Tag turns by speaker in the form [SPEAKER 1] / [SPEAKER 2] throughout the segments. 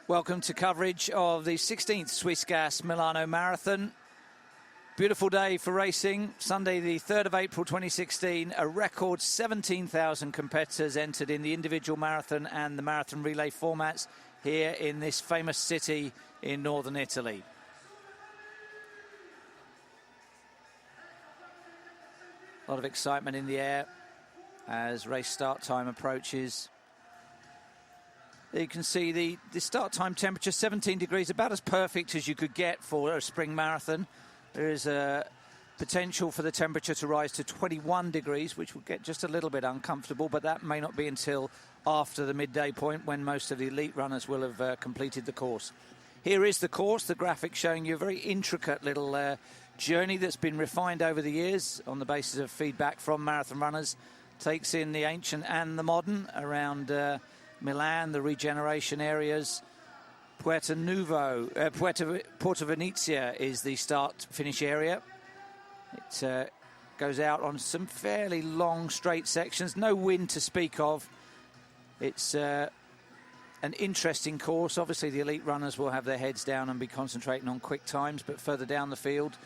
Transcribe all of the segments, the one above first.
[SPEAKER 1] Welcome to coverage of the 16th Swiss Gas Milano Marathon. Beautiful day for racing. Sunday, the 3rd of April 2016. A record 17,000 competitors entered in the individual marathon and the marathon relay formats here in this famous city in northern Italy. A lot of excitement in the air as race start time approaches. You can see the start time temperature, 17 degrees, about as perfect as you could get for a spring marathon. There is a potential for the temperature to rise to 21 degrees, which will get just a little bit uncomfortable, but that may not be until after the midday point when most of the elite runners will have completed the course. Here is the course, the graphic showing you a very intricate little journey that's been refined over the years on the basis of feedback from marathon runners. Takes in the ancient and the modern around Milan, the regeneration areas. Porto Venezia is the start-finish area. It goes out on some fairly long straight sections, no wind to speak of. It's an interesting course. Obviously, the elite runners will have their heads down and be concentrating on quick times, but further down the field,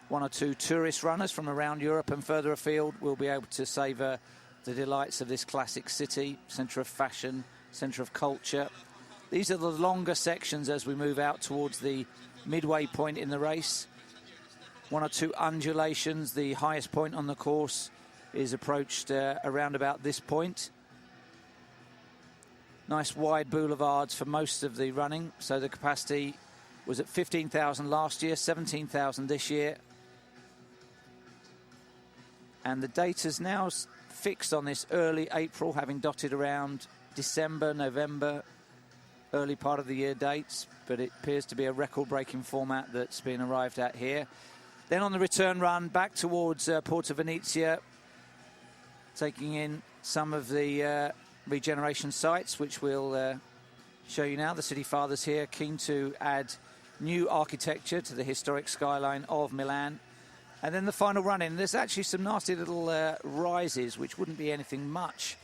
[SPEAKER 1] one or two tourist runners from around Europe and further afield will be able to savour the delights of this classic city, centre of fashion, centre of culture. These are the longer sections as we move out towards the midway point in the race. One or two undulations. The highest point on the course is approached around about this point. Nice wide boulevards for most of the running. So the capacity was at 15,000 last year, 17,000 this year. And the data's now fixed on this early April, having dotted around December, November, early part of the year dates, but it appears to be a record-breaking format that's been arrived at here. Then on the return run back towards Porto Venezia, taking in some of the regeneration sites, which we'll show you now. The city fathers here keen to add new architecture to the historic skyline of Milan. And then the final run-in, there's actually some nasty little rises, which wouldn't be anything much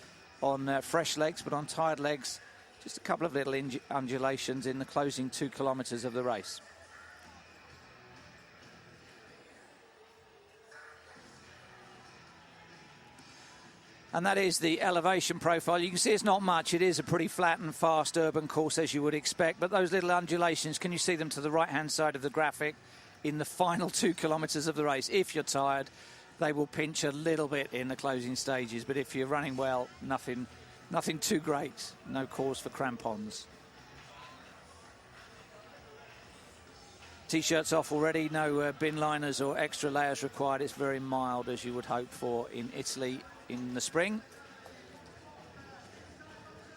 [SPEAKER 1] on fresh legs, but on tired legs, just a couple of little undulations in the closing 2 kilometres of the race. And that is the elevation profile. You can see it's not much. It is a pretty flat and fast urban course, as you would expect. But those little undulations, can you see them to the right-hand side of the graphic in the final 2 kilometres of the race? If you're tired, they will pinch a little bit in the closing stages. But if you're running well, nothing too great. No cause for crampons. T-shirts off already. No bin liners or extra layers required. It's very mild, as you would hope for in Italy in the spring.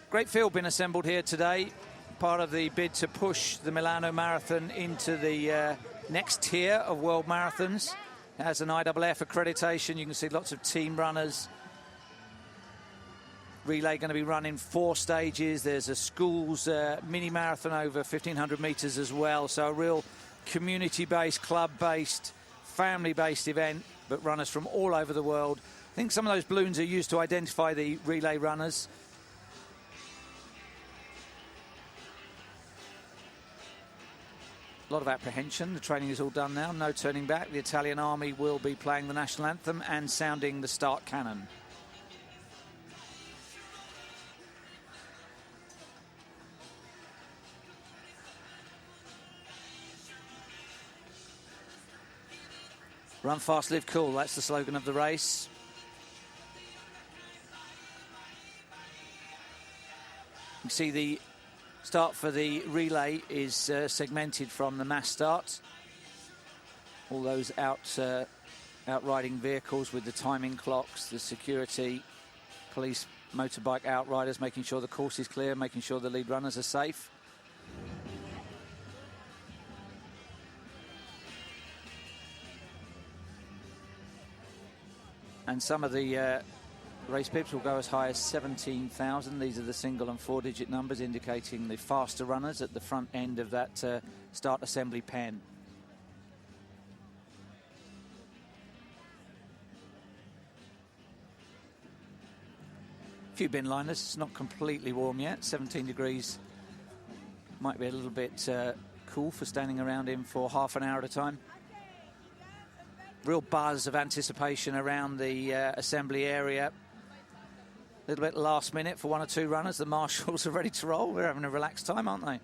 [SPEAKER 1] Great field been assembled here today. Part of the bid to push the Milano Marathon into the next tier of world marathons. It has an IAAF accreditation. You can see lots of team runners. Relay going to be run in 4 stages. There's a schools mini marathon over 1,500 metres as well. So a real community-based, club-based, family-based event, but runners from all over the world. I think some of those balloons are used to identify the relay runners. A lot of apprehension. The training is all done now. No turning back. The Italian army will be playing the national anthem and sounding the start cannon. Run fast, live cool. That's the slogan of the race. You can see the start for the relay is segmented from the mass start. All those outriding vehicles with the timing clocks, the security, police, motorbike outriders, making sure the course is clear, making sure the lead runners are safe. And some of the race pips will go as high as 17,000. These are the single and 4-digit numbers indicating the faster runners at the front end of that start assembly pen. A few bin liners. It's not completely warm yet. 17 degrees Might be a little bit cool for standing around him for half an hour at a time. Real buzz of anticipation around the assembly area. A little bit last minute for one or two runners. The marshals are ready to roll. They're having a relaxed time, aren't they?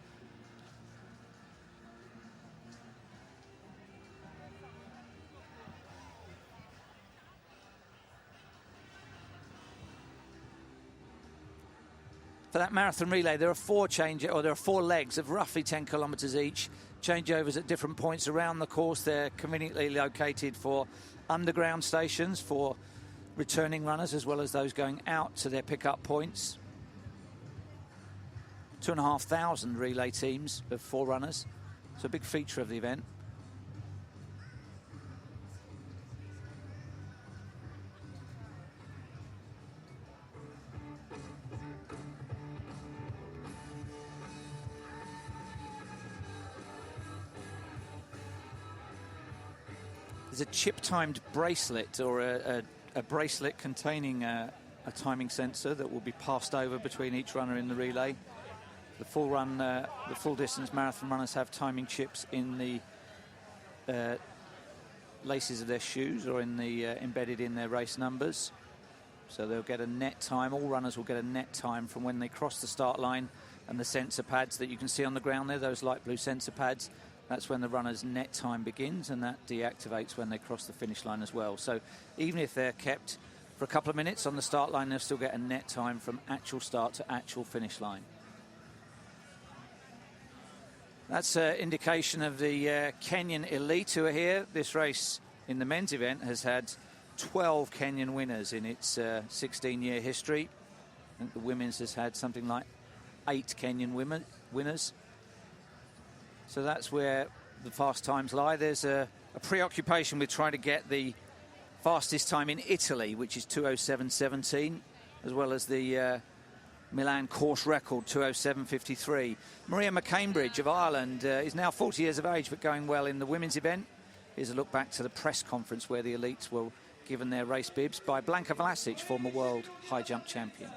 [SPEAKER 1] For that marathon relay, there are four legs of roughly 10 kilometres each. Changeovers at different points around the course. They're conveniently located for underground stations for returning runners, as well as those going out to their pickup points. 2,500 relay teams of 4 runners. It's a big feature of the event. There's a chip-timed bracelet, or a bracelet containing a timing sensor that will be passed over between each runner in the relay. The full distance marathon runners have timing chips in the laces of their shoes, or in the embedded in their race numbers. So they'll get a net time. All runners will get a net time from when they cross the start line, and the sensor pads that you can see on the ground there, those light blue sensor pads, that's when the runner's net time begins, and that deactivates when they cross the finish line as well. So even if they're kept for a couple of minutes on the start line, they'll still get a net time from actual start to actual finish line. That's an indication of the Kenyan elite who are here. This race in the men's event has had 12 Kenyan winners in its 16-year history. I think the women's has had something like 8 Kenyan winners. So that's where the fast times lie. There's a preoccupation with trying to get the fastest time in Italy, which is 2:07.17, as well as the Milan course record, 2:07.53. Maria McCambridge of Ireland is now 40 years of age, but going well in the women's event. Here's a look back to the press conference where the elites were given their race bibs by Blanka Vlasic, former world high jump champion.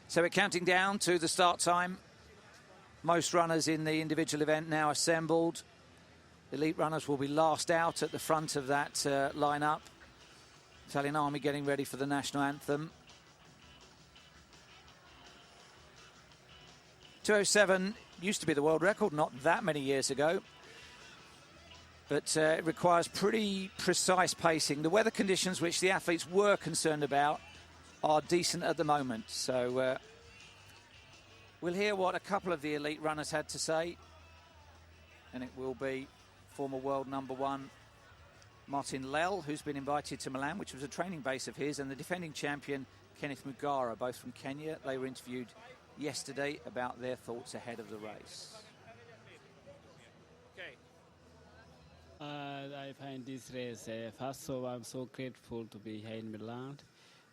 [SPEAKER 1] So we're counting down to the start time. Most runners in the individual event now assembled. Elite runners will be last out at the front of that lineup. Italian Army getting ready for the national anthem. 2:07 used to be the world record not that many years ago. But it requires pretty precise pacing. The weather conditions which the athletes were concerned about are decent at the moment. So we'll hear what a couple of the elite runners had to say. And it will be former world number 1 Martin Lell, who's been invited to Milan, which was a training base of his, and the defending champion Kenneth Mugara, both from Kenya. They were interviewed yesterday about their thoughts ahead of the race.
[SPEAKER 2] I find this race, first of all, I'm so grateful to be here in Milan.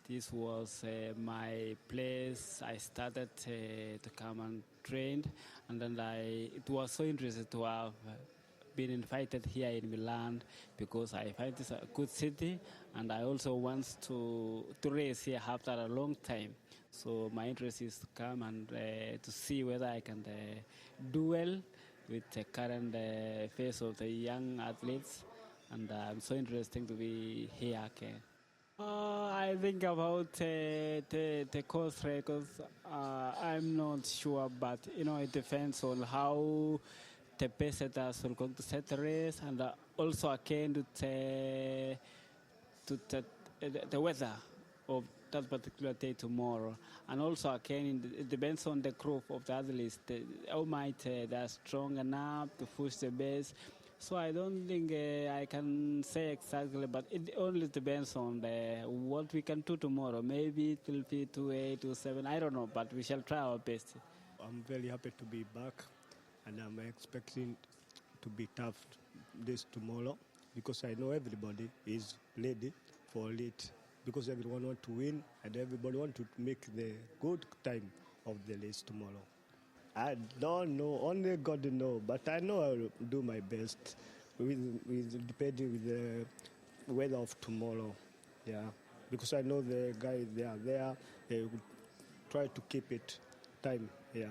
[SPEAKER 2] This was my place. I started to come and train, and then it was so interesting to have been invited here in Milan, because I find this a good city, and I also want to race here after a long time. So my interest is to come and to see whether I can do well with the current phase of the young athletes, and I'm so interested to be here again. I think about the course records. I'm not sure, but it depends on how the best setters are going to set the race, and also again to the weather of that particular day tomorrow, and also again it depends on the group of the athletes. How might they're strong enough to push the base. So I don't think I can say exactly, but it only depends on what we can do tomorrow. Maybe it will be 2:08, 2:07, I don't know, but we shall try our best.
[SPEAKER 3] I'm very happy to be back, and I'm expecting to be tough this tomorrow, because I know everybody is ready for it, because everyone wants to win and everybody wants to make the good time of the race tomorrow. I don't know, only God knows, but I know I'll do my best, with depending with weather of tomorrow. Yeah, because I know the guys they are there. They will try to keep it time. Yeah,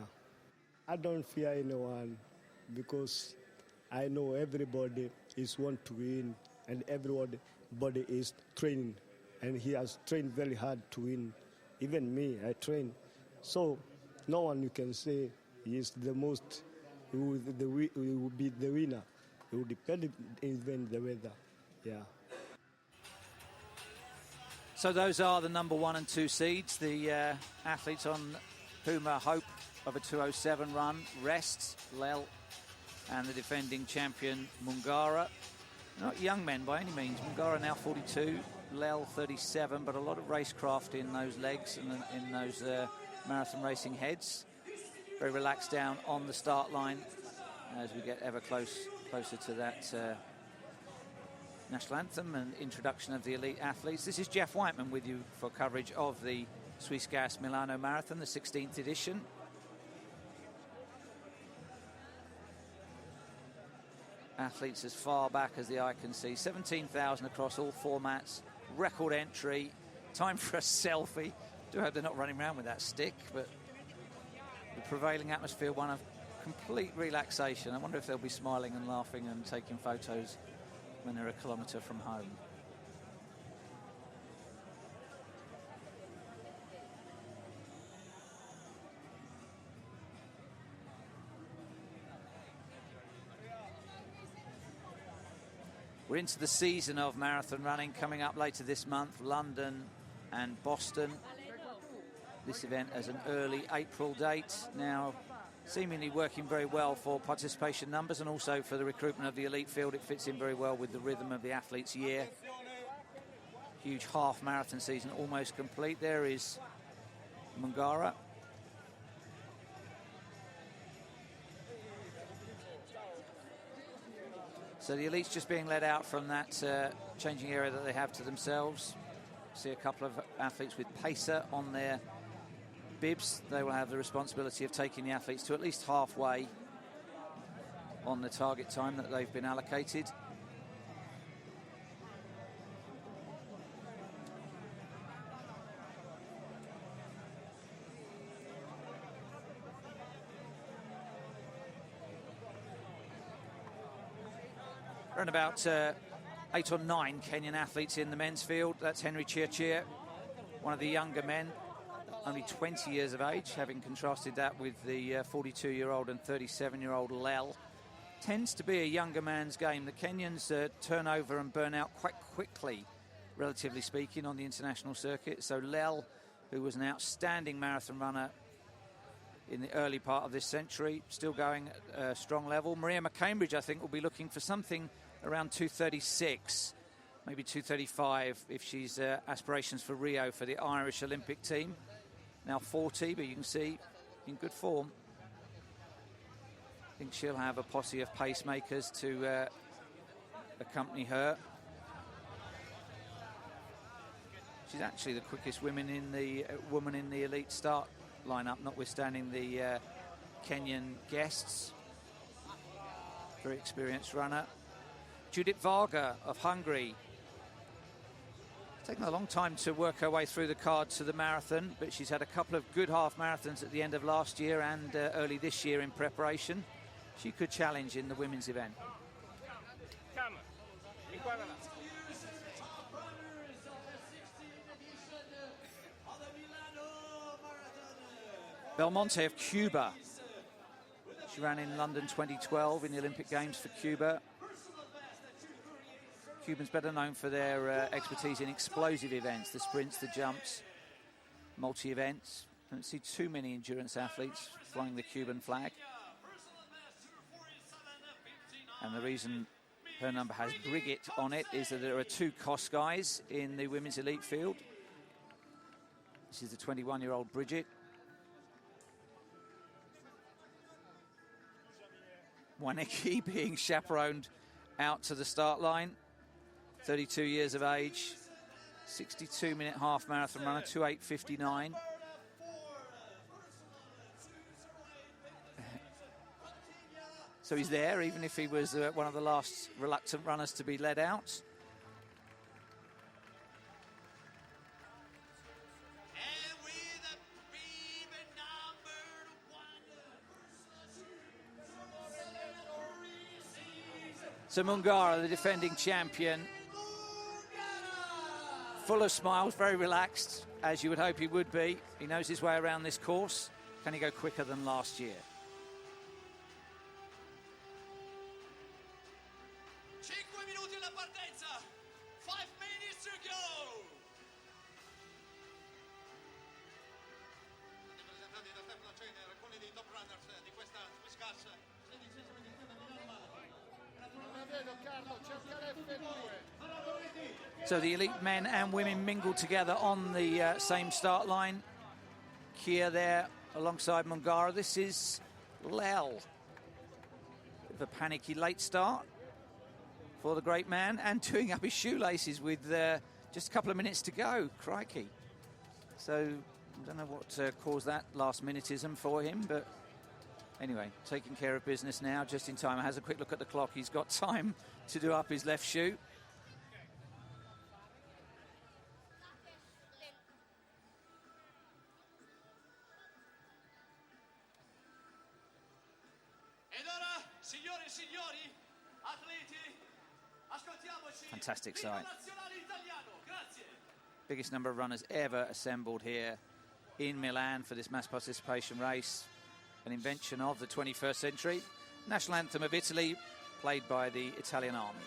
[SPEAKER 3] I don't fear anyone because I know everybody is want to win and everybody is training, and he has trained very hard to win. Even me, I train. So no one you can say he is the most. He will be the winner. It will depend even the weather. Yeah.
[SPEAKER 1] So those are the number 1 and 2 seeds. The athletes on Puma hope of a 2:07 run. Rests, Lel, and the defending champion Mungara. Not young men by any means. Mungara now 42, Lel 37, but a lot of racecraft in those legs and in those marathon racing heads. Very relaxed down on the start line as we get ever closer to that national anthem and introduction of the elite athletes. This is Jeff Whiteman with you for coverage of the Swiss Gas Milano Marathon, the 16th edition. Athletes as far back as the eye can see. 17,000 across all formats. Record entry. Time for a selfie. Do hope they're not running around with that stick, but the prevailing atmosphere, one of complete relaxation. I wonder if they'll be smiling and laughing and taking photos when they're a kilometre from home. We're into the season of marathon running coming up later this month, London and Boston. This event as an early April date, now seemingly working very well for participation numbers and also for the recruitment of the elite field. It fits in very well with the rhythm of the athlete's year. Huge half marathon season almost complete. There is Mungara. So the elites just being led out from that changing area that they have to themselves. See a couple of athletes with pacer on their bibs. They will have the responsibility of taking the athletes to at least halfway on the target time that they've been allocated. Around about 8 or 9 Kenyan athletes in the men's field. That's Henry Chirchir, one of the younger men, only 20 years of age, having contrasted that with the 42-year-old and 37-year-old Lel. Tends to be a younger man's game. The Kenyans turn over and burn out quite quickly, relatively speaking, on the international circuit. So Lel, who was an outstanding marathon runner in the early part of this century, still going at a strong level. Maria McCambridge, I think, will be looking for something around 2:36, maybe 2:35 if she's aspirations for Rio for the Irish Olympic team. Now 40, but you can see in good form. I think she'll have a posse of pacemakers to accompany her. She's actually the quickest woman in the elite start lineup, notwithstanding the Kenyan guests. Very experienced runner. Judith Varga of Hungary. Taken a long time to work her way through the card to the marathon, but she's had a couple of good half marathons at the end of last year and early this year in preparation. She could challenge in the women's event. Belmonte of Cuba. She ran in London 2012 in the Olympic Games for Cuba. Cubans better known for their expertise in explosive events, the sprints, the jumps, multi-events. Don't see too many endurance athletes flying the Cuban flag. And the reason her number has Brigitte on it is that there are 2 Koskais in the women's elite field. This is the 21-year-old Brigitte. Waneke being chaperoned out to the start line. 32 years of age, 62-minute half marathon runner, 2:08:59. So he's there, even if he was one of the last reluctant runners to be led out. So Mungara, the defending champion, full of smiles, very relaxed, as you would hope he would be. He knows his way around this course. Can he go quicker than last year? So the elite men and women mingle together on the same start line. Kia there alongside Mungara. This is Lel. Bit of a panicky late start for the great man, and doing up his shoelaces with just a couple of minutes to go. Crikey. So I don't know what caused that last-minutism for him, but anyway, taking care of business now, just in time. Has a quick look at the clock. He's got time to do up his left shoe. Fantastic sight. Biggest number of runners ever assembled here in Milan for this mass participation race. An invention of the 21st century. National anthem of Italy, played by the Italian Army.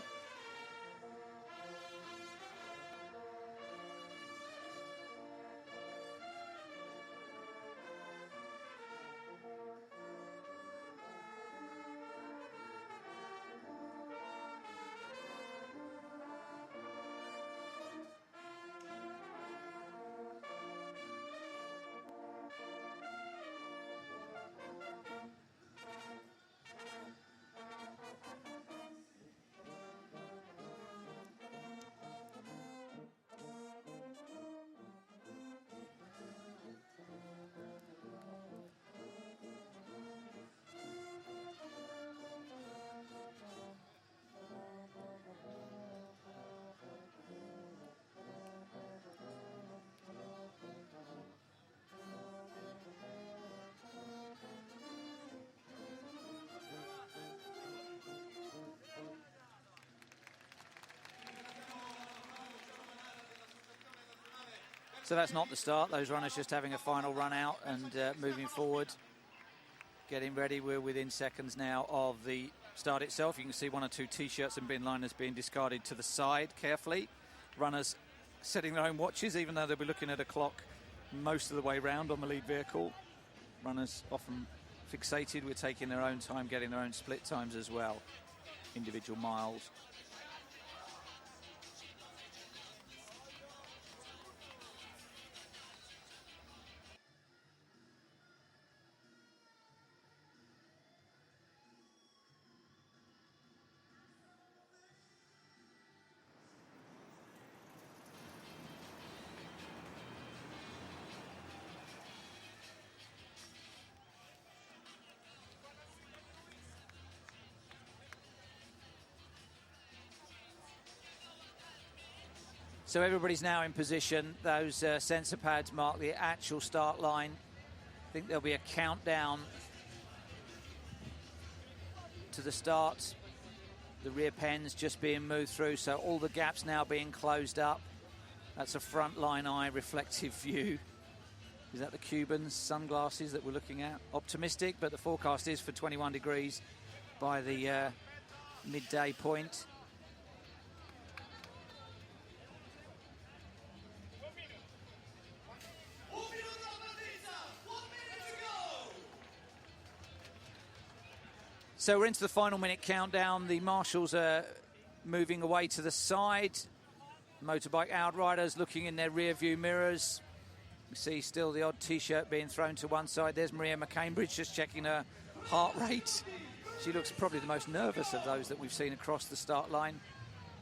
[SPEAKER 1] So that's not the start. Those runners just having a final run out and moving forward, getting ready. We're within seconds now of the start itself. You can see one or two T-shirts and bin liners being discarded to the side carefully. Runners setting their own watches, even though they'll be looking at a clock most of the way round on the lead vehicle. Runners often fixated with taking their own time, getting their own split times as well, individual miles. So everybody's now in position. Those sensor pads mark the actual start line. I think there'll be a countdown to the start. The rear pens just being moved through, so all the gaps now being closed up. That's a front line eye reflective view. Is that the Cuban sunglasses that we're looking at? Optimistic, but the forecast is for 21 degrees by the midday point. So we're into the final minute countdown. The marshals are moving away to the side. Motorbike outriders looking in their rear view mirrors. We see still the odd T-shirt being thrown to one side. There's Maria McCambridge just checking her heart rate. She looks probably the most nervous of those that we've seen across the start line.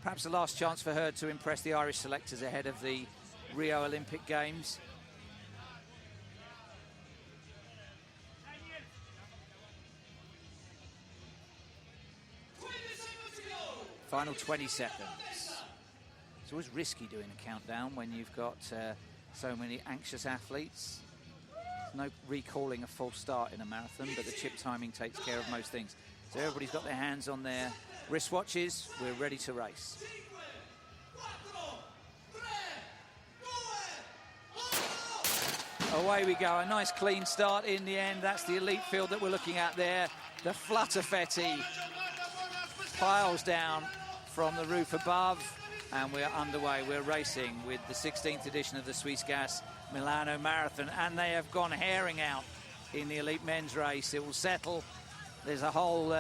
[SPEAKER 1] Perhaps the last chance for her to impress the Irish selectors ahead of the Rio Olympic Games. Final 20 seconds. It's always risky doing a countdown when you've got so many anxious athletes. There's no recalling a false start in a marathon, but the chip timing takes care of most things. So everybody's got their hands on their Wristwatches, we're ready to race. Away we go, a nice clean start in the end. That's the elite field that we're looking at there. The Flutterfetti piles down from the roof above, and we're underway. We're racing with the 16th edition of the Swiss Gas Milano Marathon, and they have gone herring out in the elite men's race. It will settle. There's a whole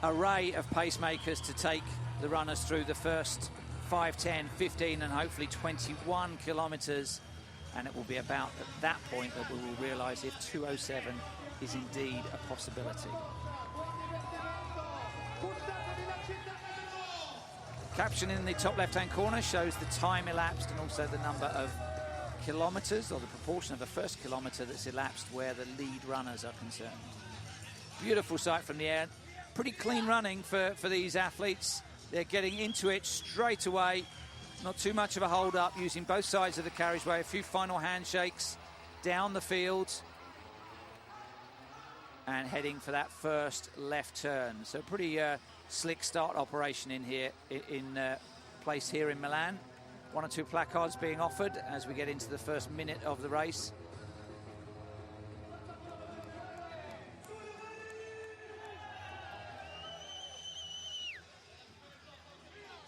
[SPEAKER 1] array of pacemakers to take the runners through the first 5, 10, 15 and hopefully 21 kilometres. And it will be about at that point that we will realise if 2:07 is indeed a possibility. Caption in the top left-hand corner shows the time elapsed and also the number of kilometres, or the proportion of the first kilometre that's elapsed where the lead runners are concerned. Beautiful sight from the air. Pretty clean running for these athletes. They're getting into it straight away. Not too much of a hold-up, using both sides of the carriageway. A few final handshakes down the field. And heading for that first left turn. So pretty slick start operation in here, in place here in Milan. 1 or 2 placards being offered as we get into the first minute of the race.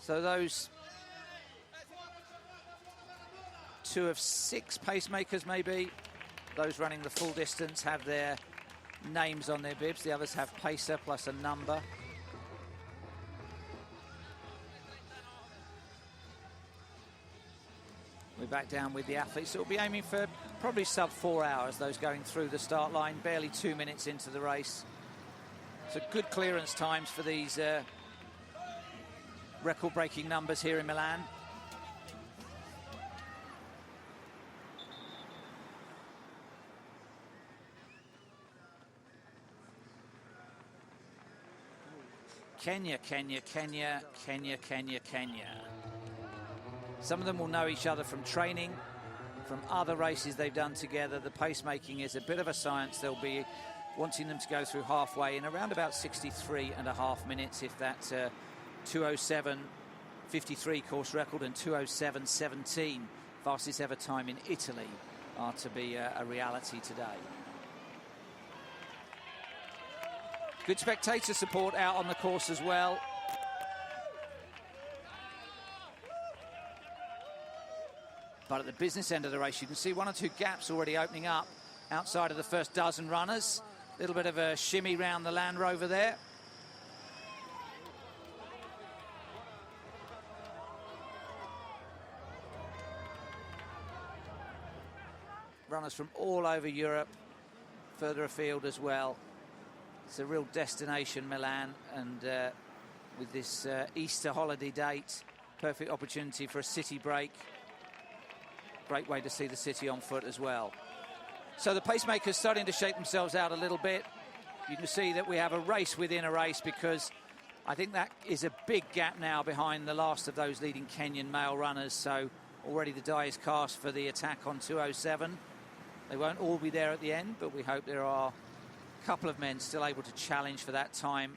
[SPEAKER 1] So those 2 of 6 pacemakers, maybe, those running the full distance, have their names on their bibs. The others have pacer plus a number. We're back down with the athletes. So we'll be aiming for probably sub 4 hours, those going through the start line, barely 2 minutes into the race. So good clearance times for these record-breaking numbers here in Milan. Kenya, Kenya, Kenya, Kenya, Kenya, Kenya. Some of them will know each other from training, from other races they've done together. The pacemaking is a bit of a science. They'll be wanting them to go through halfway in around about 63.5 minutes, if that 2:07.53 course record and 2:07.17 fastest ever time in Italy are to be a reality today. Good spectator support out on the course as well. But at the business end of the race, you can see 1 or 2 gaps already opening up outside of the first dozen runners. A little bit of a shimmy round the Land Rover there. Runners from all over Europe, further afield as well. It's a real destination, Milan, and with this Easter holiday date, perfect opportunity for a city break. Great way to see the city on foot as well. So the pacemakers starting to shake themselves out a little bit. You can see that we have a race within a race, because I think that is a big gap now behind the last of those leading Kenyan male runners. So already the die is cast for the attack on 2:07. They won't all be there at the end, but we hope there are a couple of men still able to challenge for that time.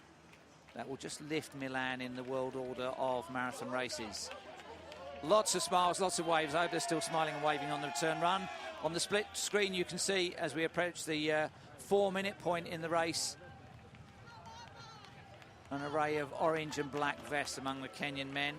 [SPEAKER 1] That will just lift Milan in the world order of marathon races. Lots of smiles, lots of waves. I hope they're still smiling and waving on the return run. On the split screen, you can see as we approach the 4-minute point in the race, an array of orange and black vests among the Kenyan men.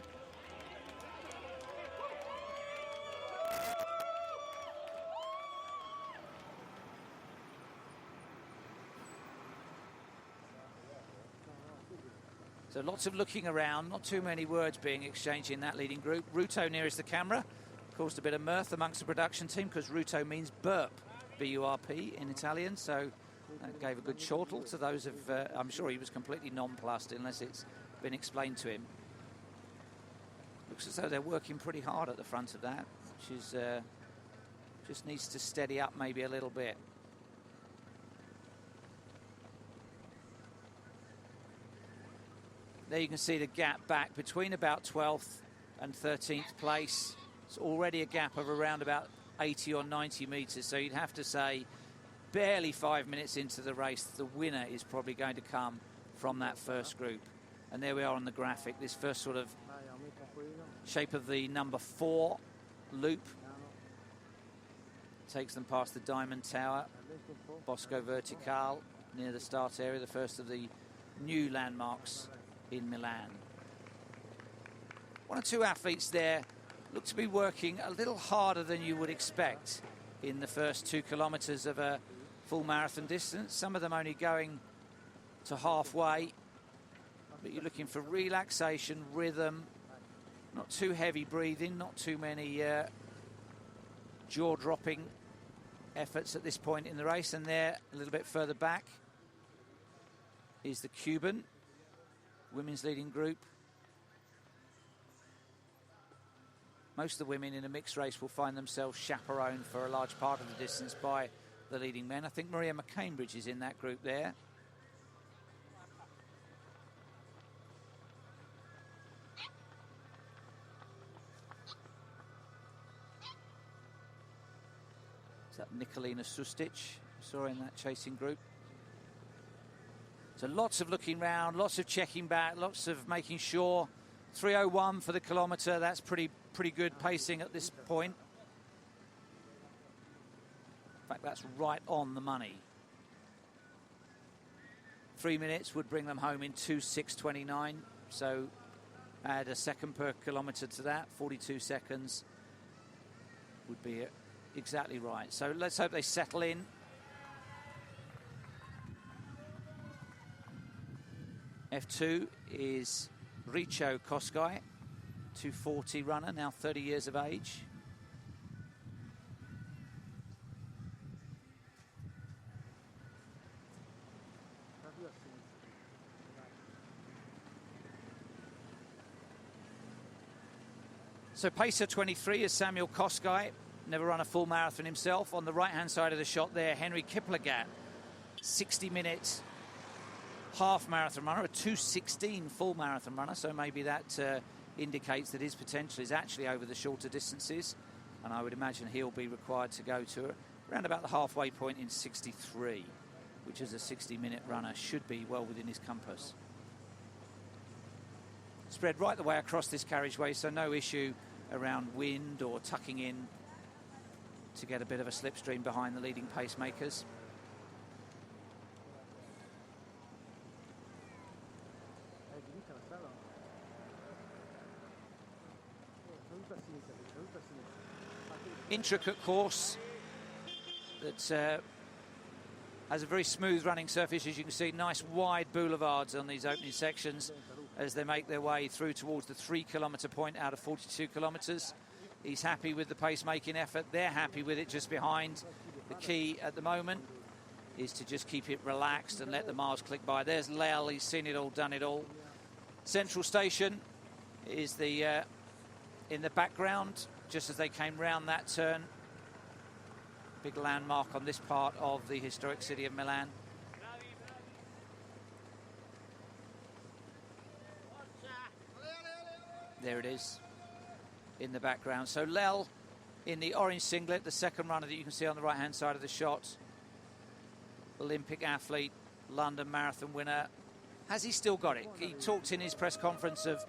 [SPEAKER 1] So lots of looking around, not too many words being exchanged in that leading group. Ruto nearest the camera, caused a bit of mirth amongst the production team, because Ruto means burp, B-U-R-P in Italian, so that gave a good chortle to those of, I'm sure he was completely nonplussed unless it's been explained to him. Looks as though they're working pretty hard at the front of that, which is just needs to steady up maybe a little bit. There you can see the gap back between about 12th and 13th place. It's already a gap of around about 80 or 90 metres. So you'd have to say barely 5 minutes into the race, the winner is probably going to come from that first group. And there we are on the graphic, this first sort of shape of the number 4 loop. Takes them past the Diamond Tower, Bosco Vertical, near the start area, the first of the new landmarks in Milan. One or two athletes there look to be working a little harder than you would expect in the first 2 kilometres of a full marathon distance. Some of them only going to halfway, but you're looking for relaxation, rhythm, not too heavy breathing, not too many jaw-dropping efforts at this point in the race. And there, a little bit further back, is the Cuban women's leading group. Most of the women in a mixed race will find themselves chaperoned for a large part of the distance by the leading men. I think Maria McCambridge is in that group there. Is that Nikolina Sustic? Saw in that chasing group. So lots of looking round, lots of checking back, lots of making sure. 3:01 for the kilometre. That's pretty good pacing at this point. In fact, that's right on the money. 3 minutes would bring them home in 2:06:29. So add a second per kilometre to that. 42 seconds would be exactly right. So let's hope they settle in. F2 is Richo Koskai, 240 runner, now 30 years of age. So pacer 23 is Samuel Koskai, never run a full marathon himself. On the right-hand side of the shot there, Henry Kiplagat, 60-minute half marathon runner, a 2:16 full marathon runner, so maybe that indicates that his potential is actually over the shorter distances, and I would imagine he'll be required to go to around about the halfway point in 63, which is a 60-minute runner, should be well within his compass. Spread right the way across this carriageway, so no issue around wind or tucking in to get a bit of a slipstream behind the leading pacemakers. Intricate course that has a very smooth running surface, as you can see. Nice wide boulevards on these opening sections as they make their way through towards the 3 kilometre point out of 42 kilometres. He's happy with the pace-making effort. They're happy with it just behind. The key at the moment is to just keep it relaxed and let the miles click by. There's Lel, he's seen it all, done it all. Central Station is the in the background, just as they came round that turn. Big landmark on this part of the historic city of Milan. There it is in the background. So Lel in the orange singlet, the second runner that you can see on the right-hand side of the shot. Olympic athlete, London Marathon winner. Has he still got it? He talked in his press conference of,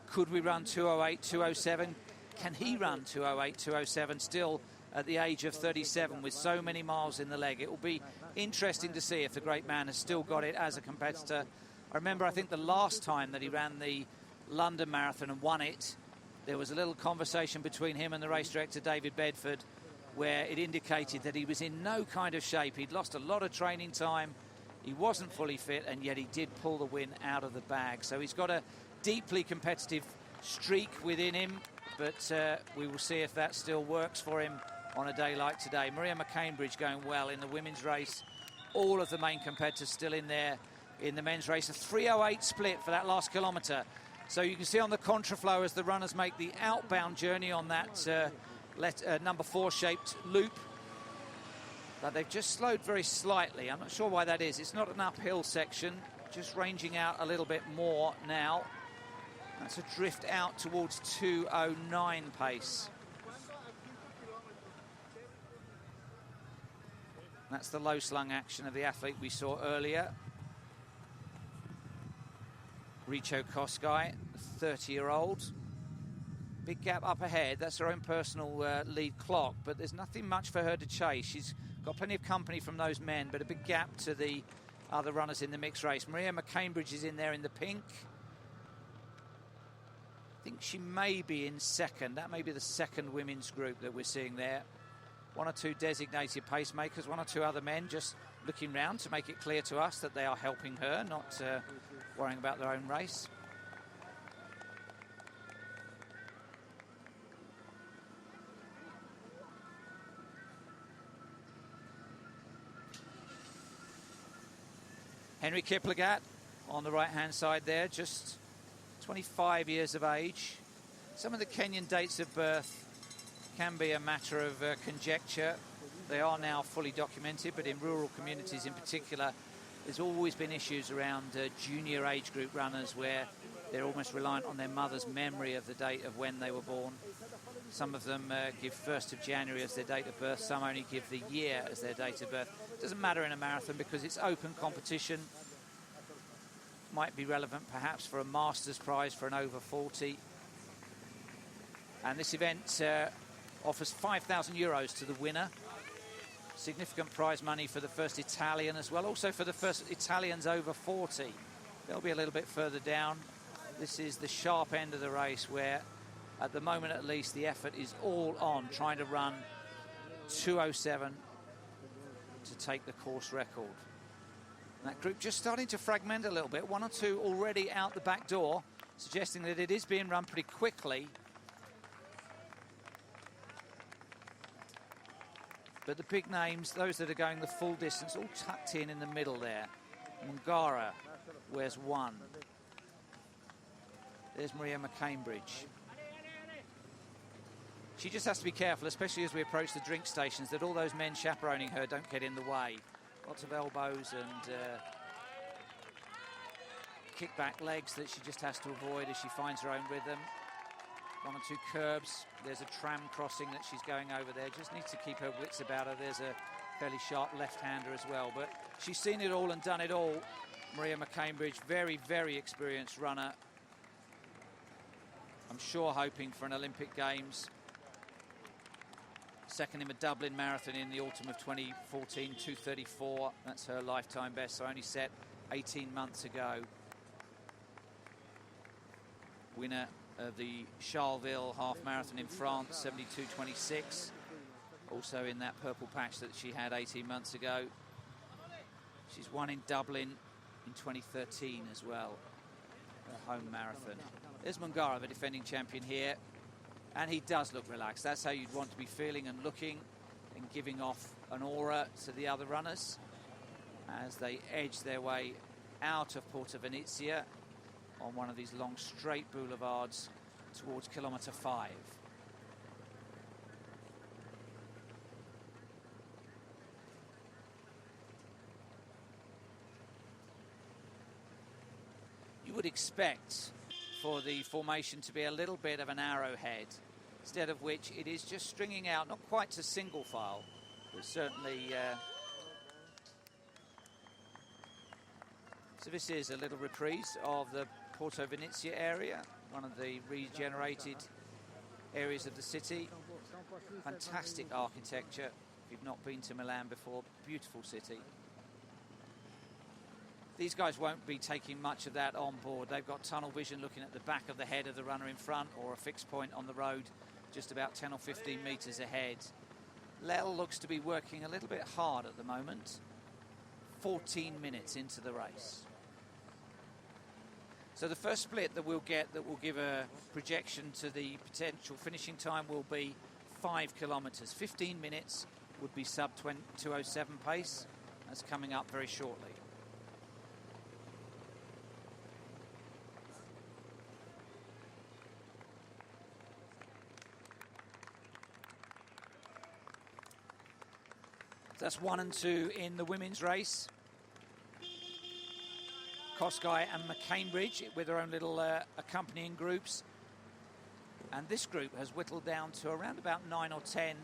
[SPEAKER 1] could we run 2:08, 2:07? Can he run 2:08, 2:07 still at the age of 37 with so many miles in the leg? It will be interesting to see if the great man has still got it as a competitor. I remember, I think the last time that he ran the London Marathon and won it, there was a little conversation between him and the race director, David Bedford, where it indicated that he was in no kind of shape. He'd lost a lot of training time. He wasn't fully fit, and yet he did pull the win out of the bag. So he's got a deeply competitive streak within him, but we will see if that still works for him on a day like today. Maria McCambridge going well in the women's race. All of the main competitors still in there in the men's race. A 3:08 split for that last kilometre. So you can see on the contraflow as the runners make the outbound journey on that number 4 shaped loop, but they've just slowed very slightly. I'm not sure why that is. It's not an uphill section, just ranging out a little bit more now. That's a drift out towards 2:09 pace. That's the low slung action of the athlete we saw earlier. Richo Kosgei, 30-year-old. Big gap up ahead. That's her own personal lead clock, but there's nothing much for her to chase. She's got plenty of company from those men, but a big gap to the other runners in the mixed race. Maria McCambridge is in there in the pink. I think she may be in second. That may be the second women's group that we're seeing there. One or two designated pacemakers, one or two other men just looking round to make it clear to us that they are helping her, not worrying about their own race. Henry Kiplagat on the right-hand side there, just 25 years of age. Some of the Kenyan dates of birth can be a matter of conjecture. They are now fully documented, but in rural communities in particular, there's always been issues around junior age group runners where they're almost reliant on their mother's memory of the date of when they were born. Some of them give 1st of January as their date of birth. Some only give the year as their date of birth. It doesn't matter in a marathon because it's open competition. Might be relevant perhaps for a Masters prize for an over 40. And this event offers €5,000 to the winner. Significant prize money for the first Italian as well. Also for the first Italians over 40. They'll be a little bit further down. This is the sharp end of the race where, at the moment at least, the effort is all on trying to run 2:07 to take the course record. And that group just starting to fragment a little bit. One or two already out the back door, suggesting that it is being run pretty quickly. But the big names, those that are going the full distance, all tucked in the middle there. Mungara wears one. There's Maria McCambridge. She just has to be careful, especially as we approach the drink stations, that all those men chaperoning her don't get in the way. Lots of elbows and kick-back legs that she just has to avoid as she finds her own rhythm. One or two curbs. There's a tram crossing that she's going over there. Just needs to keep her wits about her. There's a fairly sharp left-hander as well. But she's seen it all and done it all. Maria McCambridge, very, very experienced runner. I'm sure hoping for an Olympic Games. Second in the Dublin Marathon in the autumn of 2014, 2:34. That's her lifetime best, so only set 18 months ago. Winner of the Charleville half marathon in France, 72:26. Also in that purple patch that she had 18 months ago. She's won in Dublin in 2013 as well, her home marathon. There's Mungara, the defending champion here. And he does look relaxed. That's how you'd want to be feeling and looking and giving off an aura to the other runners as they edge their way out of Porta Venezia on one of these long straight boulevards towards kilometre 5. You would expect for the formation to be a little bit of an arrowhead, instead of which it is just stringing out, not quite to single file, but certainly. So this is a little reprise of the Porto Venezia area, one of the regenerated areas of the city. Fantastic architecture. If you've not been to Milan before, beautiful city. These guys won't be taking much of that on board. They've got tunnel vision looking at the back of the head of the runner in front, or a fixed point on the road just about 10 or 15 metres ahead. Lel looks to be working a little bit hard at the moment. 14 minutes into the race. So the first split that we'll get that will give a projection to the potential finishing time will be 5 kilometres. 15 minutes would be sub 2:07 pace. That's coming up very shortly. That's 1 and 2 in the women's race. Kosgei and McCambridge with their own little accompanying groups. And this group has whittled down to around about 9 or 10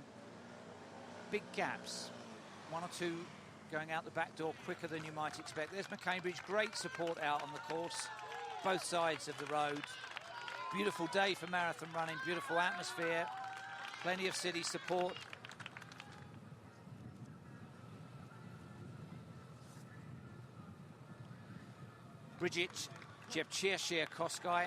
[SPEAKER 1] big gaps. 1 or 2 going out the back door quicker than you might expect. There's McCambridge, great support out on the course. both sides of the road. Beautiful day for marathon running, beautiful atmosphere, plenty of city support. Bridget Jebchirshir-Koskai.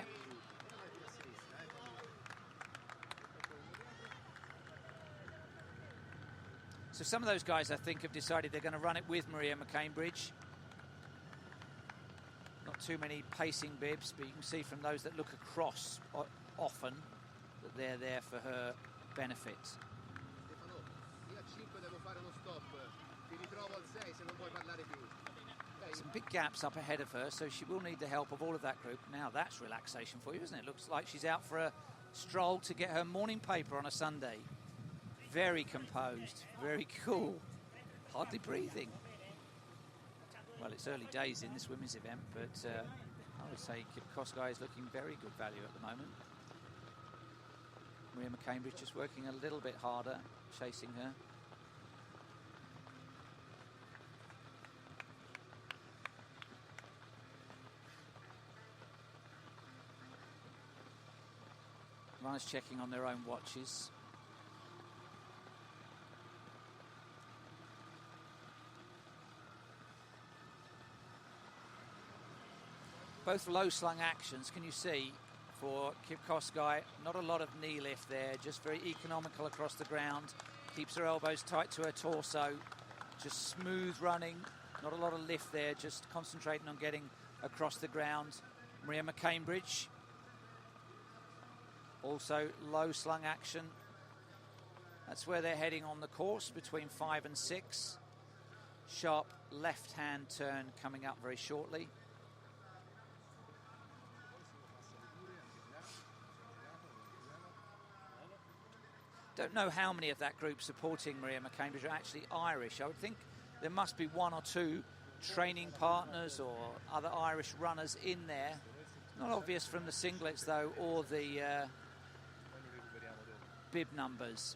[SPEAKER 1] So some of those guys, I think, have decided they're going to run it with Maria McCambridge. Not too many pacing bibs, but you can see from those that look across often that they're there for her benefit. Some big gaps up ahead of her, so she will need the help of all of that group. Now that's relaxation for you, isn't it? Looks like she's out for a stroll to get her morning paper on a Sunday. Very composed, very cool, hardly breathing. Well, it's early days in this women's event, but I would say Koskai is looking very good value at the moment. Maria McCambridge just working a little bit harder, chasing her. Runners checking on their own watches. Both low-slung actions, can you see, for Koskai. Not a lot of knee lift there, just very economical across the ground. Keeps her elbows tight to her torso. Just smooth running, not a lot of lift there, just concentrating on getting across the ground. Maria McCambridge, also low-slung action. That's where they're heading on the course, between 5 and 6. Sharp left-hand turn coming up very shortly. Don't know how many of that group supporting Maria McCambridge are actually Irish. I would think there must be one or two training partners or other Irish runners in there. Not obvious from the singlets, though, or the bib numbers.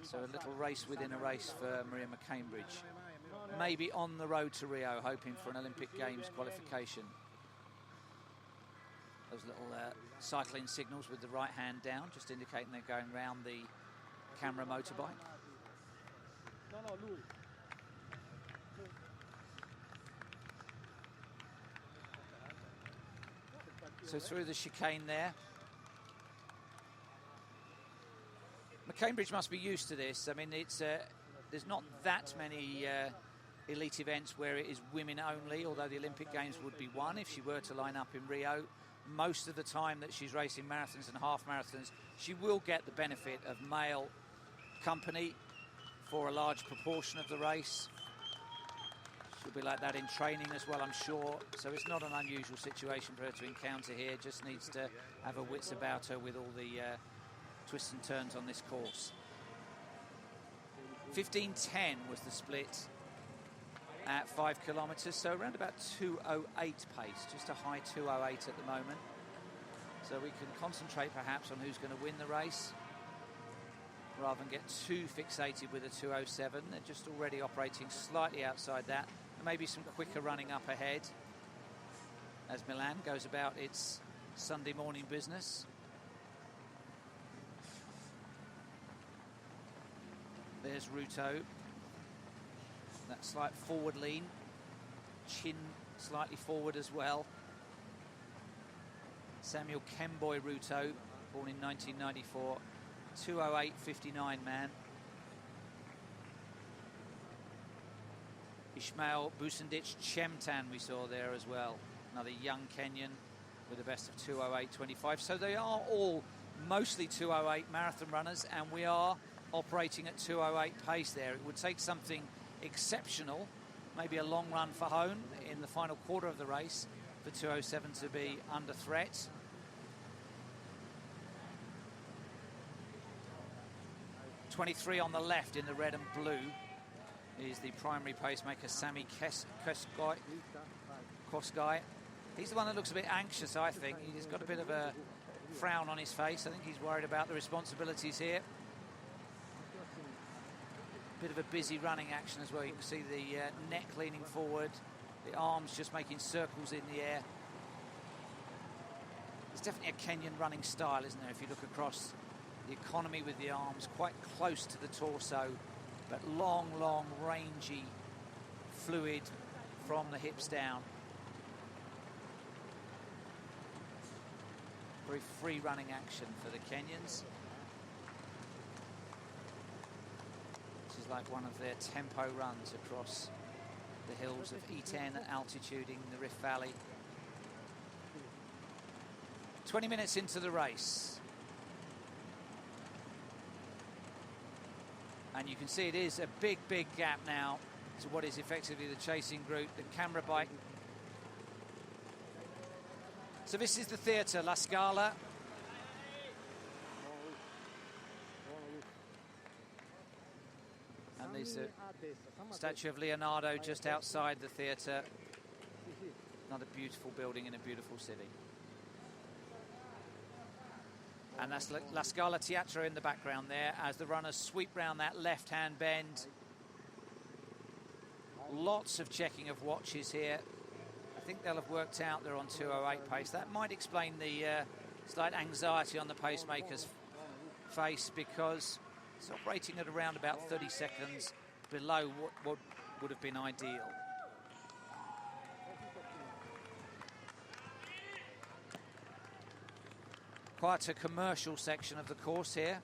[SPEAKER 1] So a little race within a race for Maria McCambridge. Maybe on the road to Rio, hoping for an Olympic Games qualification. Those little cycling signals with the right hand down, just indicating they're going round the camera motorbike. So through the chicane there. McCambridge must be used to this. I mean, it's there's not that many elite events where it is women only, although the Olympic Games would be one if she were to line up in Rio. Most of the time that she's racing marathons and half marathons, she will get the benefit of male company for a large proportion of the race. She'll be like that in training as well, I'm sure. So it's not an unusual situation for her to encounter here. Just needs to have her wits about her with all the twists and turns on this course. 15:10 was the split at 5 kilometres, so around about 2:08 pace, just a high 2:08 at the moment. So we can concentrate perhaps on who's going to win the race rather than get too fixated with a 2:07. They're just already operating slightly outside that. Maybe some quicker running up ahead as Milan goes about its Sunday morning business. There's Ruto. That slight forward lean, chin slightly forward as well. Samuel Kemboy Ruto, born in 1994, 2:08.59 man. Ishmael Busendic Chemtan we saw there as well, another young Kenyan with a best of 2:08.25. So they are all mostly 2:08 marathon runners, and we are operating at 2:08 pace there. It would take something exceptional, maybe a long run for home in the final quarter of the race for 2:07 to be under threat. .23 on the left in the red and blue is the primary pacemaker, Sami Koskai. He's the one that looks a bit anxious, I think. He's got a bit of a frown on his face. I think he's worried about the responsibilities here. bit of a busy running action as well. You can see the neck leaning forward, the arms just making circles in the air. There's definitely a Kenyan running style, isn't there? If you look across the economy with the arms quite close to the torso, but long, rangy fluid from the hips down. Very free running action for the Kenyans. This is like one of their tempo runs across the hills of E10 altituding the Rift Valley. 20 minutes into the race. And you can see it is a big gap now to what is effectively the chasing group, the camera bike. So this is the theatre, La Scala. And there's the statue of Leonardo just outside the theatre. Another beautiful building in a beautiful city. And that's La Scala Teatro in the background there as the runners sweep round that left-hand bend. Lots of checking of watches here. I think they'll have worked out they're on 2:08 pace. That might explain the slight anxiety on the pacemaker's face, because it's operating at around about 30 seconds below what would have been ideal. Quite a commercial section of the course here.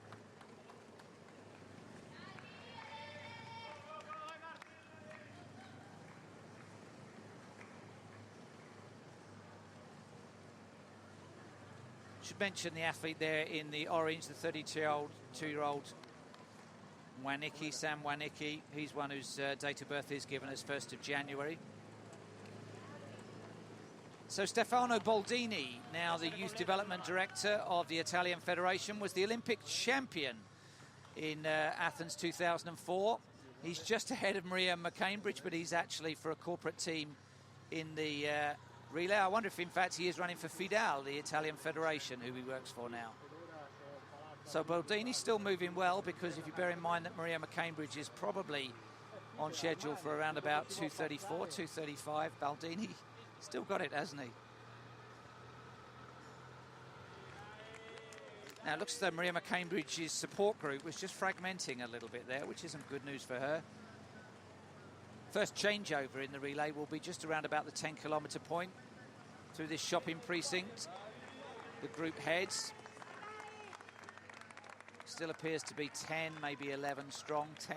[SPEAKER 1] Should mention the athlete there in the orange, the 32-year-old Waniki, Sam Waniki. He's one whose date of birth is given as 1st of January. So Stefano Boldini, now the Youth Development Director of the Italian Federation, was the Olympic champion in Athens 2004. He's just ahead of Maria McCambridge, but he's actually for a corporate team in the relay. I wonder if, in fact, he is running for FIDAL, the Italian Federation, who he works for now. So Boldini's still moving well, because if you bear in mind that Maria McCambridge is probably on schedule for around about 2:34, 2:35, Boldini still got it, hasn't he? Now, it looks as though Maria McCambridge's support group was just fragmenting a little bit there, which isn't good news for her. First changeover in the relay will be just around about the 10-kilometre point through this shopping precinct. The group heads. Still appears to be 10, maybe 11 strong, 10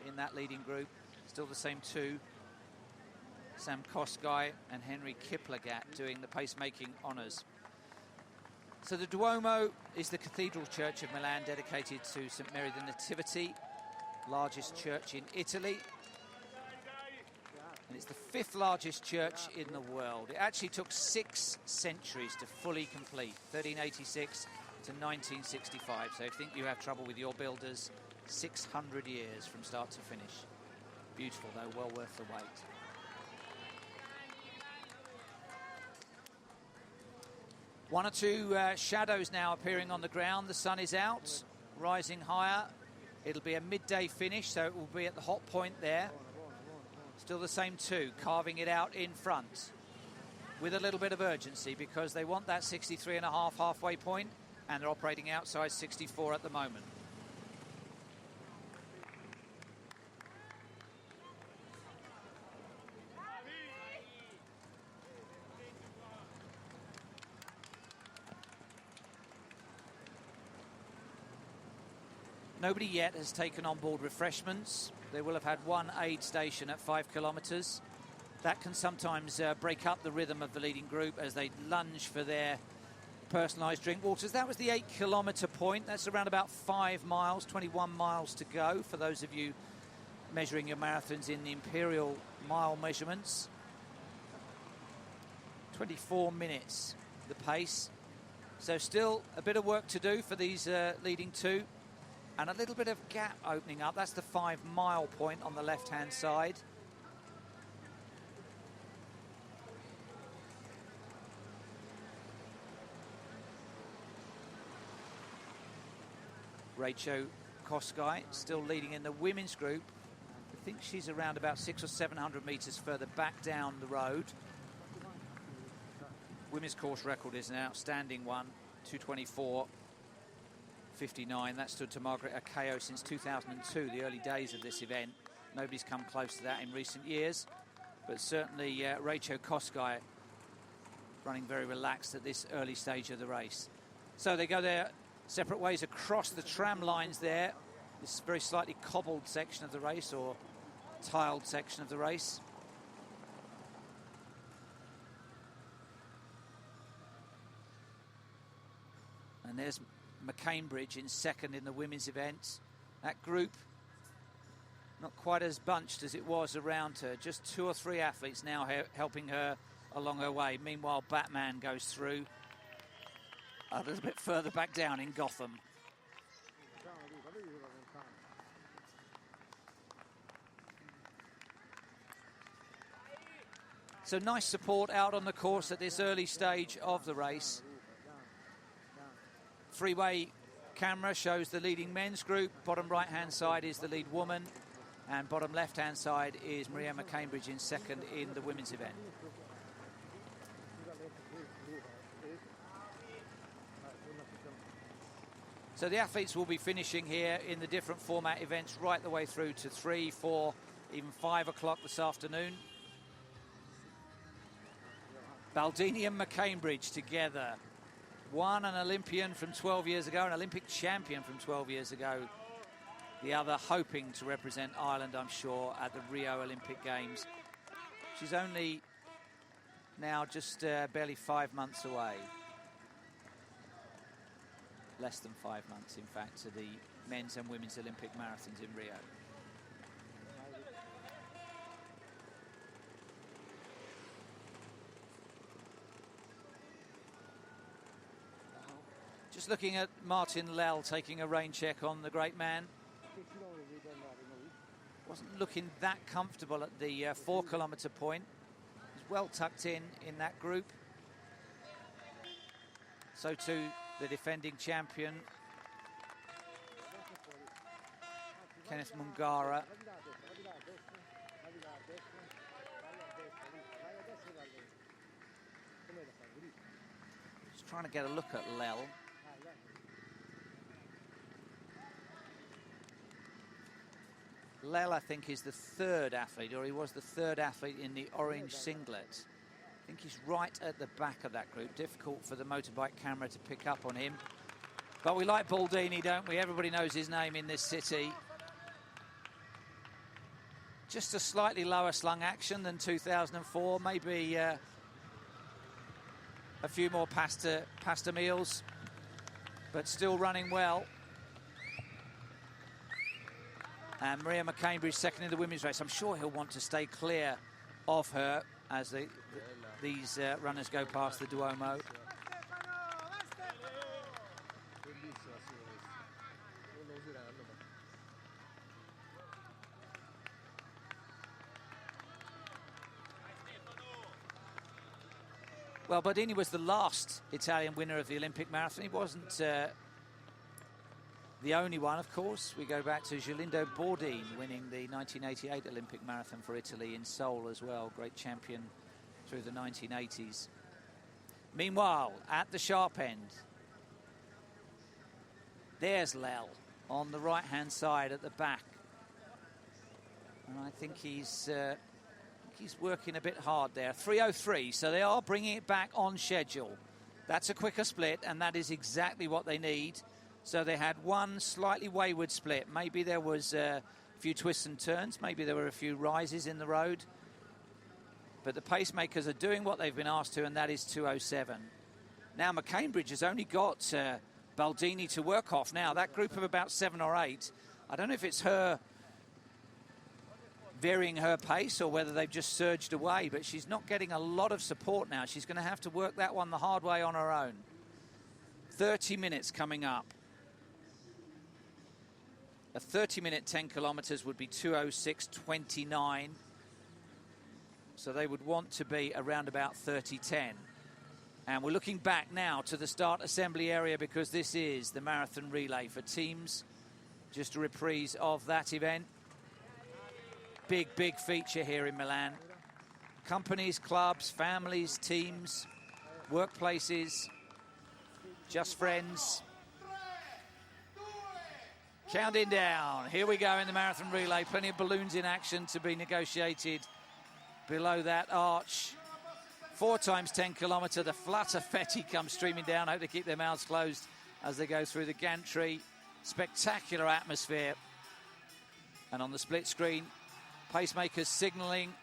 [SPEAKER 1] in that leading group. Still the same two. Sam Kosgei and Henry Kiplagat doing the pacemaking honours. So the Duomo is the cathedral church of Milan, dedicated to St Mary the Nativity, largest church in Italy. And it's the 5th largest church in the world. It actually took 6 centuries to fully complete, 1386 to 1965. So if you think you have trouble with your builders, 600 years from start to finish. Beautiful though, well worth the wait. One or two shadows now appearing on the ground. The sun is out, rising higher. It'll be a midday finish, so it will be at the hot point there. Still the same two, carving it out in front with a little bit of urgency, because they want that 63.5 halfway point, and they're operating outside 64 at the moment. Nobody yet has taken on board refreshments. They will have had one aid station at 5 kilometres. That can sometimes break up the rhythm of the leading group as they lunge for their personalised drink waters. That was the 8-kilometre point. That's around about 5 miles, 21 miles to go for those of you measuring your marathons in the imperial mile measurements. 24 minutes, the pace. So still a bit of work to do for these leading two. And a little bit of gap opening up. That's the 5-mile point on the left-hand side. Rachel Kosgei, still leading in the women's group. I think she's around about 600 or 700 metres further back down the road. Women's course record is an outstanding one, 2:24.59. That stood to Margaret Akeo since 2002, the early days of this event. Nobody's come close to that in recent years, but certainly Rachel Kosgei running very relaxed at this early stage of the race. So they go their separate ways across the tram lines there. This very slightly cobbled section of the race, or tiled section of the race. And there's McCambridge in second in the women's event. That group not quite as bunched as it was around her. Just 2 or 3 athletes now helping her along her way. Meanwhile, Batman goes through a little bit further back down in Gotham. So nice support out on the course at this early stage of the race. Three-way camera shows the leading men's group. Bottom right-hand side is the lead woman. And bottom left-hand side is Maria McCambridge in second in the women's event. So the athletes will be finishing here in the different format events right the way through to 3, 4, even 5 o'clock this afternoon. Baldini and McCambridge together. One an Olympian from 12 years ago, an Olympic champion from 12 years ago. The other hoping to represent Ireland, I'm sure, at the Rio Olympic Games. She's only now just barely 5 months away. Less than 5 months, in fact, to the men's and women's Olympic marathons in Rio. Just looking at Martin Lell taking a rain check on the great man. Wasn't looking that comfortable at the 4 kilometre point. He's well tucked in that group. So too the defending champion, Kenneth Mungara. Just trying to get a look at Lell. Lell, I think, is the 3rd athlete, or he was the 3rd athlete in the orange singlet. I think he's right at the back of that group. Difficult for the motorbike camera to pick up on him. But we like Baldini, don't we? Everybody knows his name in this city. Just a slightly lower slung action than 2004. Maybe a few more pasta meals, but still running well. And Maria McCambridge second in the women's race. I'm sure he'll want to stay clear of her as these runners go past the Duomo. Well, Baldini was the last Italian winner of the Olympic marathon. He wasn't the only one, of course. We go back to Gelindo Bordin winning the 1988 Olympic marathon for Italy in Seoul as well. Great champion through the 1980s. Meanwhile, at the sharp end, there's Lell on the right-hand side at the back. And I think he's working a bit hard there. 3:03, so they are bringing it back on schedule. That's a quicker split, and that is exactly what they need. So they had one slightly wayward split. Maybe there was a few twists and turns. Maybe there were a few rises in the road. But the pacemakers are doing what they've been asked to, and that is 2:07. Now McCambridge has only got Baldini to work off. Now that group of about 7 or 8, I don't know if it's her varying her pace or whether they've just surged away, but she's not getting a lot of support now. She's going to have to work that one the hard way on her own. 30 minutes coming up. A 30-minute 10 kilometres would be 2:06.29. So they would want to be around about 30:10. And we're looking back now to the start assembly area because this is the marathon relay for teams just a reprise of that event. Big feature here in Milan. Companies, clubs, families, teams, workplaces, just friends. Counting down. Here we go in the marathon relay. Plenty of balloons in action to be negotiated below that arch. 4 times 10 kilometre. The Flatterfetti come streaming down. Hope they keep their mouths closed as they go through the gantry. Spectacular atmosphere. And on the split screen, pacemakers signalling,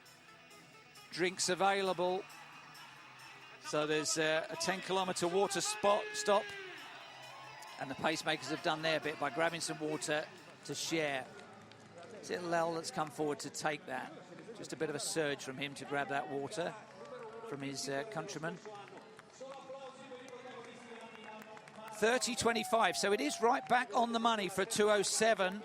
[SPEAKER 1] drinks available. So there's a 10-kilometre water stop. And the pacemakers have done their bit by grabbing some water to share. Is it Lel that's come forward to take that? Just a bit of a surge from him to grab that water from his countryman. 30:25, so it is right back on the money for 2:07.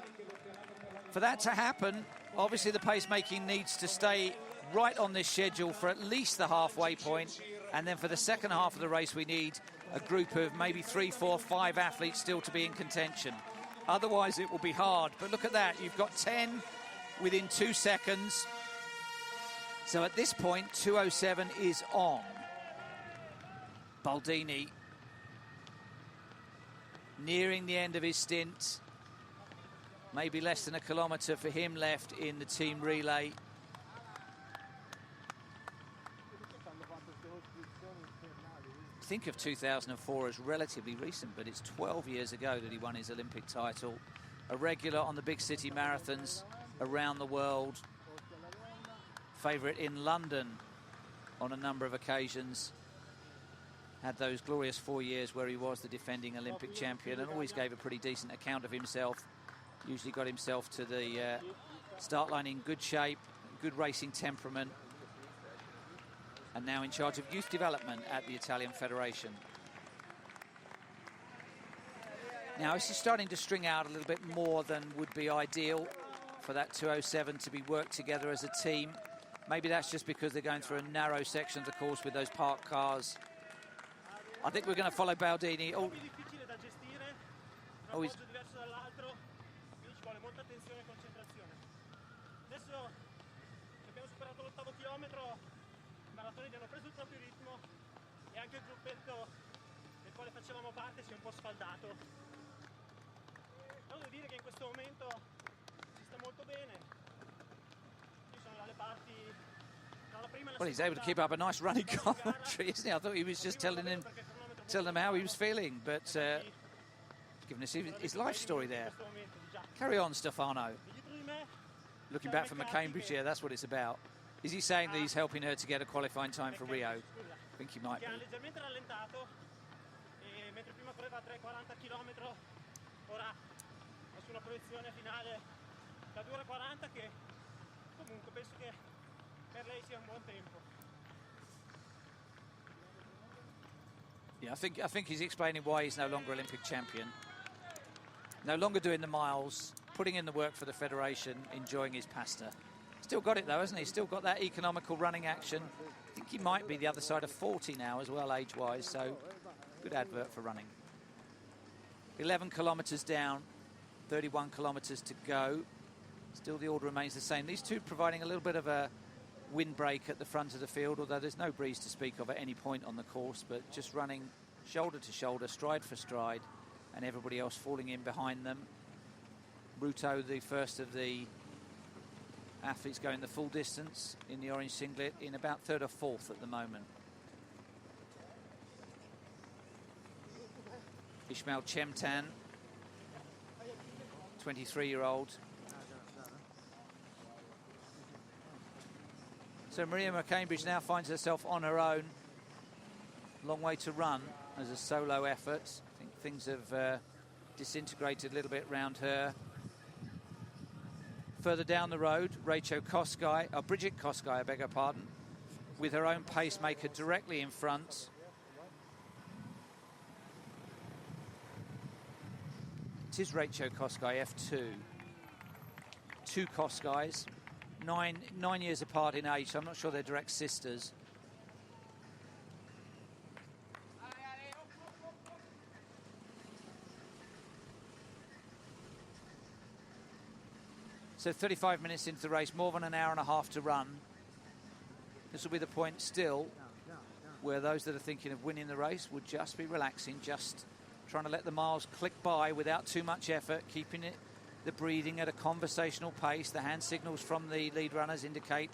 [SPEAKER 1] For that to happen, obviously the pacemaking needs to stay right on this schedule for at least the halfway point, and then for the second half of the race we need a group of maybe 3, 4, 5 athletes still to be in contention. Otherwise it will be hard. But look at that, you've got 10 within 2 seconds. So at this point, 2:07 is on. Baldini nearing the end of his stint. Maybe less than a kilometre for him left in the team relay. Think of 2004 as relatively recent, but it's 12 years ago that he won his Olympic title. A regular on the big city marathons around the world. Favourite in London on a number of occasions. Had those glorious 4 years where he was the defending Olympic champion and always gave a pretty decent account of himself. Usually got himself to the start line in good shape, good racing temperament. And now in charge of youth development at the Italian Federation. Now this is starting to string out a little bit more than would be ideal for that 2:07 to be worked together as a team. Maybe that's just because they're going through a narrow section of the course with those parked cars. I think we're going to follow Baldini. Oh, he's...
[SPEAKER 4] Gli hanno preso il proprio ritmo e anche il gruppetto del quale facevamo parte si è un po' sfaldato. Devo dire che in questo momento si sta molto bene. Ci sono dalle parti tra la prima e la
[SPEAKER 1] Well, he's able to keep up a nice running commentary, isn't he? I thought he was just telling them how he was feeling, but giving us his life story there. Carry on, Stefano. Looking back from Cambridge, yeah, that's what it's about. Is he saying that he's helping her to get a qualifying time for Rio? I think he might be.
[SPEAKER 4] Leggermente rallentato, mentre prima correva a 3:40 km, ora è su una proiezione finale da 2:40 che comunque penso che per lei sia un buon tempo.
[SPEAKER 1] Yeah, I think he's explaining why he's no longer Olympic champion. No longer doing the miles, putting in the work for the federation, enjoying his pasta. Still got it though, hasn't he? Still got that economical running action. I think he might be the other side of 40 now as well, age-wise, so good advert for running. 11 kilometres down, 31 kilometres to go. Still the order remains the same. These two providing a little bit of a windbreak at the front of the field, although there's no breeze to speak of at any point on the course, but just running shoulder to shoulder, stride for stride, and everybody else falling in behind them. Ruto, the first of the athletes going the full distance in the orange singlet, in about 3rd or 4th at the moment. Ismail Chemtan, 23-year-old. So Maria McCambridge now finds herself on her own. Long way to run as a solo effort. I think things have disintegrated a little bit around her. Further down the road, Bridget Kosgei, I beg her pardon, with her own pacemaker directly in front. It is Rachel Kosgei, F2. 2 Kosgeis, 9 years apart in age, so I'm not sure they're direct sisters. So 35 minutes into the race, more than an hour and a half to run. This will be the point still where those that are thinking of winning the race would just be relaxing, just trying to let the miles click by without too much effort, keeping the breathing at a conversational pace. The hand signals from the lead runners indicate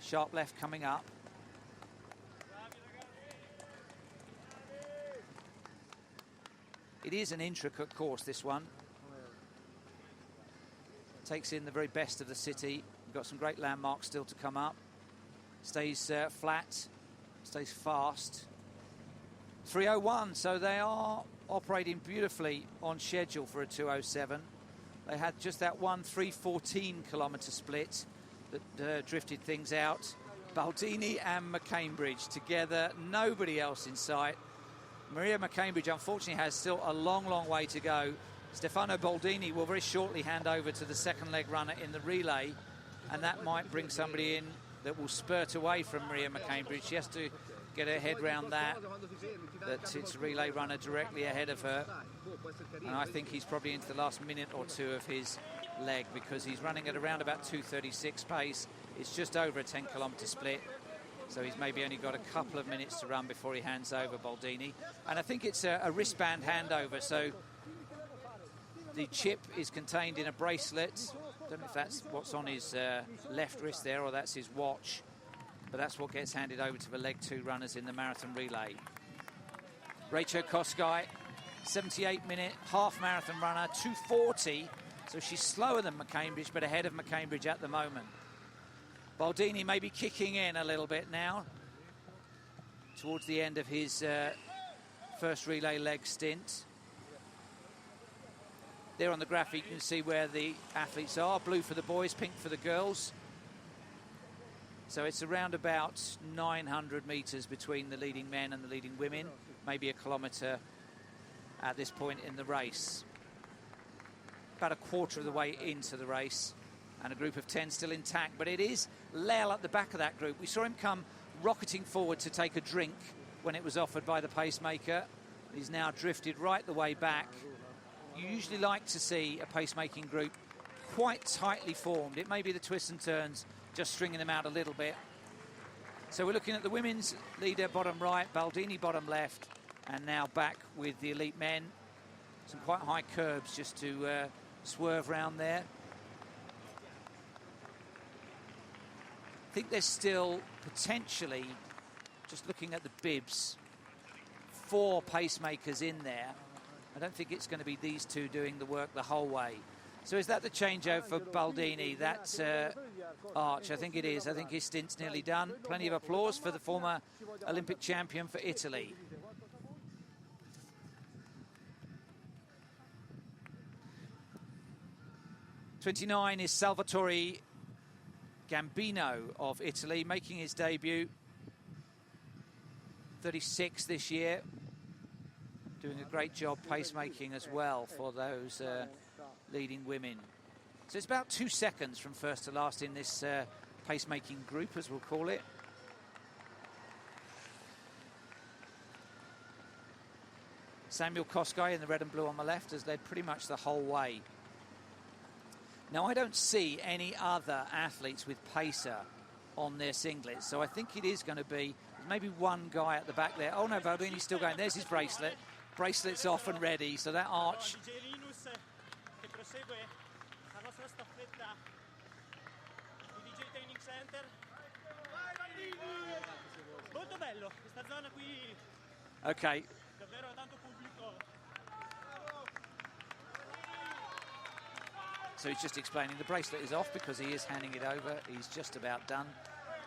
[SPEAKER 1] sharp left coming up. It is an intricate course, this one. Takes in the very best of the city. We've got some great landmarks still to come up. Stays flat, stays fast. 3:01, so they are operating beautifully on schedule for a 2:07. They had just that one 3:14 kilometre split that drifted things out. Baldini and McCambridge together, nobody else in sight. Maria McCambridge, unfortunately, has still a long, long way to go. Stefano Baldini will very shortly hand over to the second leg runner in the relay, and that might bring somebody in that will spurt away from Maria McCambridge. She has to get her head round that it's a relay runner directly ahead of her. And I think he's probably into the last minute or two of his leg, because he's running at around about 2:36 pace. It's just over a 10 kilometre split. So he's maybe only got a couple of minutes to run before he hands over Baldini. And I think it's a wristband handover. So the chip is contained in a bracelet. I don't know if that's what's on his left wrist there or that's his watch. But that's what gets handed over to the leg two runners in the marathon relay. Rachel Koskay, 78-minute half marathon runner, 2:40. So she's slower than McCambridge, but ahead of McCambridge at the moment. Baldini may be kicking in a little bit now towards the end of his first relay leg stint. There on the graphic you can see where the athletes are. Blue for the boys, pink for the girls. So it's around about 900 metres between the leading men and the leading women, maybe a kilometre at this point in the race. About a quarter of the way into the race, and a group of 10 still intact, but it is Lel at the back of that group. We saw him come rocketing forward to take a drink when it was offered by the pacemaker. He's now drifted right the way back. You usually like to see a pacemaking group quite tightly formed. It may be the twists and turns just stringing them out a little bit. So we're looking at the women's leader bottom right, Baldini bottom left, and now back with the elite men. Some quite high curbs just to swerve round there. I think there's still potentially, just looking at the bibs, 4 pacemakers in there. I don't think it's going to be these two doing the work the whole way. So is that the changeover for Baldini, that arch? I think it is. I think his stint's nearly done. Plenty of applause for the former Olympic champion for Italy. '29 is Salvatore Gambino of Italy, making his debut. 36 this year. Doing a great job pacemaking as well for those leading women. So it's about 2 seconds from first to last in this pacemaking group, as we'll call it. Samuel Koskay in the red and blue on the left has led pretty much the whole way. Now, I don't see any other athletes with pacer on their singlets, so I think it is going to be maybe one guy at the back there. Oh no, Baldini's still going. There's his bracelet. Bracelet's off and ready, so that arch. Okay. So he's just explaining the bracelet is off because he is handing it over. He's just about done.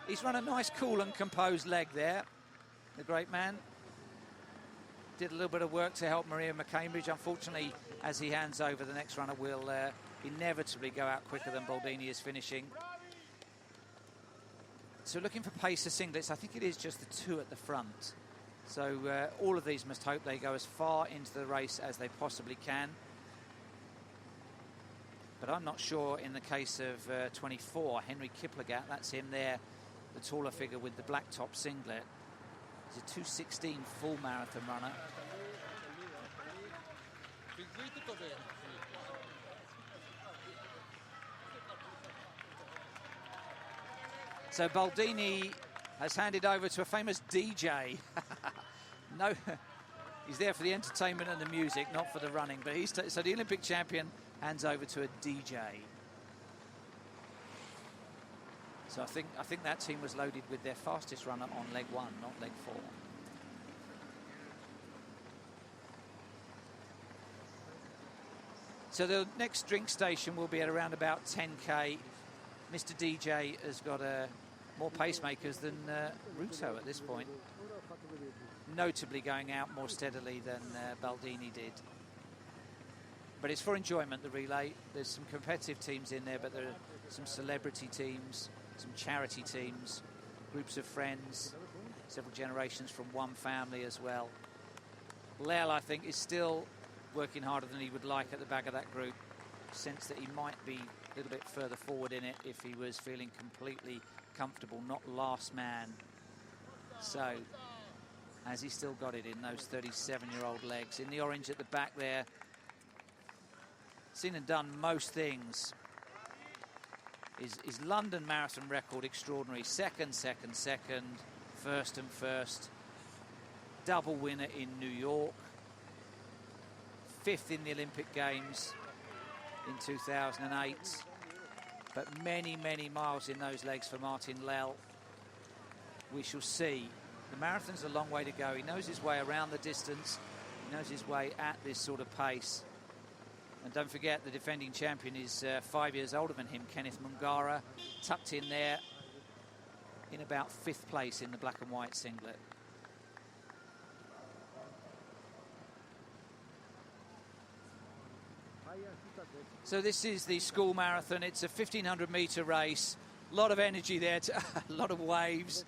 [SPEAKER 1] He's run a nice, cool and composed leg there, the great man. Did a little bit of work to help Maria McCambridge. Unfortunately, as he hands over, the next runner will inevitably go out quicker than Baldini is finishing. So looking for pacer singlets, I think it is just the 2 at the front. So all of these must hope they go as far into the race as they possibly can. But I'm not sure in the case of 24, Henry Kiplagat, that's him there, the taller figure with the black top singlet. He's a 2:16 full marathon runner. So Baldini has handed over to a famous DJ. No, he's there for the entertainment and the music, not for the running. But so the Olympic champion hands over to a DJ. So I think that team was loaded with their fastest runner on leg 1, not leg 4. So the next drink station will be at around about 10k. Mr. DJ has got more pacemakers than Ruto at this point, notably going out more steadily than Baldini did. But it's for enjoyment, the relay. There's some competitive teams in there, but there are some celebrity teams, some charity teams, groups of friends, several generations from one family as well. Lel, I think, is still working harder than he would like at the back of that group. Sense that he might be a little bit further forward in it if he was feeling completely comfortable, not last man. So, has he still got it in those 37-year-old legs? In the orange at the back there, seen and done most things. Is London Marathon record extraordinary? Second, first and first. Double winner in New York. 5th in the Olympic Games in 2008. But many, many miles in those legs for Martin Lel. We shall see. The marathon's a long way to go. He knows his way around the distance. He knows his way at this sort of pace. And don't forget, the defending champion is 5 years older than him, Kenneth Mungara, tucked in there in about 5th place in the black and white singlet. So this is the school marathon. It's a 1,500-meter race. A lot of energy there, a lot of waves.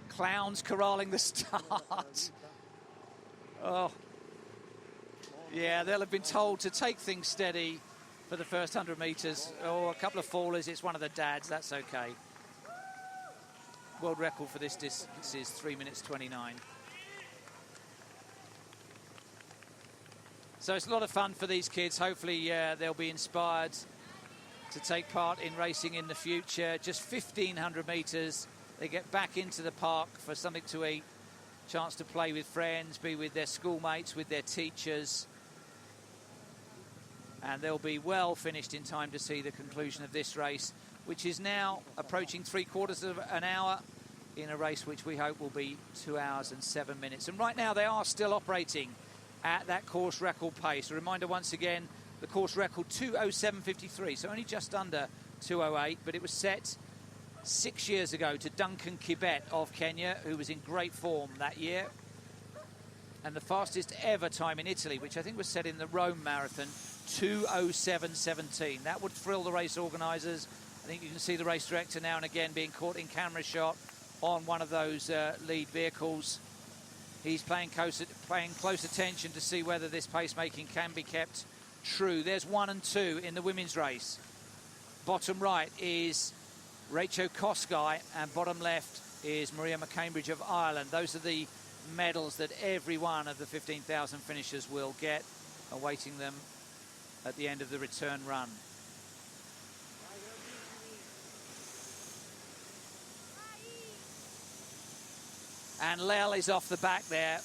[SPEAKER 1] Clowns corralling the start. Oh. Yeah, they'll have been told to take things steady for the first 100 metres. Oh, a couple of fallers. It's one of the dads. That's okay. World record for this distance is 3 minutes 29. So it's a lot of fun for these kids. Hopefully they'll be inspired to take part in racing in the future. Just 1,500 metres. They get back into the park for something to eat. Chance to play with friends, be with their schoolmates, with their teachers. And they'll be well finished in time to see the conclusion of this race, which is now approaching 3/4 of an hour in a race which we hope will be 2 hours and 7 minutes. And right now they are still operating at that course record pace. A reminder once again, the course record 2:07.53, so only just under 2:08, but it was set 6 years ago to Duncan Kibet of Kenya, who was in great form that year. And the fastest ever time in Italy, which I think was set in the Rome Marathon, 2:07.17. That would thrill the race organisers. I think you can see the race director now and again being caught in camera shot on one of those lead vehicles. He's paying close attention to see whether this pacemaking can be kept true. There's 1 and 2 in the women's race. Bottom right is Rachel Kosgei, and bottom left is Maria McCambridge of Ireland. Those are the medals that every one of the 15,000 finishers will get, awaiting them at the end of the return run. And Lel is off the back there.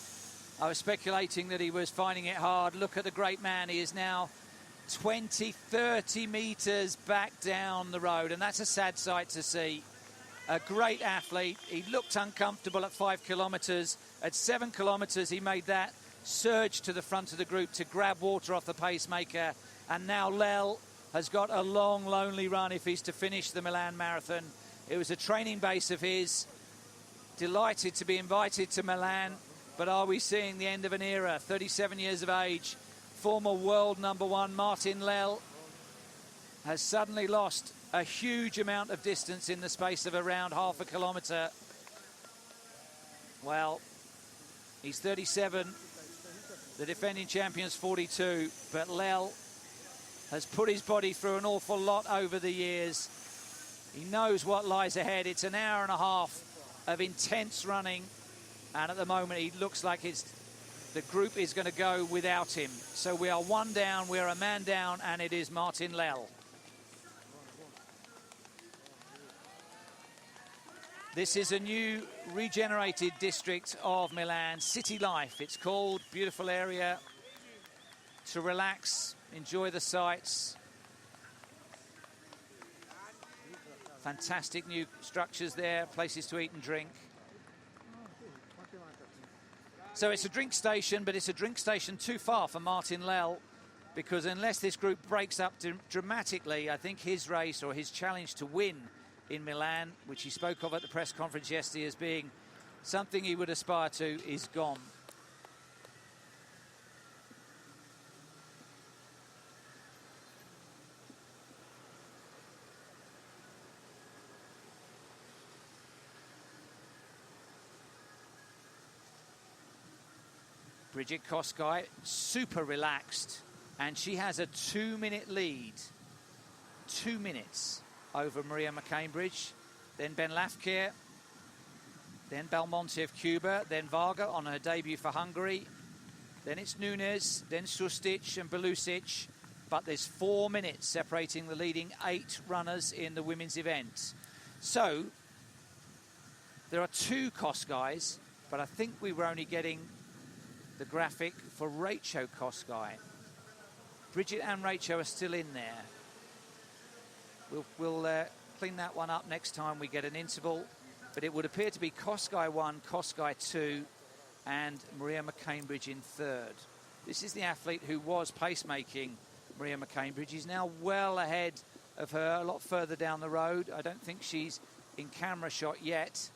[SPEAKER 1] I was speculating that he was finding it hard. Look at the great man. He is now 20, 30 metres back down the road, and that's a sad sight to see. A great athlete. He looked uncomfortable at 5 kilometres. At 7 kilometres, he made that surge to the front of the group to grab water off the pacemaker. And now Lel has got a long, lonely run if he's to finish the Milan Marathon. It was a training base of his. Delighted to be invited to Milan, but are we seeing the end of an era? 37 years of age, former world #1 Martin Lel has suddenly lost a huge amount of distance in the space of around half a kilometre. Well, he's 37, the defending champion's 42, but Lel has put his body through an awful lot over the years. He knows what lies ahead. It's an hour and a half of intense running, and at the moment he looks like the group is going to go without him. So we are one down, we're a man down, and it is Martin Lel. This is a new regenerated district of Milan, City Life it's called. Beautiful area to relax, enjoy the sights. Fantastic new structures there, places to eat and drink. So it's a drink station, but it's a drink station too far for Martin Lell, because unless this group breaks up dramatically, I think his race or his challenge to win in Milan, which he spoke of at the press conference yesterday as being something he would aspire to, is gone. Bridget Kosgei, super relaxed, and she has a 2-minute lead. 2 minutes over Maria McCambridge, then Ben Lafkir, then Belmonte of Cuba, then Varga on her debut for Hungary, then it's Nunes, then Sustic and Belusic, but there's 4 minutes separating the leading 8 runners in the women's event. So there are 2 Kosgeis, but I think we were only getting the graphic for Rachel Kosgei. Bridget and Rachel are still in there. We'll clean that one up next time we get an interval, but it would appear to be Kosgei 1, Kosgei 2, and Maria McCambridge in third. This is the athlete who was pacemaking Maria McCambridge. She's now well ahead of her, a lot further down the road. I don't think she's in camera shot yet.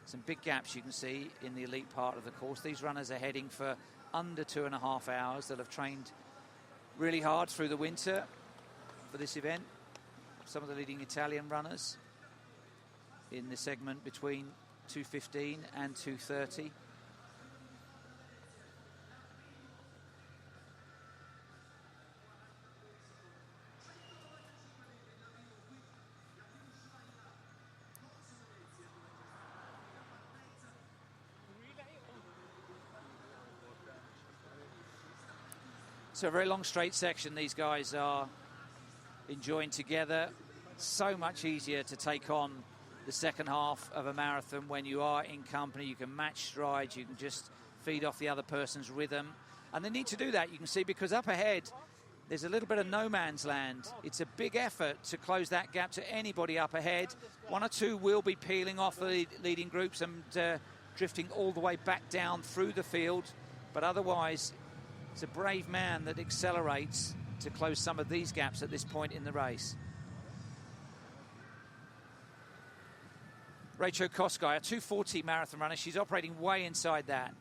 [SPEAKER 1] Some big gaps you can see in the elite part of the course. These runners are heading for under 2.5 hours. They'll have trained really hard through the winter for this event. Some of the leading Italian runners in the segment between 2:15 and 2:30. So a very long straight section these guys are enjoying together. So much easier to take on the second half of a marathon when you are in company. You can match strides, you can just feed off the other person's rhythm. And they need to do that, you can see, because up ahead there's a little bit of no man's land. It's a big effort to close that gap to anybody up ahead. 1 or 2 will be peeling off the leading groups and drifting all the way back down through the field, but otherwise it's a brave man that accelerates to close some of these gaps at this point in the race. Rachel Kosgei, a 2:40 marathon runner. She's operating way inside that.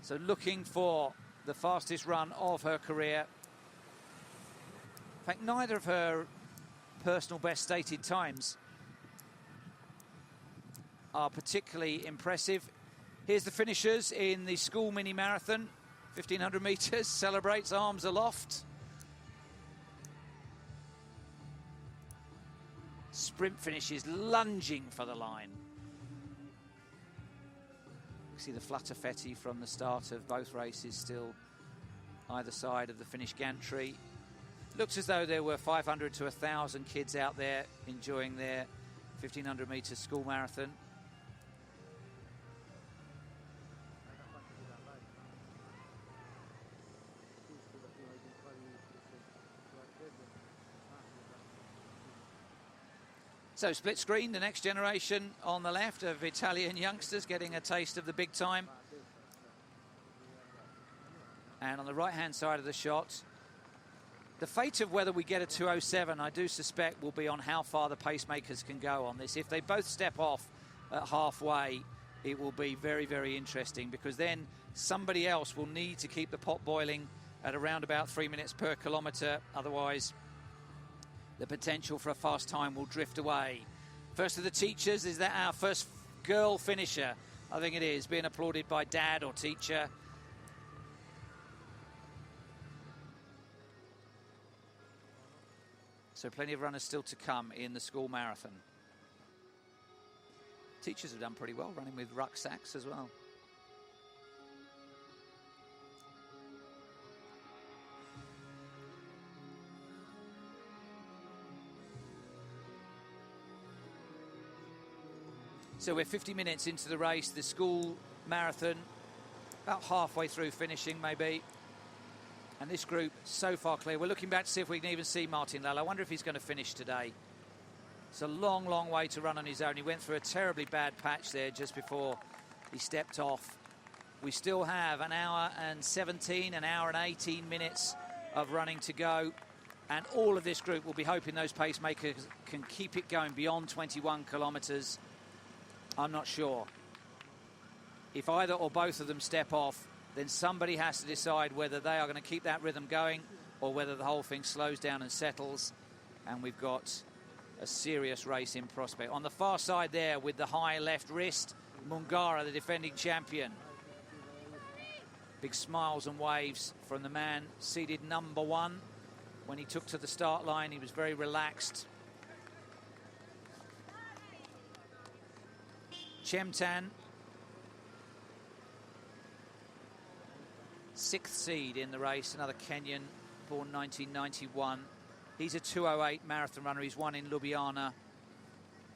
[SPEAKER 1] So looking for the fastest run of her career. In fact, neither of her personal best stated times are particularly impressive. Here's the finishers in the school mini marathon. 1,500 metres, celebrates, arms aloft. Sprint finishes, lunging for the line. You see the flutter-fetti from the start of both races still either side of the finish gantry. Looks as though there were 500 to 1,000 kids out there enjoying their 1,500 metre school marathon. So split screen, the next generation on the left of Italian youngsters getting a taste of the big time. And on the right-hand side of the shot, the fate of whether we get a 2:07, I do suspect, will be on how far the pacemakers can go on this. If they both step off at halfway, it will be very, very interesting, because then somebody else will need to keep the pot boiling at around about 3 minutes per kilometre. Otherwise, the potential for a fast time will drift away. First of the teachers, is that our first girl finisher? I think it is, being applauded by dad or teacher. So plenty of runners still to come in the school marathon. Teachers have done pretty well running with rucksacks as well. So we're 50 minutes into the race, the school marathon, about halfway through finishing maybe. And this group so far clear. We're looking back to see if we can even see Martin Lell. I wonder if he's going to finish today. It's a long, long way to run on his own. He went through a terribly bad patch there just before he stepped off. We still have an hour and 17, an hour and 18 minutes of running to go. And all of this group will be hoping those pacemakers can keep it going beyond 21 kilometres. I'm not sure. If either or both of them step off, then somebody has to decide whether they are going to keep that rhythm going or whether the whole thing slows down and settles. And we've got a serious race in prospect. On the far side there with the high left wrist, Mungara, the defending champion. Big smiles and waves from the man seeded number 1. When he took to the start line, he was very relaxed. Chemtan, 6th seed in the race, another Kenyan, born 1991. He's a 2:08 marathon runner. He's won in Ljubljana,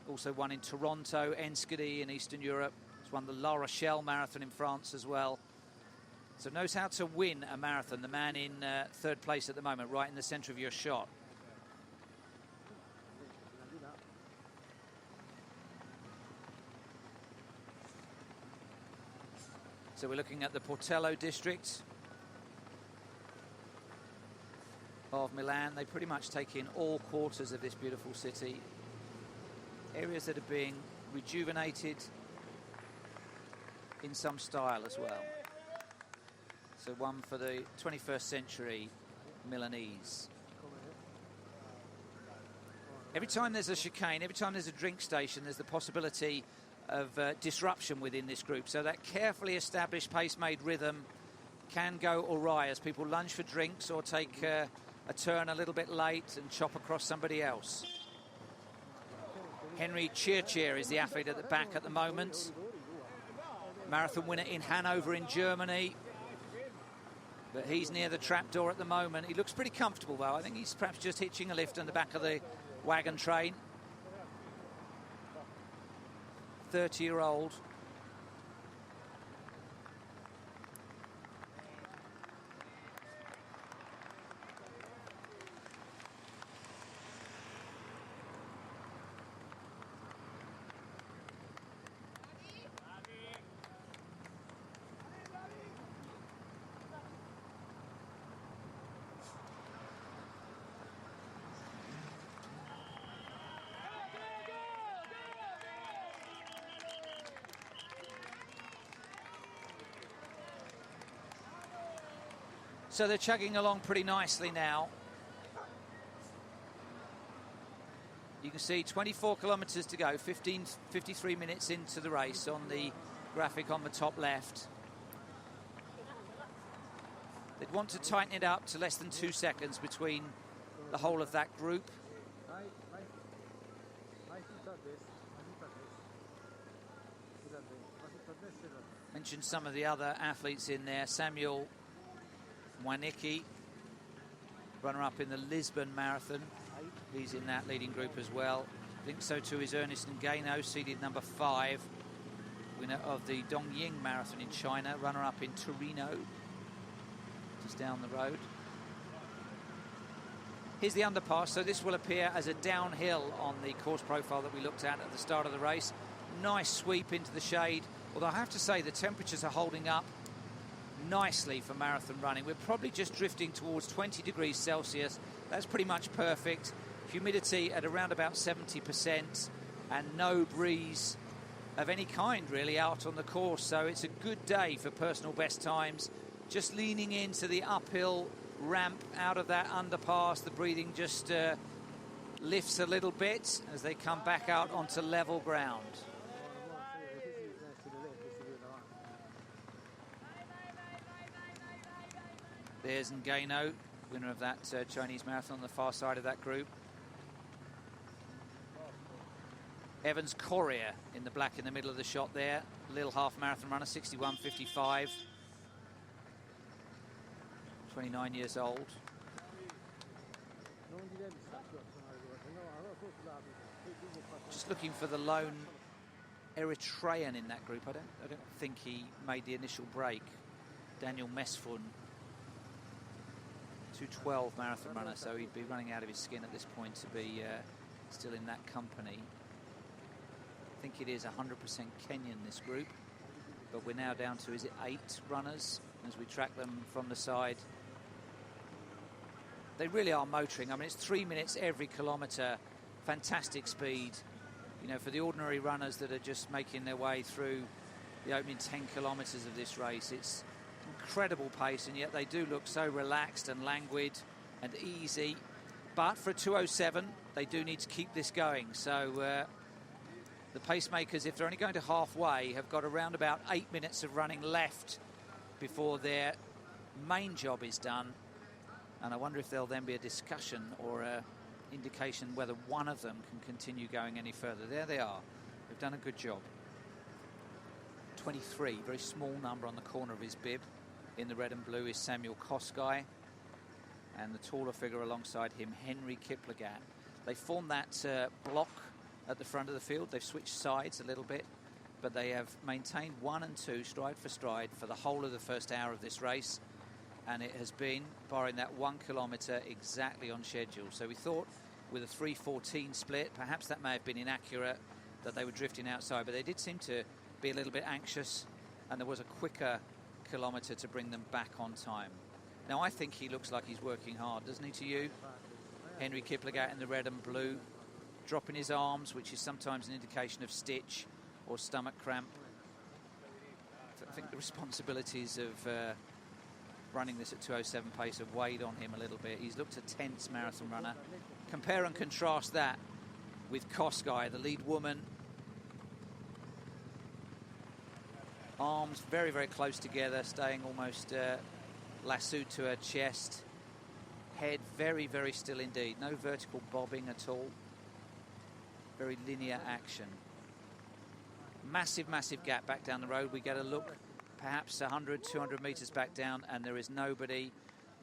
[SPEAKER 1] also won in Toronto, Enschede in Eastern Europe. He's won the La Rochelle Marathon in France as well. So knows how to win a marathon. The man in 3rd place at the moment, right in the centre of your shot. So we're looking at the Portello district of Milan. They pretty much take in all quarters of this beautiful city. Areas that are being rejuvenated in some style as well. So one for the 21st century Milanese. Every time there's a chicane, every time there's a drink station, there's the possibility of disruption within this group. So that carefully established pace-made rhythm can go awry as people lunge for drinks or take a turn a little bit late and chop across somebody else. Henry Chirchir is the athlete at the back at the moment. Marathon winner in Hanover in Germany. But he's near the trapdoor at the moment. He looks pretty comfortable though. I think he's perhaps just hitching a lift on the back of the wagon train. 30-year-old. So they're chugging along pretty nicely now. You can see 24 kilometres to go, 53 minutes into the race on the graphic on the top left. They'd want to tighten it up to less than 2 seconds between the whole of that group. Mentioned some of the other athletes in there. Samuel Mwaniki, runner-up in the Lisbon Marathon. He's in that leading group as well. I think so too is Ernest Ngano, seeded number 5. Winner of the Dongying Marathon in China. Runner-up in Torino, just down the road. Here's the underpass, so this will appear as a downhill on the course profile that we looked at the start of the race. Nice sweep into the shade, although I have to say the temperatures are holding up nicely for marathon running. We're probably just drifting towards 20 degrees Celsius. That's pretty much perfect. Humidity at around about 70% and no breeze of any kind really out on the course. So it's a good day for personal best times. Just leaning into the uphill ramp out of that underpass. The breathing just lifts a little bit as they come back out onto level ground. There's Ngano, winner of that Chinese marathon on the far side of that group. Evans Correa in the black in the middle of the shot there. Little half marathon runner, 61.55. 29 years old. Just looking for the lone Eritrean in that group. I don't think he made the initial break. Daniel Mesfun, 2:12 marathon runner, so he'd be running out of his skin at this point to be still in that company. I think it is 100% Kenyan, this group, but we're now down to, is it 8 runners as we track them from the side. They really are motoring. I mean, it's 3 minutes every kilometre, fantastic speed. You know, for the ordinary runners that are just making their way through the opening 10 kilometres of this race, it's incredible pace, and yet they do look so relaxed and languid and easy. But for a 2:07, they do need to keep this going. So the pacemakers, if they're only going to halfway, have got around about 8 minutes of running left before their main job is done. And I wonder if there'll then be a discussion or a indication whether one of them can continue going any further. There they are. They've done a good job. 23, very small number on the corner of his bib. In the red and blue is Samuel Kosgei, and the taller figure alongside him, Henry Kiplagat. They form that block at the front of the field. They've switched sides a little bit, but they have maintained 1 and 2 stride for stride for the whole of the first hour of this race, and it has been, barring that 1 kilometre, exactly on schedule. So we thought with a 3:14 split, perhaps that may have been inaccurate, that they were drifting outside, but they did seem to be a little bit anxious, and there was a quicker kilometre to bring them back on time. Now, I think he looks like he's working hard, doesn't he, to you? Henry Kiplagat in the red and blue, dropping his arms, which is sometimes an indication of stitch or stomach cramp. I think the responsibilities of running this at 2:07 pace have weighed on him a little bit. He's looked a tense marathon runner. Compare and contrast that with Kosgei, the lead woman. Arms very, very close together, staying almost lassoed to her chest. Head very, very still indeed. No vertical bobbing at all. Very linear action. Massive, massive gap back down the road. We get a look perhaps 100, 200 metres back down, and there is nobody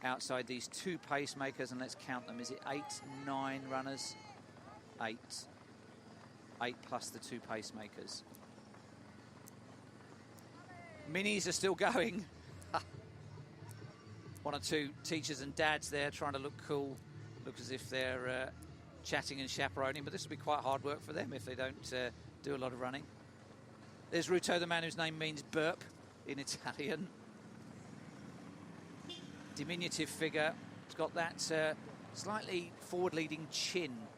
[SPEAKER 1] outside these 2 pacemakers, and let's count them. Is it 8, 9 runners? 8. 8 plus the 2 pacemakers. Minis are still going. 1 or 2 teachers and dads there trying to look cool. Look as if they're chatting and chaperoning, but this will be quite hard work for them if they don't do a lot of running. There's Ruto, the man whose name means burp in Italian. Diminutive figure. He's got that slightly forward-leading chin.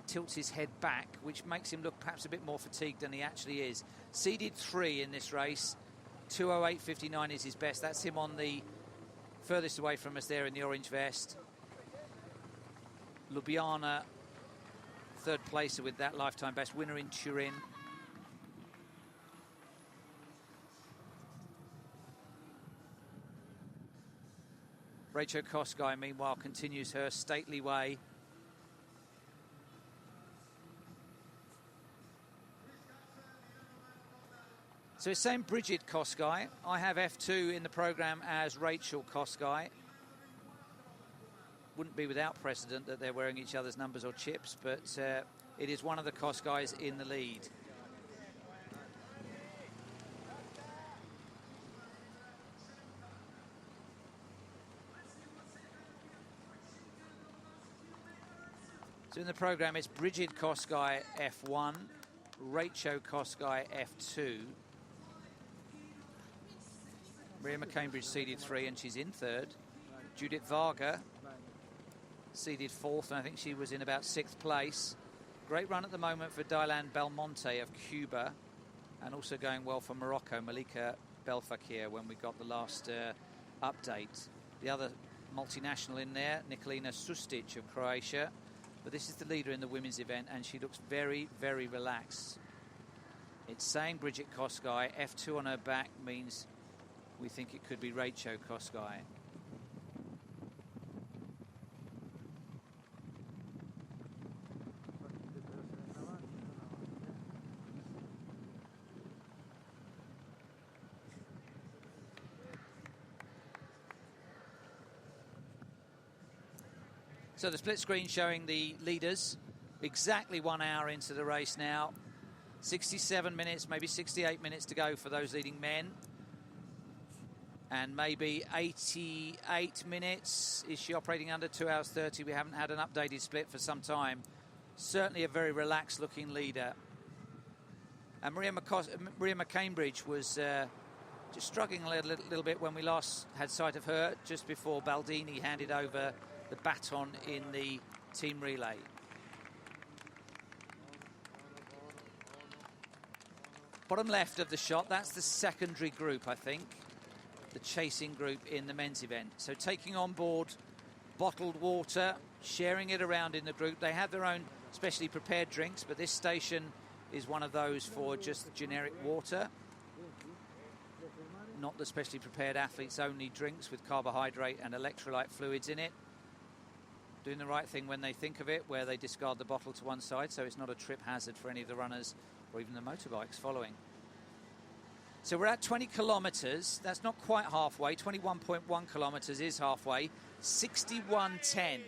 [SPEAKER 1] Tilts his head back, which makes him look perhaps a bit more fatigued than he actually is. Seeded 3 in this race. 2:08.59 is his best. That's him on the furthest away from us there in the orange vest. Ljubljana, 3rd placer with that lifetime best. Winner in Turin. Rachel Kosgei, meanwhile, continues her stately way. So it's saying Bridget Kosgei. I have F2 in the programme as Rachel Kosgei. Wouldn't be without precedent that they're wearing each other's numbers or chips, but it is one of the Kosgeis in the lead. So in the programme, it's Bridget Kosgei F1, Rachel Kosgei F2. Maria McCambridge seeded 3 and she's in 3rd. Judith Varga seeded 4th, and I think she was in about 6th place. Great run at the moment for Dylan Belmonte of Cuba, and also going well for Morocco, Malika Belfakir, when we got the last update. The other multinational in there, Nikolina Sustic of Croatia. But this is the leader in the women's event, and she looks very, very relaxed. It's saying Bridget Kosgei. F2 on her back means we think it could be Rachel Kosgei. So the split screen showing the leaders exactly 1 hour into the race now. 67 minutes, maybe 68 minutes to go for those leading men. And maybe 88 minutes. Is she operating under 2 hours 30? We haven't had an updated split for some time. Certainly a very relaxed looking leader. And Maria McCambridge was just struggling a little bit when we last had sight of her, just before Baldini handed over the baton in the team relay. Bottom left of the shot, that's the secondary group, I think. The chasing group in the men's event. So taking on board bottled water, sharing it around in the group. They have their own specially prepared drinks, but this station is one of those for just generic water. Not the specially prepared athletes only drinks with carbohydrate and electrolyte fluids in it. Doing the right thing when they think of it, where they discard the bottle to one side so it's not a trip hazard for any of the runners or even the motorbikes following. So we're at 20 kilometres. That's not quite halfway. 21.1 kilometres is halfway. 61.10.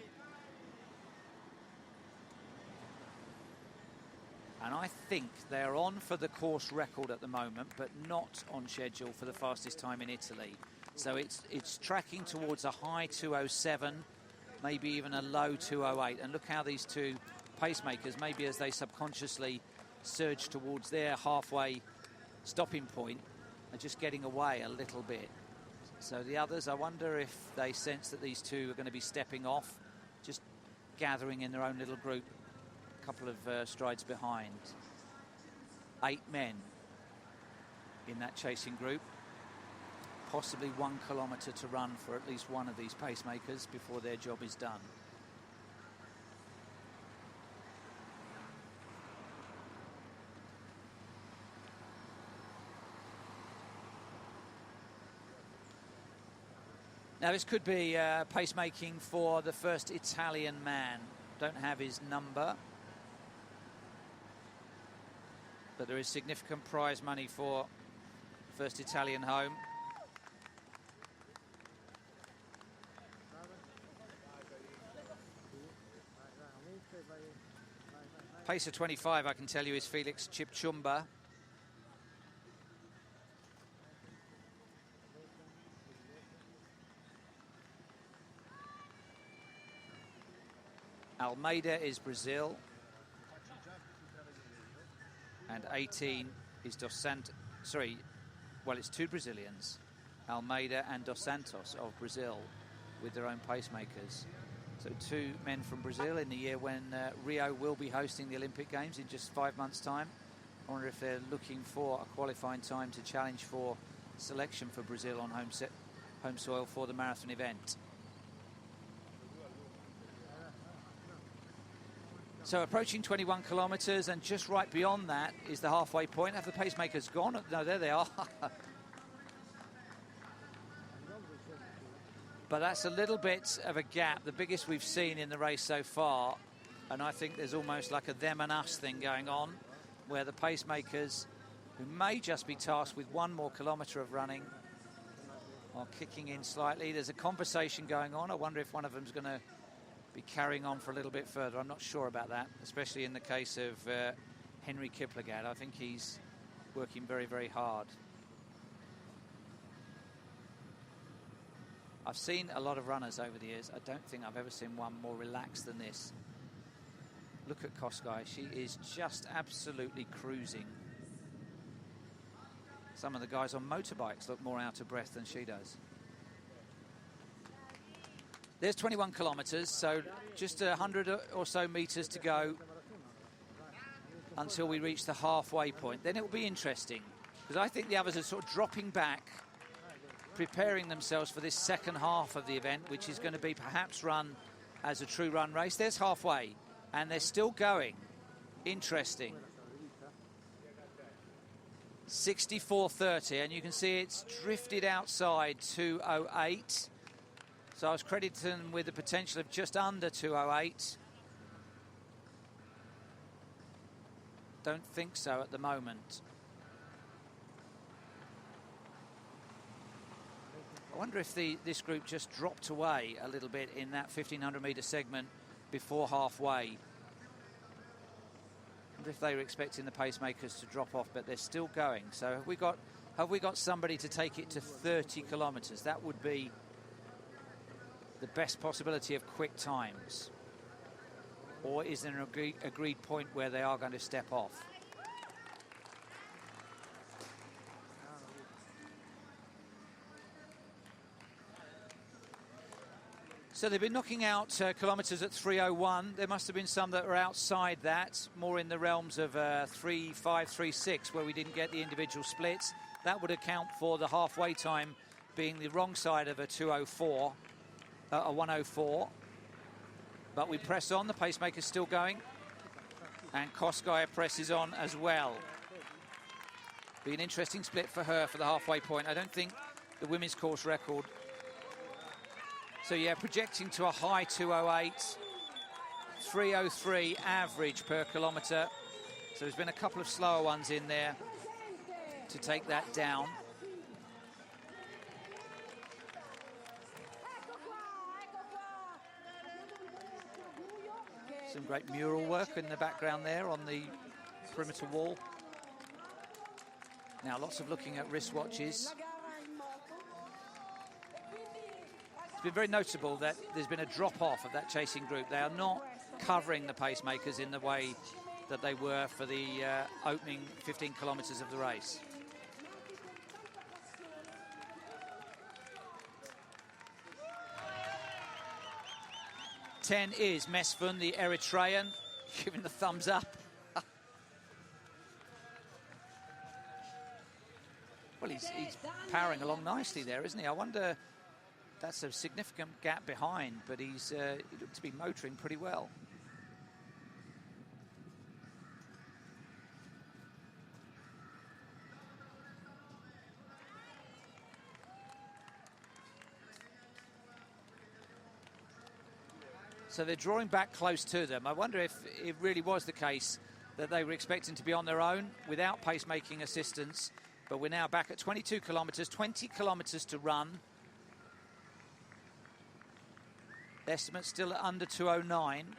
[SPEAKER 1] And I think they're on for the course record at the moment, but not on schedule for the fastest time in Italy. So it's tracking towards a high 2:07, maybe even a low 2:08. And look how these two pacemakers, maybe as they subconsciously surge towards their halfway stopping point, are just getting away a little bit. So the others, I wonder if they sense that these two are going to be stepping off, just gathering in their own little group, a couple of strides behind. 8 men in that chasing group. Possibly 1 kilometre to run for at least one of these pacemakers before their job is done. Now this could be pacemaking for the first Italian man. Don't have his number. But there is significant prize money for first Italian home. Pacer 25, I can tell you, is Felix Chipchumba. Almeida is Brazil. And 18 is Dos Santos. Sorry, well, it's two Brazilians, Almeida and Dos Santos of Brazil, with their own pacemakers. So 2 men from Brazil in the year when Rio will be hosting the Olympic Games in just 5 months' time. I wonder if they're looking for a qualifying time to challenge for selection for Brazil on home soil for the marathon event. So approaching 21 kilometres, and just right beyond that is the halfway point. Have the pacemakers gone? No, there they are. But that's a little bit of a gap, the biggest we've seen in the race so far. And I think there's almost like a them and us thing going on, where the pacemakers, who may just be tasked with 1 more kilometre of running, are kicking in slightly. There's a conversation going on. I wonder if one of them's going to be carrying on for a little bit further. I'm not sure about that, especially in the case of Henry Kiplagat. I think he's working very, very hard. I've seen a lot of runners over the years. I don't think I've ever seen one more relaxed than this. Look at Kosgei. She is just absolutely cruising. Some of the guys on motorbikes look more out of breath than she does. There's 21 kilometres, so just 100 or so metres to go until we reach the halfway point. Then it will be interesting, because I think the others are sort of dropping back, preparing themselves for this second half of the event, which is going to be perhaps run as a true run race. There's halfway, and they're still going. Interesting. 64.30, and you can see it's drifted outside 2:08. So I was crediting them with the potential of just under 2:08. Don't think so at the moment. I wonder if this group just dropped away a little bit in that 1,500 metre segment before halfway. Wonder if they were expecting the pacemakers to drop off, but they're still going. So have we got somebody to take it to 30 kilometres? That would be the best possibility of quick times. Or is there an agreed point where they are going to step off? So they've been knocking out kilometres at 3:01. There must have been some that were outside that, more in the realms of 3:05, 3:06, where we didn't get the individual splits. That would account for the halfway time being the wrong side of a 2:04, a 1:04. But we press on, the pacemaker's still going. And Koskaya presses on as well. Be an interesting split for her for the halfway point. I don't think the women's course record. So yeah, projecting to a high 2:08, 3:03 average per kilometre. So there's been a couple of slower ones in there to take that down. Some great mural work in the background there on the perimeter wall. Now lots of looking at wristwatches. It's been very noticeable that there's been a drop-off of that chasing group. They are not covering the pacemakers in the way that they were for the opening 15 kilometres of the race. Ten is Mesfun, the Eritrean, giving the thumbs up. Well, he's powering along nicely there, isn't he? I wonder... That's a significant gap behind, but he looked to be motoring pretty well. So they're drawing back close to them. I wonder if it really was the case that they were expecting to be on their own without pacemaking assistance, but we're now back at 22 kilometres, 20 kilometres to run. Estimate still at under 2:09.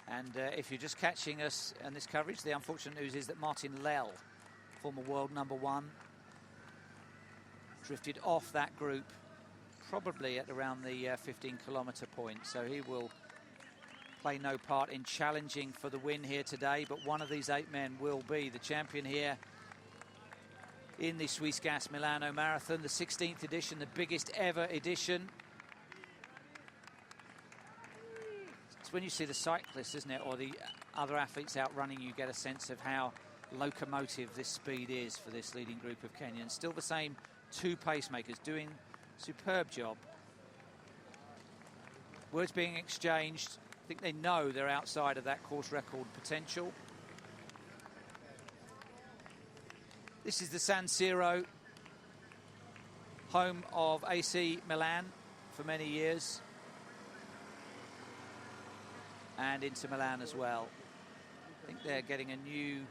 [SPEAKER 1] And if you're just catching us in this coverage, the unfortunate news is that Martin Lell, former world #1, drifted off that group probably at around the 15-kilometre point. So he will play no part in challenging for the win here today, but one of these 8 men will be the champion here in the Swiss Gas Milano Marathon, the 16th edition, the biggest ever edition. It's when you see the cyclists, isn't it, or the other athletes out running, you get a sense of how locomotive this speed is for this leading group of Kenyans. Still the same 2 pacemakers doing a superb job. Words being exchanged. I think they know they're outside of that course record potential. This is the San Siro, home of AC Milan for many years, and Inter Milan as well. I think they're getting a new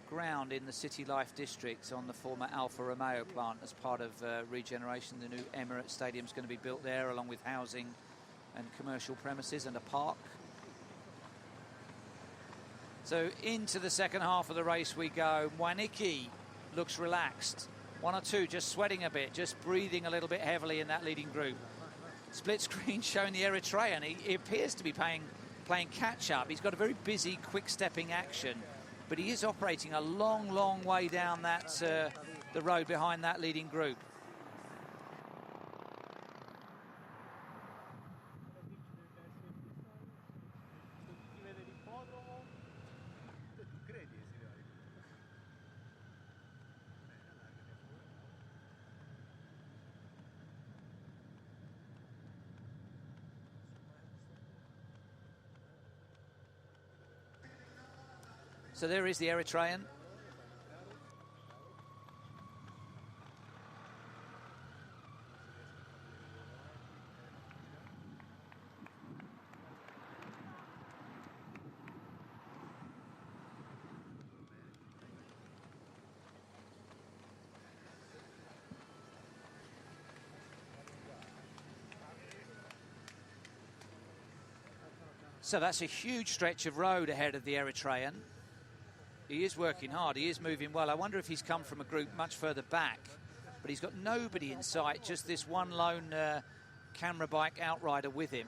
[SPEAKER 1] ground in the City Life district on the former Alfa Romeo plant as part of regeneration. The new Emirates Stadium is going to be built there, along with housing and commercial premises and a park. So into the second half of the race we go. Mwaniki looks relaxed. 1 or 2 just sweating a bit, just breathing a little bit heavily in that leading group. Split screen showing the Eritrean. He appears to be playing catch-up. He's got a very busy, quick-stepping action, but he is operating a long, long way down that the road behind that leading group. So there is the Eritrean. So that's a huge stretch of road ahead of the Eritrean. He is working hard, he is moving well. I wonder if he's come from a group much further back, but he's got nobody in sight, just this one lone camera bike outrider with him.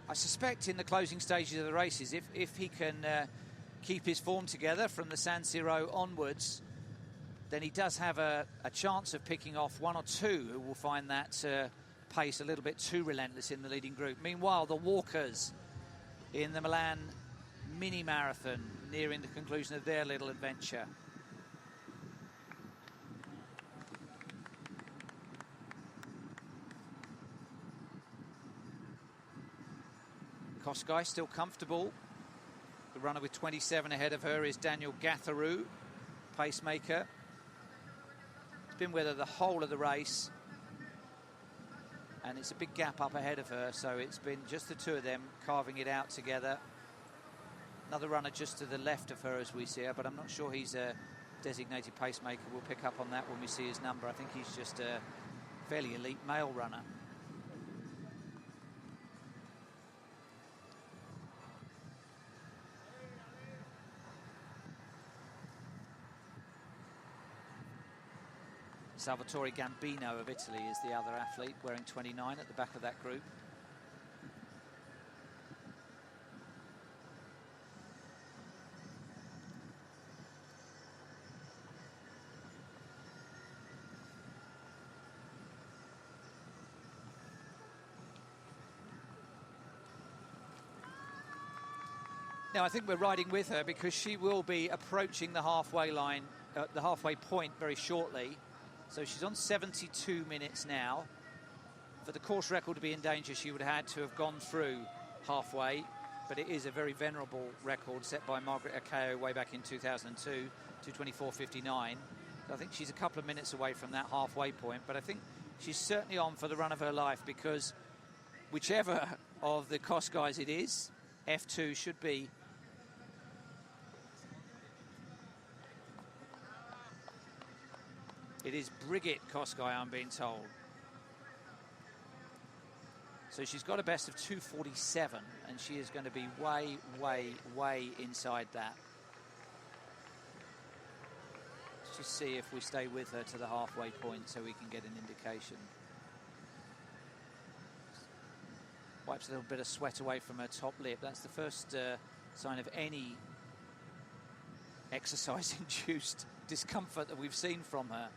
[SPEAKER 1] I suspect in the closing stages of the races, if he can keep his form together from the San Siro onwards, then he does have a chance of picking off one or two who will find that pace a little bit too relentless in the leading group. Meanwhile, the walkers in the Milan mini marathon nearing the conclusion of their little adventure. Kosgei still comfortable. The runner with 27 ahead of her is Daniel Gatharu, pacemaker. He's been with her the whole of the race. And it's a big gap up ahead of her, so it's been just the two of them carving it out together. Another runner just to the left of her as we see her, but I'm not sure he's a designated pacemaker. We'll pick up on that when we see his number. I think he's just a fairly elite male runner. Salvatore Gambino of Italy is the other athlete, wearing 29 at the back of that group. Now, I think we're riding with her because she will be approaching the halfway line, the halfway point very shortly. So she's on 72 minutes now. For the course record to be in danger, she would have had to have gone through halfway, but it is a very venerable record set by Margaret Akeo way back in 2002, 2:24:59. So I think she's a couple of minutes away from that halfway point, but I think she's certainly on for the run of her life, because whichever of the Kosgeis it is, F2 should be It is Brigitte Kosgei, I'm being told. So she's got a best of 2:47, and she is going to be way, way, way inside that. Let's just see if we stay with her to the halfway point so we can get an indication. Wipes a little bit of sweat away from her top lip. That's the first sign of any exercise-induced discomfort that we've seen from her.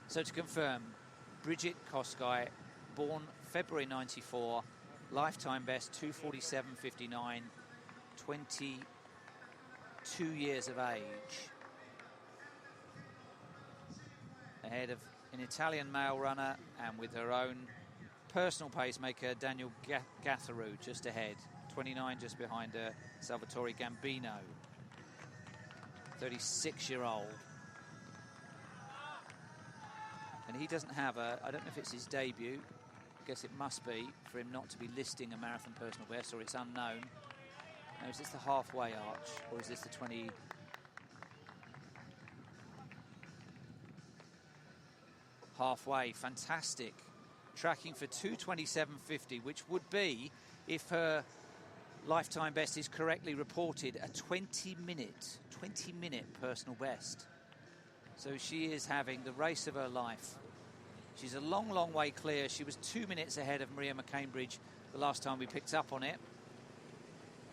[SPEAKER 1] So to confirm, Brigitte Kosgei, born February 94, lifetime best 2:47:59, 22 years of age. Ahead of an Italian male runner, and with her own personal pacemaker, Daniel Gatharu, just ahead. 29 just behind her, Salvatore Gambino, 36-year-old. And he doesn't have I don't know if it's his debut, I guess it must be, for him not to be listing a marathon personal best, or it's unknown. Now, is this the halfway arch, or is this the 20? Halfway, fantastic. Tracking for 2:27:50, which would be, if her lifetime best is correctly reported, a 20-minute personal best. So she is having the race of her life. She's a long, long way clear. She was 2 minutes ahead of Maria McCambridge the last time we picked up on it.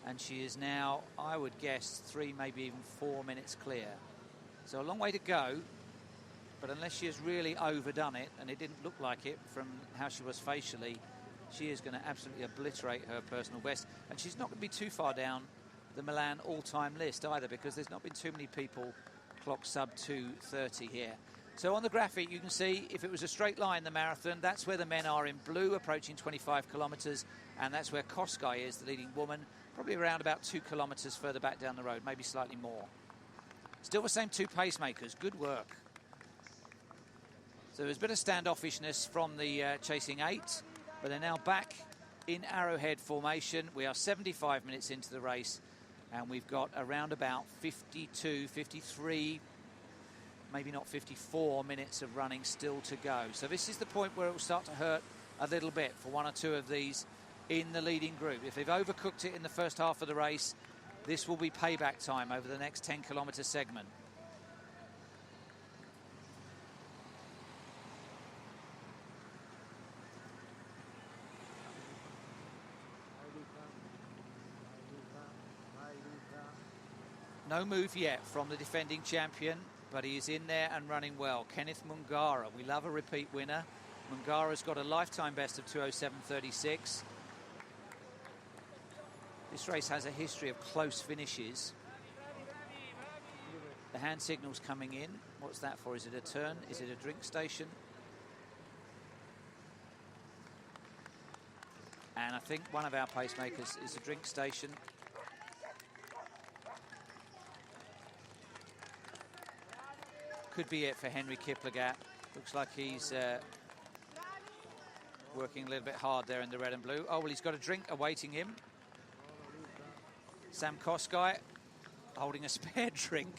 [SPEAKER 1] And she is now, I would guess, 3, maybe even 4 minutes clear. So a long way to go. But unless she has really overdone it, and it didn't look like it from how she was facially, she is going to absolutely obliterate her personal best. And she's not going to be too far down the Milan all-time list either, because there's not been too many people clock sub 2:30 here. So on the graphic, you can see if it was a straight line, the marathon, that's where the men are in blue, approaching 25 kilometres, and that's where Kosgei is, the leading woman, probably around about 2 kilometres further back down the road, maybe slightly more. Still the same two pacemakers. Good work. So there's a bit of standoffishness from the chasing 8, but they're now back in arrowhead formation. We are 75 minutes into the race, And we've got around about 52, 53, maybe not 54 minutes of running still to go. So this is the point where it will start to hurt a little bit for one or two of these in the leading group. If they've overcooked it in the first half of the race, this will be payback time over the next 10-kilometre segment. No move yet from the defending champion, but he is in there and running well. Kenneth Mungara, we love a repeat winner. Mungara's got a lifetime best of 2:07.36. This race has a history of close finishes. The hand signal's coming in. What's that for? Is it a turn? Is it a drink station? And I think one of our pacemakers is a drink station. Could be it for Henry Kiplagat. Looks like he's working a little bit hard there in the red and blue. Oh, well, he's got a drink awaiting him. Sam Koskai holding a spare drink.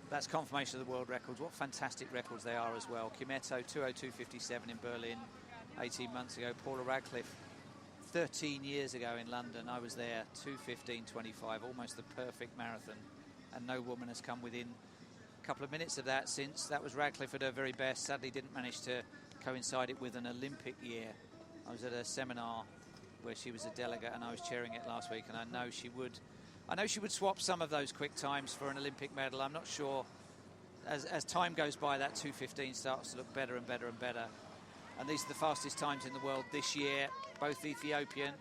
[SPEAKER 1] That's confirmation of the world records. What fantastic records they are as well. Kimetto, 2:02.57 in Berlin 18 months ago. Paula Radcliffe, 13 years ago in London. I was there, 2:15.25, almost the perfect marathon. And no woman has come within a couple of minutes of that since. That was Radcliffe at her very best. Sadly didn't manage to coincide it with an Olympic year. I was at a seminar where she was a delegate and I was chairing it last week, and I know she would swap some of those quick times for an Olympic medal. I'm not sure. As time goes by, that 2:15 starts to look better and better and better. And these are the fastest times in the world this year, both Ethiopian.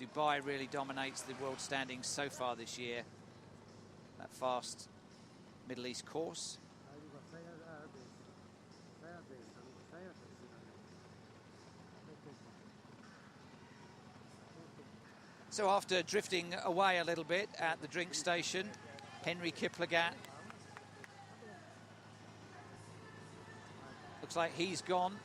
[SPEAKER 1] Dubai really dominates the world standings so far this year. That fast Middle East course. So after drifting away a little bit at the drink station, Henry Kiplagat looks like he's gone,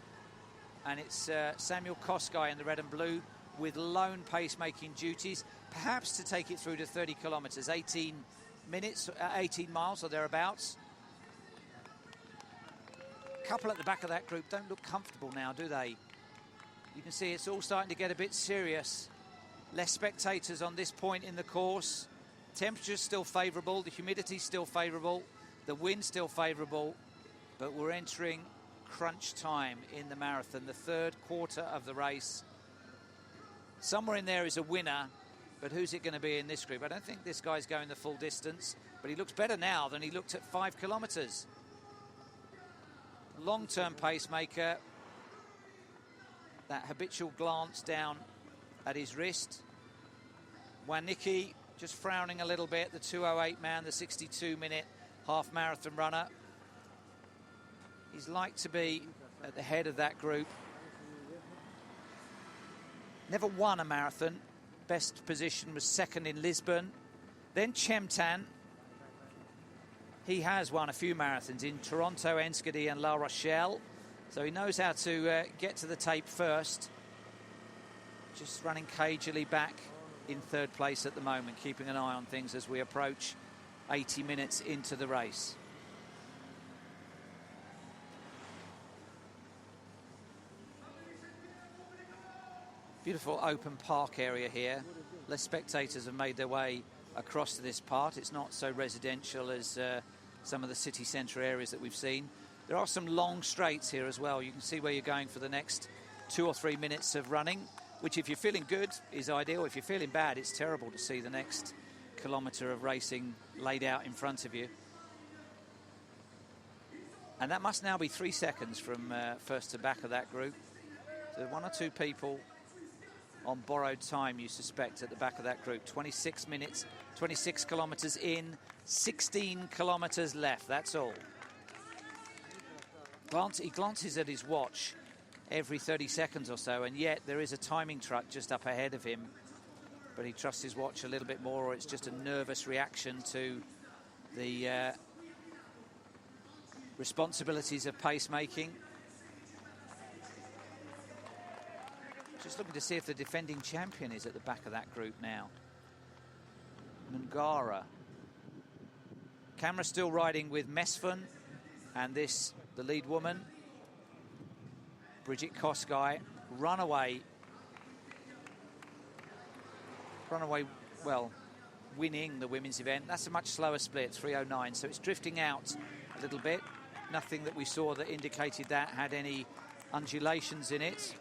[SPEAKER 1] and it's Samuel Koskai in the red and blue with lone pacemaking duties, perhaps to take it through to 30 kilometres, 18 minutes, 18 miles or thereabouts. Couple at the back of that group don't look comfortable now, do they? You can see it's all starting to get a bit serious. Less spectators on this point in the course. Temperature's still favourable, the humidity's still favourable, the wind's still favourable, but we're entering crunch time in the marathon, the third quarter of the race. Somewhere in there is a winner, but who's it going to be in this group? I don't think this guy's going the full distance, but he looks better now than he looked at 5 kilometres. Long-term pacemaker. That habitual glance down at his wrist. Waniki just frowning a little bit, the 2:08 man, the 62-minute half-marathon runner. He's like to be at the head of that group. Never won a marathon. Best position was second in Lisbon. Then Chemtan. He has won a few marathons in Toronto, Enschede and La Rochelle. So he knows how to get to the tape first. Just running cagily back in third place at the moment, keeping an eye on things as we approach 80 minutes into the race. Beautiful open park area here. Less spectators have made their way across to this part. It's not so residential as some of the city centre areas that we've seen. There are some long straights here as well. You can see where you're going for the next 2 or 3 minutes of running, which if you're feeling good is ideal. If you're feeling bad, it's terrible to see the next kilometre of racing laid out in front of you. And that must now be 3 seconds from first to back of that group. So 1 or 2 people on borrowed time, you suspect, at the back of that group. 26 minutes, 26 kilometres in, 16 kilometres left, that's all. He glances at his watch every 30 seconds or so, and yet there is a timing truck just up ahead of him. But he trusts his watch a little bit more, or it's just a nervous reaction to the responsibilities of pacemaking. Just looking to see if the defending champion is at the back of that group now. Ngara. Camera still riding with Mesfun, and this, the lead woman, Bridget Kosgei, runaway, well, winning the women's event. That's a much slower split, 3:09, so it's drifting out a little bit. Nothing that we saw that indicated that had any undulations in it.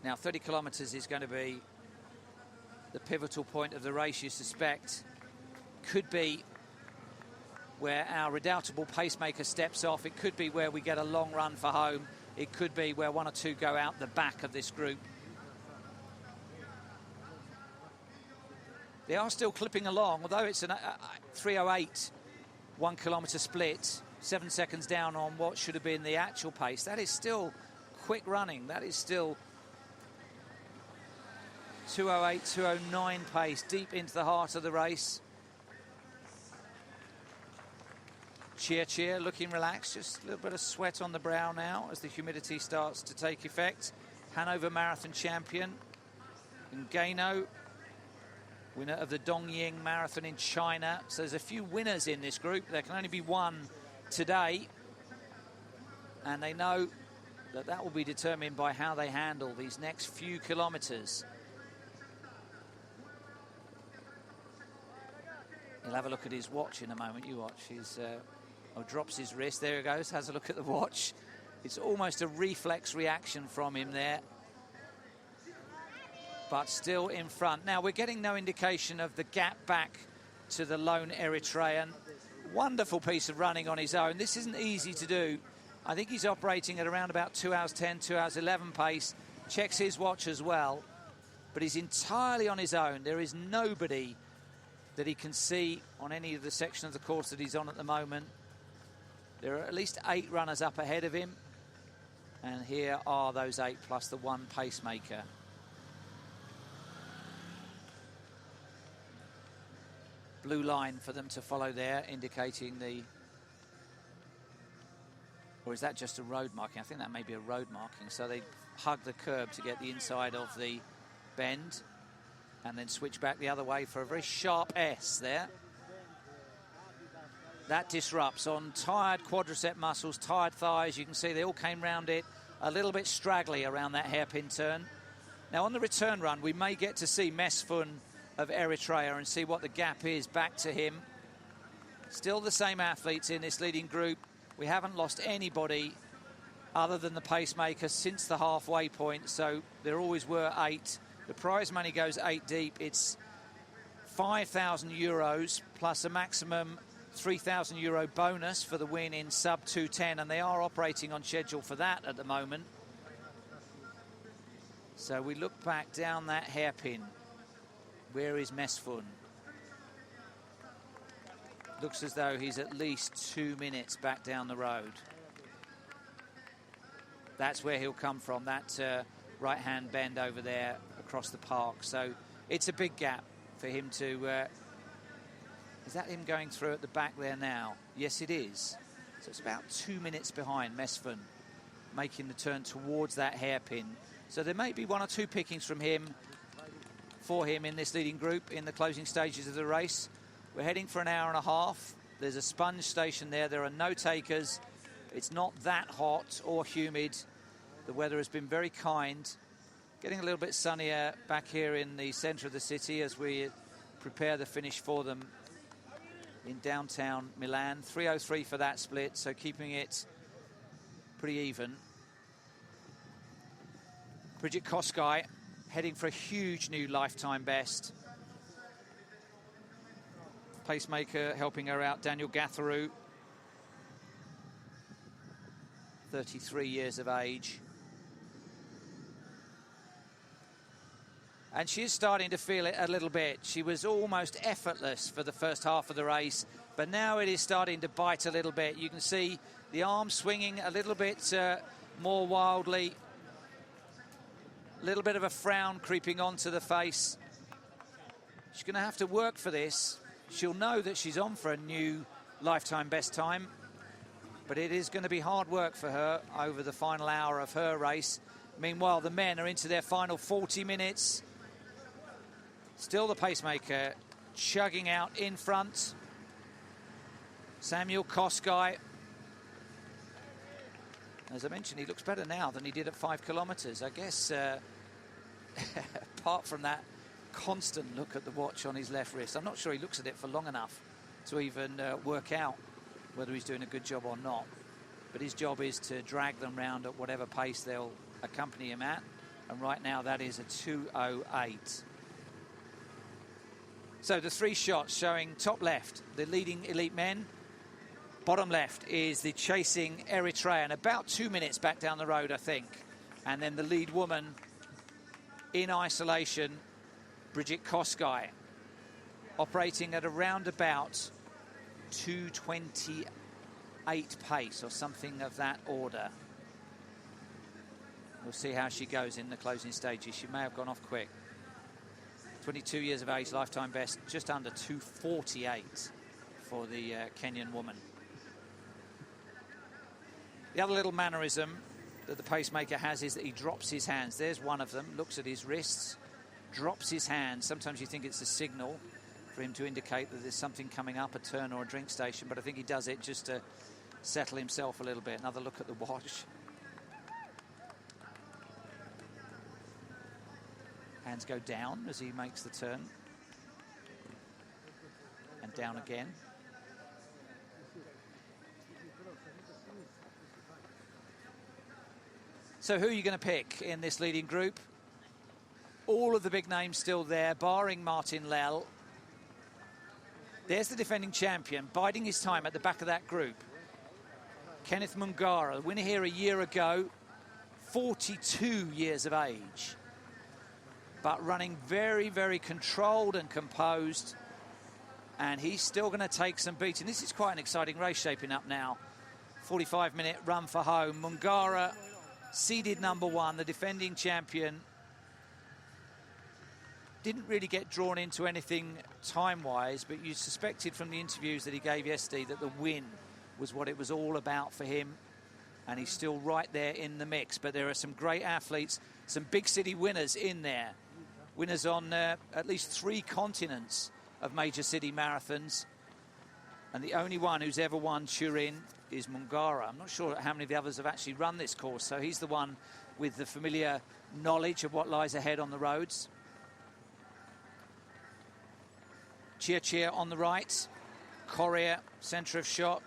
[SPEAKER 1] Now, 30 kilometres is going to be the pivotal point of the race, you suspect. Could be where our redoubtable pacemaker steps off. It could be where we get a long run for home. It could be where one or two go out the back of this group. They are still clipping along, although it's a 3:08 1 kilometre split, 7 seconds down on what should have been the actual pace. That is still quick running. That is still 2:08, 2:09 pace, deep into the heart of the race. Cheer, looking relaxed, just a little bit of sweat on the brow now as the humidity starts to take effect. Hanover Marathon champion, Ngannou, winner of the Dongying Marathon in China. So there's a few winners in this group. There can only be one today. And they know that that will be determined by how they handle these next few kilometres. He'll have a look at his watch in a moment. You watch. He's drops his wrist. There he goes. Has a look at the watch. It's almost a reflex reaction from him there. But still in front. Now, we're getting no indication of the gap back to the lone Eritrean. Wonderful piece of running on his own. This isn't easy to do. I think he's operating at around about 2:10, 2:11 pace. Checks his watch as well. But he's entirely on his own. There is nobody that he can see on any of the section of the course that he's on at the moment. There are at least 8 runners up ahead of him. And here are those 8 plus the one pacemaker. Blue line for them to follow there, indicating the... Or is that just a road marking? I think that may be a road marking. So they hug the curb to get the inside of the bend and then switch back the other way for a very sharp S there. That disrupts on tired quadricep muscles, tired thighs. You can see they all came round it a little bit straggly around that hairpin turn. Now, on the return run, we may get to see Mesfun of Eritrea and see what the gap is back to him. Still the same athletes in this leading group. We haven't lost anybody other than the pacemaker since the halfway point, so there always were 8. The prize money goes 8 deep. It's 5,000 euros plus a maximum 3,000 euro bonus for the win in sub 2:10, and they are operating on schedule for that at the moment. So we look back down that hairpin. Where is Mesfun? Looks as though he's at least 2 minutes back down the road. That's where he'll come from, that right-hand bend over there across the park. So it's a big gap for him to... is that him going through at the back there now? Yes, it is. So it's about 2 minutes behind Mesfun, making the turn towards that hairpin. So there may be 1 or 2 pickings from him, for him in this leading group in the closing stages of the race. We're heading for an hour and a half. There's a sponge station there. There are no takers. It's not that hot or humid. The weather has been very kind. Getting a little bit sunnier back here in the centre of the city as we prepare the finish for them in downtown Milan. 3:03 for that split, so keeping it pretty even. Bridget Kosgei heading for a huge new lifetime best. Pacemaker helping her out, Daniel Gatheru, 33 years of age. And she is starting to feel it a little bit. She was almost effortless for the first half of the race, but now it is starting to bite a little bit. You can see the arm swinging a little bit more wildly. A little bit of a frown creeping onto the face. She's going to have to work for this. She'll know that she's on for a new lifetime best time, but it is going to be hard work for her over the final hour of her race. Meanwhile, the men are into their final 40 minutes. Still the pacemaker chugging out in front. Samuel Kosgei. As I mentioned, he looks better now than he did at 5 kilometres. I guess, apart from that constant look at the watch on his left wrist, I'm not sure he looks at it for long enough to even work out whether he's doing a good job or not. But his job is to drag them round at whatever pace they'll accompany him at. And right now that is a 2:08. So the 3 shots showing top left, the leading elite men. Bottom left is the chasing Eritrean, about 2 minutes back down the road, I think. And then the lead woman in isolation, Bridget Kosgei, operating at around about 2:28 pace or something of that order. We'll see how she goes in the closing stages. She may have gone off quick. 22 years of age, lifetime best, just under 2:48 for the Kenyan woman. The other little mannerism that the pacemaker has is that he drops his hands. There's one of them, looks at his wrists, drops his hands. Sometimes you think it's a signal for him to indicate that there's something coming up, a turn or a drink station, but I think he does it just to settle himself a little bit. Another look at the watch. Hands go down as he makes the turn. And down again. So who are you going to pick in this leading group? All of the big names still there, barring Martin Lell. There's the defending champion, biding his time at the back of that group. Kenneth Mungara, the winner here a year ago, 42 years of age, but running very, very controlled and composed. And he's still going to take some beating. This is quite an exciting race shaping up now. 45-minute run for home. Mungara, seeded number 1, the defending champion. Didn't really get drawn into anything time-wise, but you suspected from the interviews that he gave yesterday that the win was what it was all about for him. And he's still right there in the mix. But there are some great athletes, some big city winners in there. Winners on at least 3 continents of major city marathons. And the only one who's ever won Turin is Mungara. I'm not sure how many of the others have actually run this course, so he's the one with the familiar knowledge of what lies ahead on the roads. Chia on the right. Correa, centre of shot.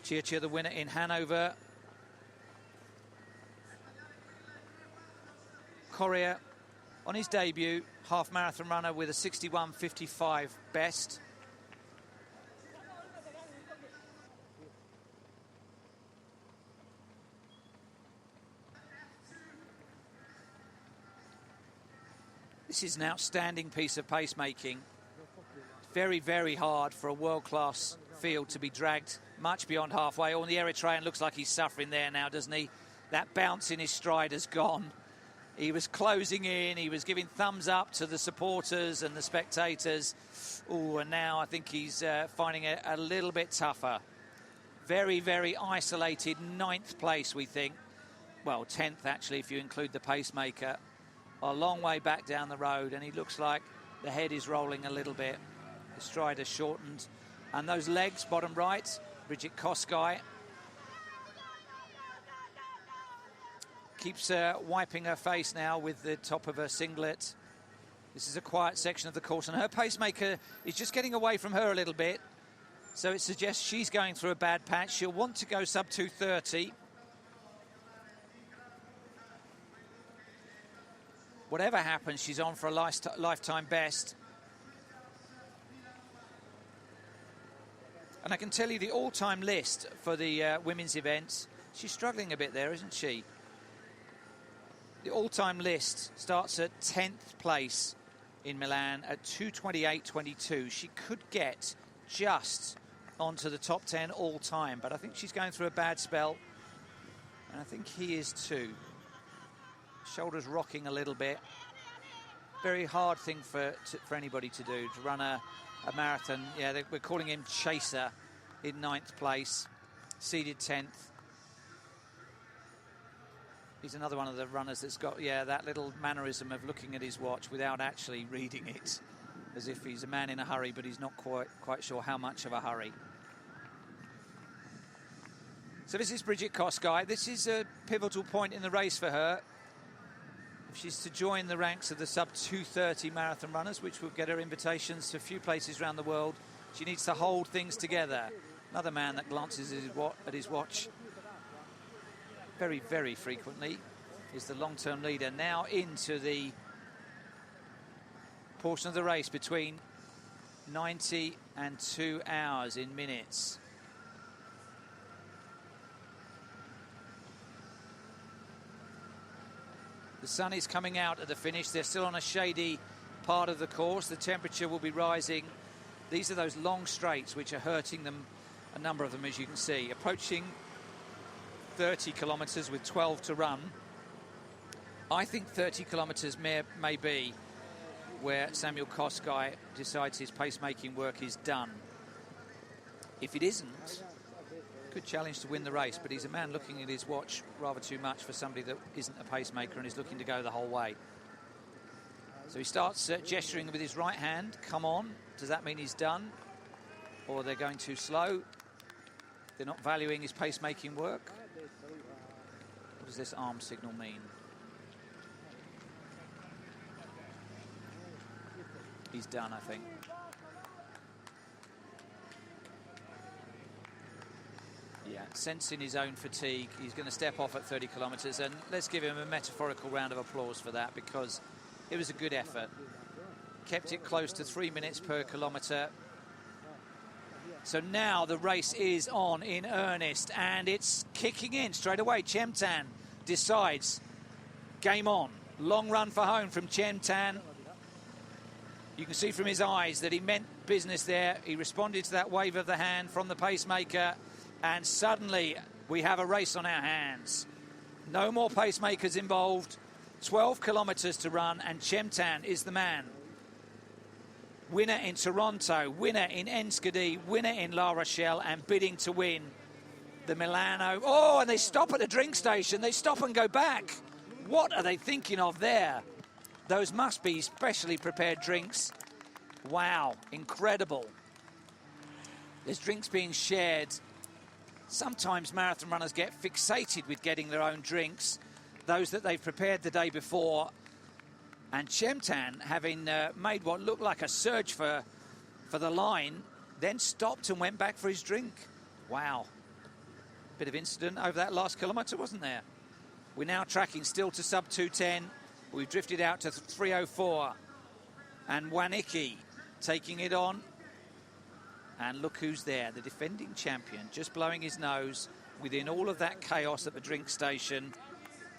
[SPEAKER 1] Chia the winner in Hanover. Correa, on his debut, half marathon runner with a 61:55 best. This is an outstanding piece of pacemaking. Very, very hard for a world-class field to be dragged much beyond halfway. Oh, and the Eritrean looks like he's suffering there now, doesn't he? That bounce in his stride has gone. He was closing in. He was giving thumbs up to the supporters and the spectators. Oh, and now I think he's finding it a little bit tougher. Very, very isolated 9th place, we think. Well, 10th, actually, if you include the pacemaker. A long way back down the road, and he looks like the head is rolling a little bit. The stride has shortened. And those legs, bottom right, Bridget Kosgei keeps wiping her face now with the top of her singlet. This is a quiet section of the course, and her pacemaker is just getting away from her a little bit. So it suggests she's going through a bad patch. She'll want to go sub 2:30. Whatever happens, she's on for a lifetime best. And I can tell you the all-time list for the women's events. She's struggling a bit there, isn't she? The all-time list starts at 10th place in Milan at 2:28.22. She could get just onto the top 10 all-time, but I think she's going through a bad spell. And I think he is too. Shoulders rocking a little bit. very hard thing for anybody to do, to run a marathon. Yeah, we're calling him Chaser in 9th place, seeded 10th. He's another one of the runners that's got, yeah, that little mannerism of looking at his watch without actually reading it, as if he's a man in a hurry, but he's not quite sure how much of a hurry. So this is Bridget Kosgei. This is a pivotal point in the race for her. If she's to join the ranks of the sub-2:30 marathon runners, which will get her invitations to a few places around the world, she needs to hold things together. Another man that glances at his watch very, very frequently is the long-term leader. Now into the portion of the race between 90 and 2 hours in minutes. The sun is coming out at the finish. They're still on a shady part of the course. The temperature will be rising. These are those long straights which are hurting them, a number of them, as you can see. Approaching 30 kilometres with 12 to run. I think 30 kilometres may be where Samuel Kosgei decides his pacemaking work is done. If it isn't, good challenge to win the race, but he's a man looking at his watch rather too much for somebody that isn't a pacemaker and is looking to go the whole way. So he starts gesturing with his right hand. Come on. Does that mean he's done? Or they're going too slow? They're not valuing his pacemaking work? What does this arm signal mean? He's done, I think. Yeah, sensing his own fatigue, he's going to step off at 30 kilometres, and let's give him a metaphorical round of applause for that, because it was a good effort. Kept it close to 3 minutes per kilometre. So now the race is on in earnest, and it's kicking in straight away. Chemtan decides, game on. Long run for home from Chemtan. You can see from his eyes that he meant business there. He responded to that wave of the hand from the pacemaker, and suddenly we have a race on our hands. No more pacemakers involved. 12 kilometres to run, and Chemtan is the man. Winner in Toronto, winner in Enschede, winner in La Rochelle, and bidding to win the Milano. Oh, and they stop at the drink station. They stop and go back. What are they thinking of there? Those must be specially prepared drinks. Wow, incredible. There's drinks being shared. Sometimes marathon runners get fixated with getting their own drinks, those that they've prepared the day before. And Chemtan, having made what looked like a surge for the line, then stopped and went back for his drink. Wow. Bit of incident over that last kilometre, wasn't there? We're now tracking still to sub 2:10. We've drifted out to 3:04. And Wanicki taking it on. And look who's there, the defending champion, just blowing his nose within all of that chaos at the drink station.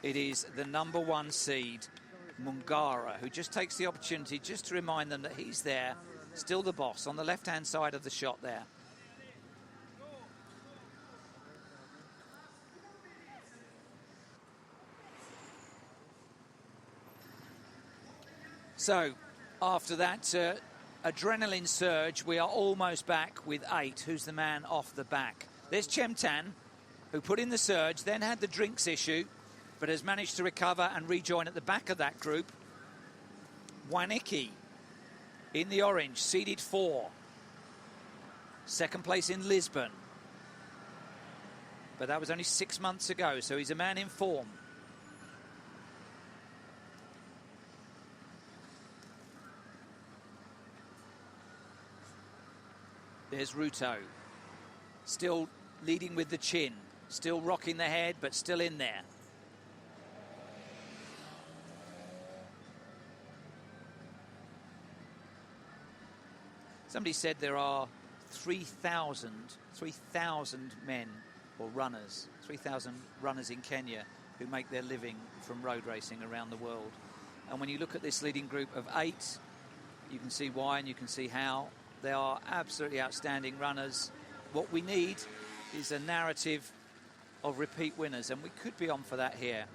[SPEAKER 1] It is the #1 seed, Mungara, who just takes the opportunity just to remind them that he's there, still the boss, on the left-hand side of the shot there. So, after that adrenaline surge, we are almost back with 8. Who's the man off the back? There's Chemtan, who put in the surge, then had the drinks issue, but has managed to recover and rejoin at the back of that group. Wanicki in the orange, seeded 4. Second place in Lisbon. But that was only 6 months ago, so he's a man in form. There's Ruto, still leading with the chin, still rocking the head, but still in there. Somebody said there are 3,000 men or runners, 3,000 runners in Kenya who make their living from road racing around the world. And when you look at this leading group of 8, you can see why and you can see how. They are absolutely outstanding runners. What we need is a narrative of repeat winners, and we could be on for that here.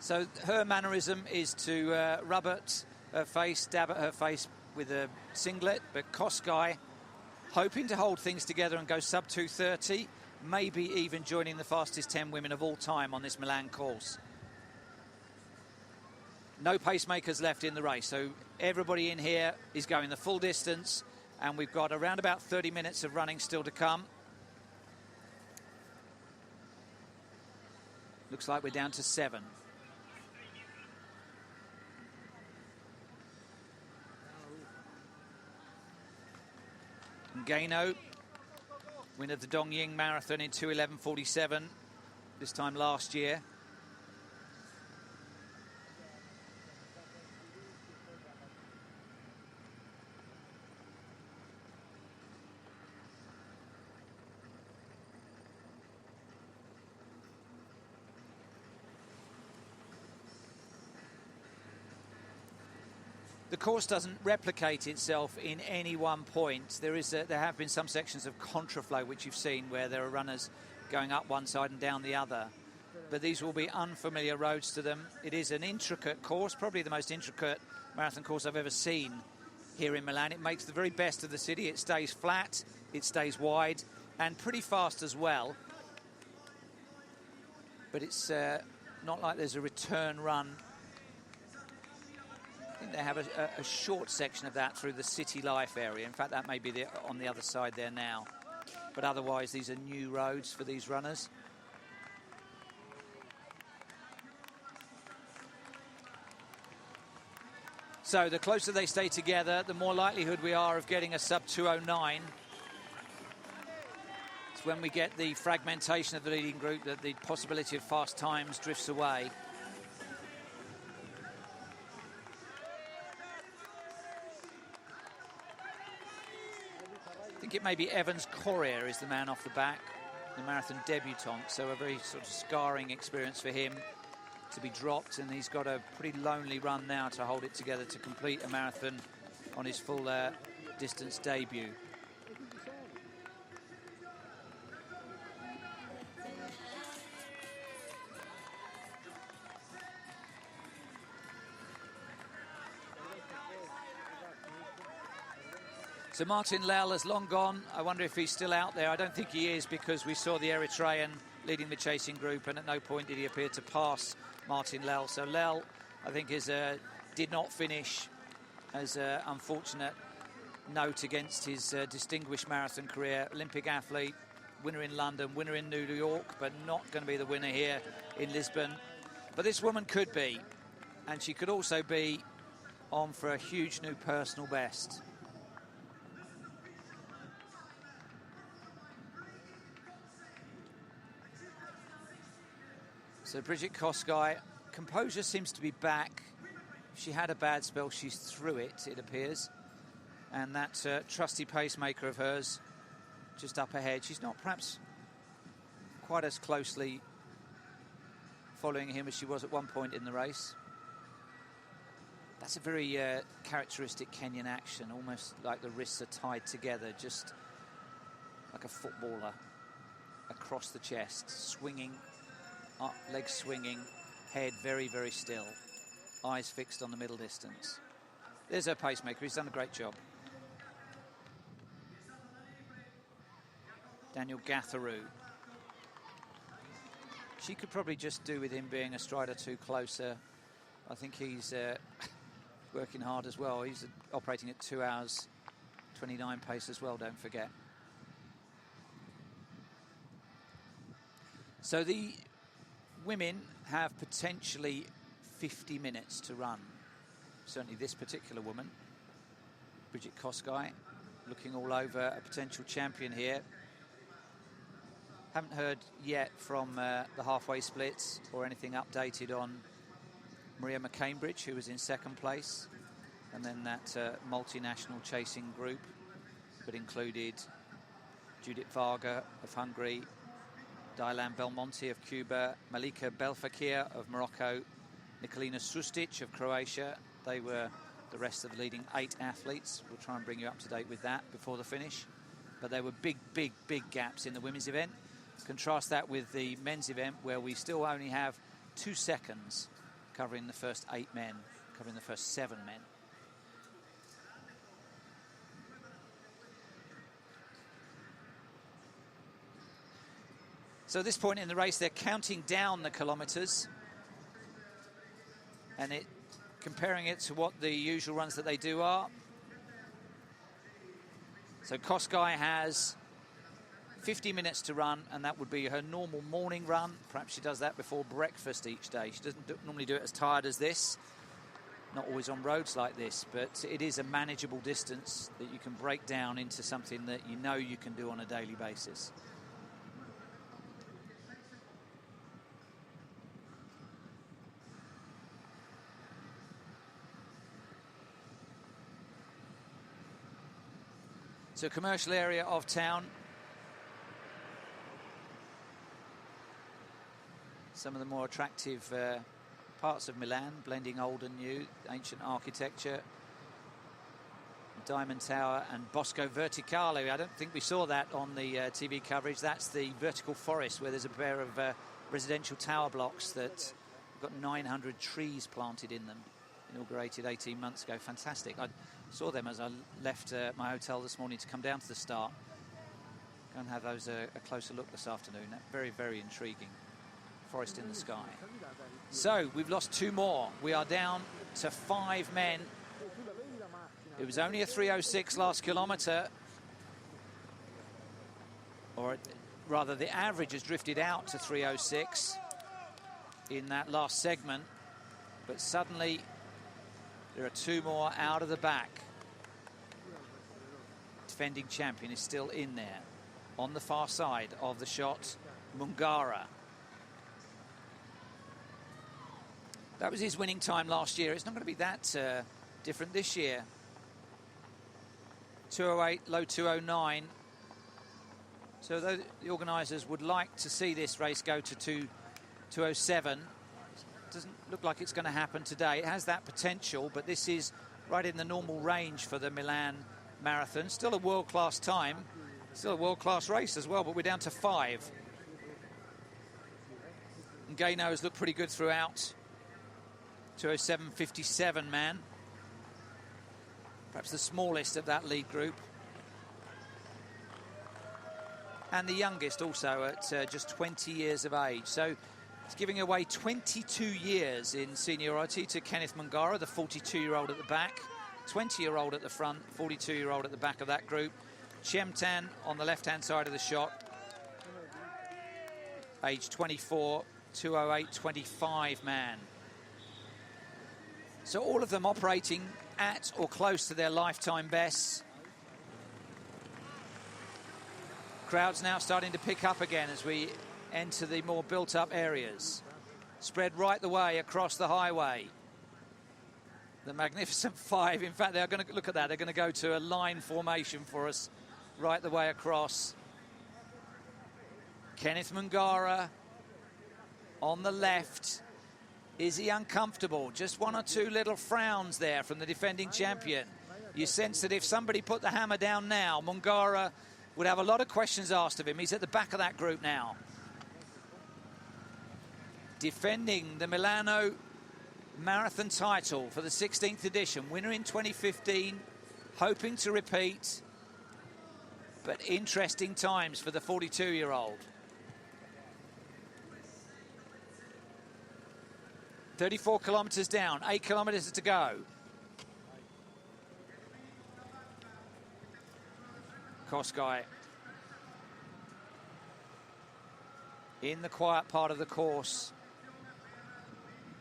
[SPEAKER 1] So her mannerism is to rub at her face, dab at her face with a singlet, but Kosgei hoping to hold things together and go sub 2:30, maybe even joining the fastest 10 women of all time on this Milan course. No pacemakers left in the race, so everybody in here is going the full distance, and we've got around about 30 minutes of running still to come. Looks like we're down to 7. Gano, winner of the Dongying Marathon in 2:11:47, this time last year. The course doesn't replicate itself in any one point. There have been some sections of contraflow which you've seen where there are runners going up one side and down the other. But these will be unfamiliar roads to them. It is an intricate course, probably the most intricate marathon course I've ever seen here in Milan. It makes the very best of the city. It stays flat, it stays wide, and pretty fast as well. But it's not like there's a return run. I think they have a short section of that through the city life area. In fact, that may be on the other side there now. But otherwise, these are new roads for these runners. So the closer they stay together, the more likelihood we are of getting a sub 2:09. It's when we get the fragmentation of the leading group that the possibility of fast times drifts away. I think it may be Evans Correa is the man off the back, the marathon debutant, so a very sort of scarring experience for him to be dropped, and he's got a pretty lonely run now to hold it together to complete a marathon on his full distance debut. So Martin Lell has long gone. I wonder if he's still out there. I don't think he is, because we saw the Eritrean leading the chasing group, and at no point did he appear to pass Martin Lell. So Lell, I think, did not finish as an unfortunate note against his distinguished marathon career. Olympic athlete, winner in London, winner in New York, but not going to be the winner here in Lisbon. But this woman could be, and she could also be on for a huge new personal best. So Bridget Kosgei, composure seems to be back. If she had a bad spell, she's through it, it appears. And that trusty pacemaker of hers just up ahead. She's not perhaps quite as closely following him as she was at one point in the race. That's a very characteristic Kenyan action, almost like the wrists are tied together, just like a footballer across the chest, swinging up, legs swinging, head very, very still, eyes fixed on the middle distance. There's her pacemaker. He's done a great job. Daniel Gatheru. She could probably just do with him being a stride or two closer. I think he's working hard as well. He's operating at 2 hours 29 pace as well, don't forget. So the women have potentially 50 minutes to run. Certainly this particular woman, Bridget Kosgei, looking all over a potential champion here. Haven't heard yet from the halfway splits or anything updated on Maria McCambridge, who was in second place, and then that multinational chasing group that included Judith Varga of Hungary, Dylan Belmonte of Cuba, Malika Belfakir of Morocco, Nikolina Sustic of Croatia. They were the rest of the leading 8 athletes. We'll try and bring you up to date with that before the finish. But there were big, big, big gaps in the women's event. Contrast that with the men's event, where we still only have 2 seconds covering the first 8 men, covering the first 7 men. So at this point in the race, they're counting down the kilometres and comparing it to what the usual runs that they do are. So Kosgei has 50 minutes to run, and that would be her normal morning run. Perhaps she does that before breakfast each day. She doesn't normally do it as tired as this, not always on roads like this, but it is a manageable distance that you can break down into something that you know you can do on a daily basis. So commercial area of town. Some of the more attractive parts of Milan, blending old and new, ancient architecture. Diamond Tower and Bosco Verticale. I don't think we saw that on the TV coverage. That's the vertical forest where there's a pair of residential tower blocks that got 900 trees planted in them. Inaugurated 18 months ago. Fantastic. I saw them as I left my hotel this morning to come down to the start. Go and have those a closer look this afternoon. Very, very intriguing. Forest in the sky. So we've lost 2 more. We are down to 5 men. It was only a 3:06 last kilometre. Or rather, the average has drifted out to 3:06 in that last segment. But suddenly, there are 2 more out of the back. Defending champion is still in there. On the far side of the shot, Mungara. That was his winning time last year. It's not going to be that different this year. 2:08, low 2:09. So though the organisers would like to see this race go to 2:07, doesn't look like it's going to happen today. It has that potential, but this is right in the normal range for the Milan Marathon. Still a world-class time, still a world-class race as well, but we're down to 5. And Gaino has looked pretty good throughout. 2:07.57 man. Perhaps the smallest of that lead group. And the youngest also at just 20 years of age. So it's giving away 22 years in seniority to Kenneth Mungara, the 42-year-old at the back, 20-year-old at the front, 42-year-old at the back of that group. Chemtan on the left-hand side of the shot, age 24, 2:08.25 man. So all of them operating at or close to their lifetime bests. Crowds now starting to pick up again as we enter the more built-up areas. Spread right the way across the highway. The Magnificent 5, in fact, they're going to look at that. They're going to go to a line formation for us right the way across. Kenneth Mungara on the left. Is he uncomfortable? Just 1 or 2 little frowns there from the defending champion. You sense that if somebody put the hammer down now, Mungara would have a lot of questions asked of him. He's at the back of that group now. Defending the Milano Marathon title for the 16th edition. Winner in 2015, hoping to repeat. But interesting times for the 42-year-old. 34 kilometres down, 8 kilometres to go. Kosgei in the quiet part of the course.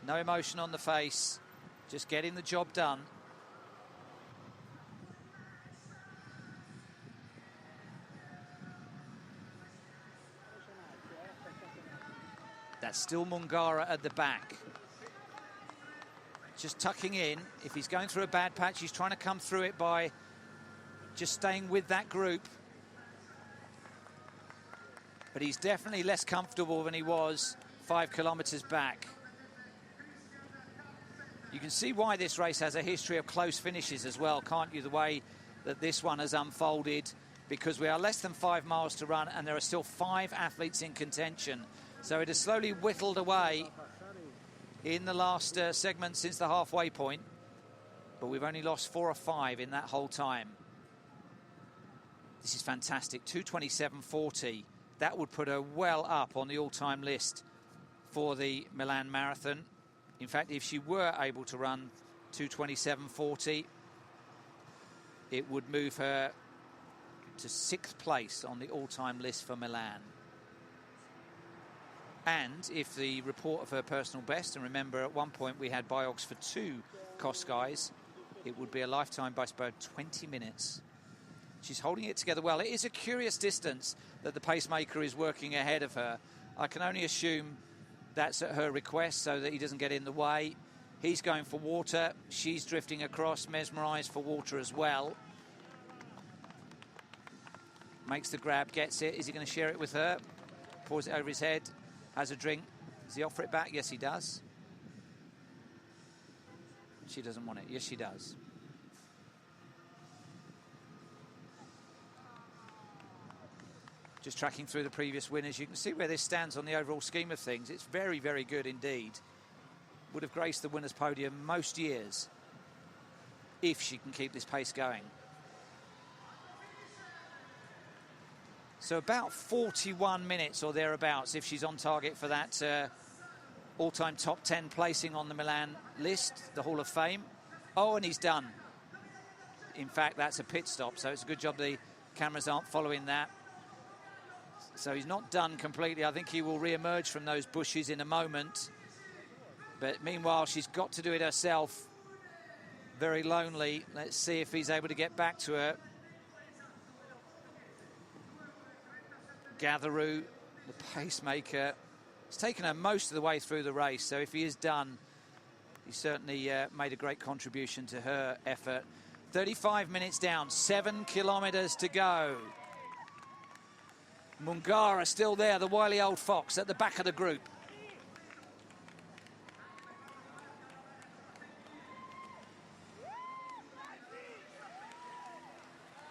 [SPEAKER 1] No emotion on the face, just getting the job done. That's still Mungara at the back. Just tucking in. If he's going through a bad patch, he's trying to come through it by just staying with that group. But he's definitely less comfortable than he was 5 kilometres back. You can see why this race has a history of close finishes as well, can't you? The way that this one has unfolded, because we are less than 5 miles to run and there are still 5 athletes in contention. So it has slowly whittled away in the last segment since the halfway point, but we've only lost 4 or 5 in that whole time. This is fantastic. 2:27.40. That would put her well up on the all-time list for the Milan Marathon. In fact, if she were able to run 2:27.40, it would move her to 6th place on the all-time list for Milan. And if the report of her personal best, and remember at one point we had Biogs for 2 Koskais, it would be a lifetime by about 20 minutes. She's holding it together well. It is a curious distance that the pacemaker is working ahead of her. I can only assume that's at her request so that he doesn't get in the way. He's going for water. She's drifting across, mesmerised for water as well. Makes the grab, gets it. Is he going to share it with her? Pours it over his head, has a drink. Does he offer it back? Yes, he does. She doesn't want it. Yes, she does. Just tracking through the previous winners, you can see where this stands on the overall scheme of things. It's very, very good indeed. Would have graced the winner's podium most years if she can keep this pace going. So about 41 minutes or thereabouts if she's on target for that all-time top 10 placing on the Milan list, the Hall of Fame. Oh, and he's done. In fact, that's a pit stop, so it's a good job the cameras aren't following that. So he's not done completely. I think he will re-emerge from those bushes in a moment. But meanwhile, she's got to do it herself. Very lonely. Let's see if he's able to get back to her. Gatheroo, the pacemaker, has taken her most of the way through the race. So if he is done, he certainly made a great contribution to her effort. 35 minutes down, 7 kilometres to go. Mungara still there, the wily old fox at the back of the group.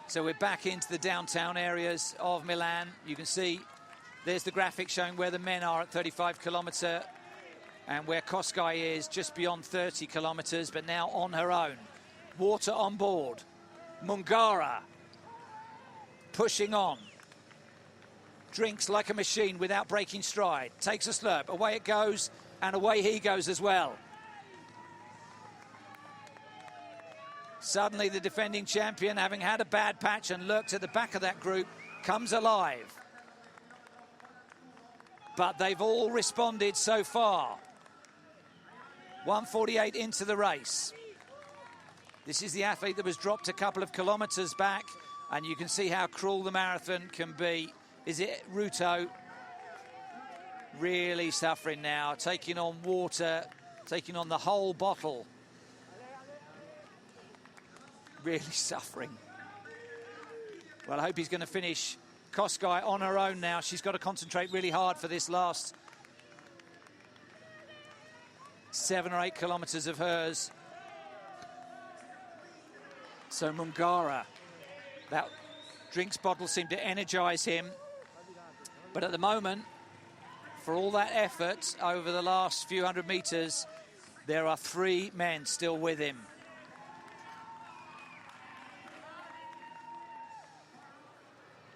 [SPEAKER 1] So we're back into the downtown areas of Milan. You can see there's the graphic showing where the men are at 35 kilometre and where Koskai is just beyond 30 kilometres, but now on her own. Water on board. Mungara pushing on. Drinks like a machine without breaking stride. Takes a slurp. Away it goes, and away he goes as well. Suddenly the defending champion, having had a bad patch and lurked at the back of that group, comes alive. But they've all responded so far. 1:48 into the race. This is the athlete that was dropped a couple of kilometres back, and you can see how cruel the marathon can be. Is it Ruto? Really suffering now, taking on water, taking on the whole bottle. Really suffering. Well, I hope he's going to finish. Koskai on her own now. She's got to concentrate really hard for this last 7 or 8 kilometres of hers. So Mungara, that drinks bottle seemed to energise him. But at the moment, for all that effort over the last few hundred metres, there are 3 men still with him.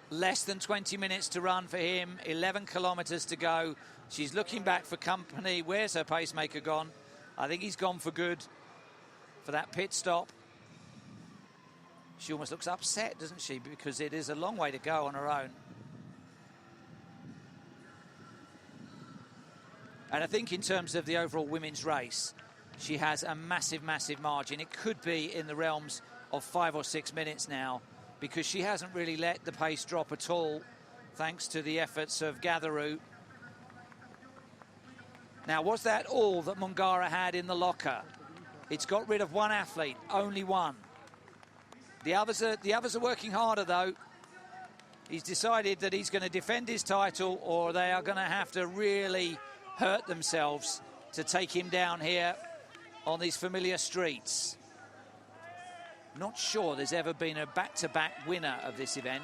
[SPEAKER 1] Less than 20 minutes to run for him, 11 kilometres to go. She's looking back for company. Where's her pacemaker gone? I think he's gone for good for that pit stop. She almost looks upset, doesn't she? Because it is a long way to go on her own. And I think in terms of the overall women's race, she has a massive, massive margin. It could be in the realms of 5 or 6 minutes now, because she hasn't really let the pace drop at all, thanks to the efforts of Gatheroo. Now, was that all that Mungara had in the locker? It's got rid of 1 athlete, only 1. The others are working harder, though. He's decided that he's going to defend his title, or they are going to have to really hurt themselves to take him down here on these familiar streets. Not sure there's ever been a back-to-back winner of this event.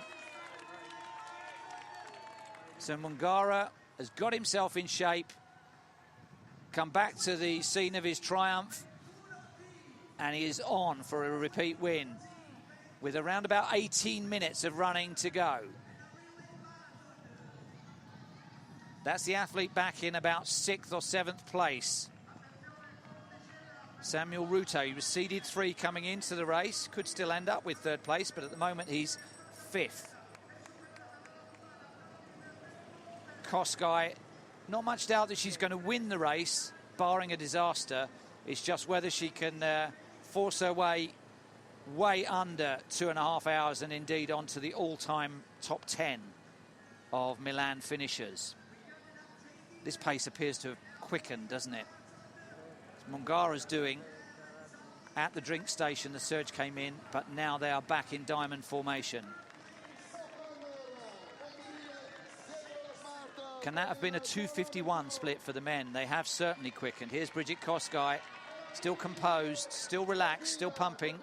[SPEAKER 1] So Mungara has got himself in shape. come back to the scene of his triumph, and he is on for a repeat win with around about 18 minutes of running to go. That's the athlete back in about 6th or 7th place. Samuel Ruto, he was seeded 3 coming into the race, could still end up with 3rd place, but at the moment he's 5th. Kosgei, not much doubt that she's going to win the race, barring a disaster. It's just whether she can force her way under 2.5 hours and indeed onto the all-time top 10 of Milan finishers. This pace appears to have quickened, doesn't it? Mungara's doing at the drink station. The surge came in, but now they are back in diamond formation. Can that have been a 2:51 split for the men? They have certainly quickened. Here's Bridget Kosgei, still composed, still relaxed, still pumping.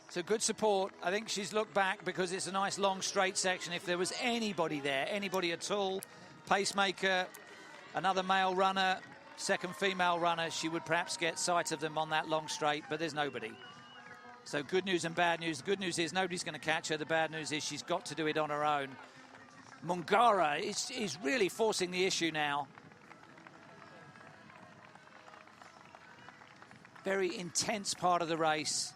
[SPEAKER 1] So good support. I think she's looked back because it's a nice long straight section. If there was anybody there, anybody at all, pacemaker, another male runner, second female runner, she would perhaps get sight of them on that long straight, but there's nobody. So good news and bad news. The good news is nobody's going to catch her. The bad news is she's got to do it on her own. Mungara is really forcing the issue now. Very intense part of the race.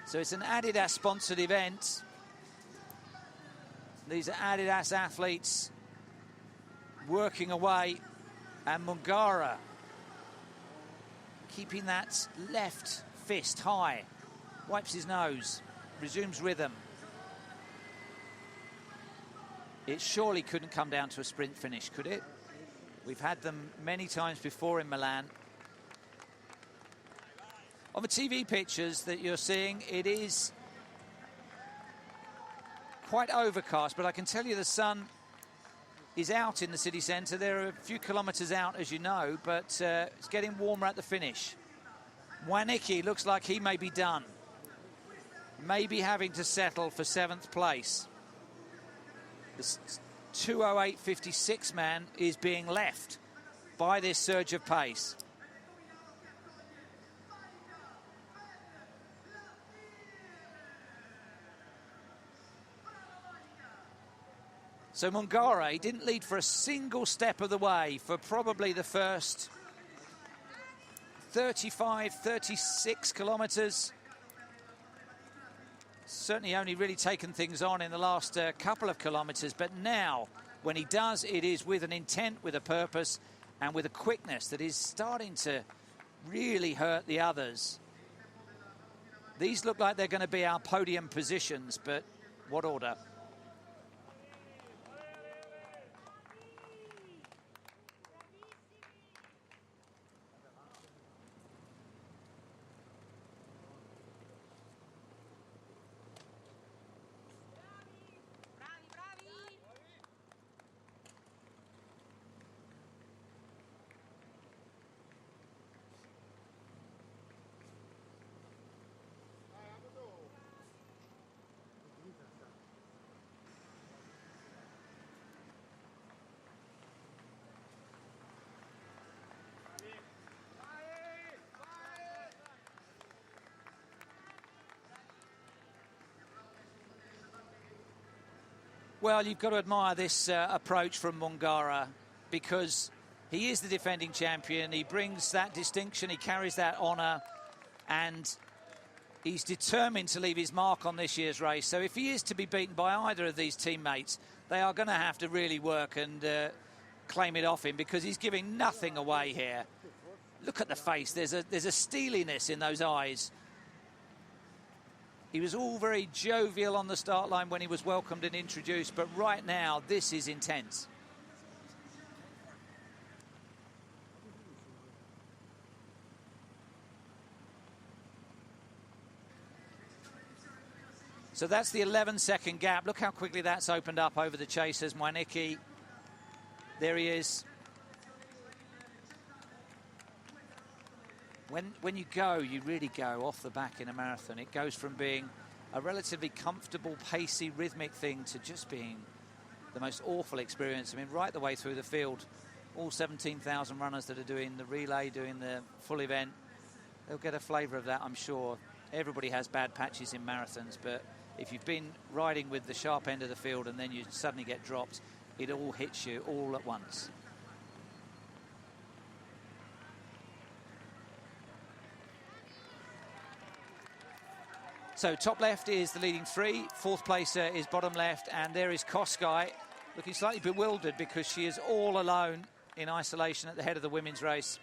[SPEAKER 1] So it's an Adidas-sponsored event. These are Adidas athletes working away, and Mungara keeping that left fist high, wipes his nose, resumes rhythm. It surely couldn't come down to a sprint finish, could it? We've had them many times before in Milan. On the TV pictures that you're seeing, it is quite overcast, but I can tell you the sun is out in the city centre. They're a few kilometres out, as you know, but it's getting warmer at the finish. Wanicki looks like he may be done. Maybe having to settle for 7th place. This 2:08.56 man is being left by this surge of pace. So Mungara didn't lead for a single step of the way for probably the first 35, 36 kilometres. Certainly only really taken things on in the last couple of kilometres, but now when he does, it is with an intent, with a purpose, and with a quickness that is starting to really hurt the others. These look like they're going to be our podium positions, but what order? Well, you've got to admire this approach from Mungara, because he is the defending champion. He brings that distinction, he carries that honour, and he's determined to leave his mark on this year's race. So if he is to be beaten by either of these teammates, they are going to have to really work and claim it off him, because he's giving nothing away here. Look at the face. There's a steeliness in those eyes. He was all very jovial on the start line when he was welcomed and introduced, but right now, this is intense. So that's the 11-second gap. Look how quickly that's opened up over the chasers. Mwaniki, there he is. When you go, you really go off the back in a marathon. It goes from being a relatively comfortable, pacey, rhythmic thing to just being the most awful experience. I mean, right the way through the field, all 17,000 runners that are doing the relay, doing the full event, they'll get a flavour of that, I'm sure. Everybody has bad patches in marathons, but if you've been riding with the sharp end of the field and then you suddenly get dropped, it all hits you all at once. So top left is the leading three, fourth placer is bottom left, and there is Kosgei looking slightly bewildered because she is all alone in isolation at the head of the women's race.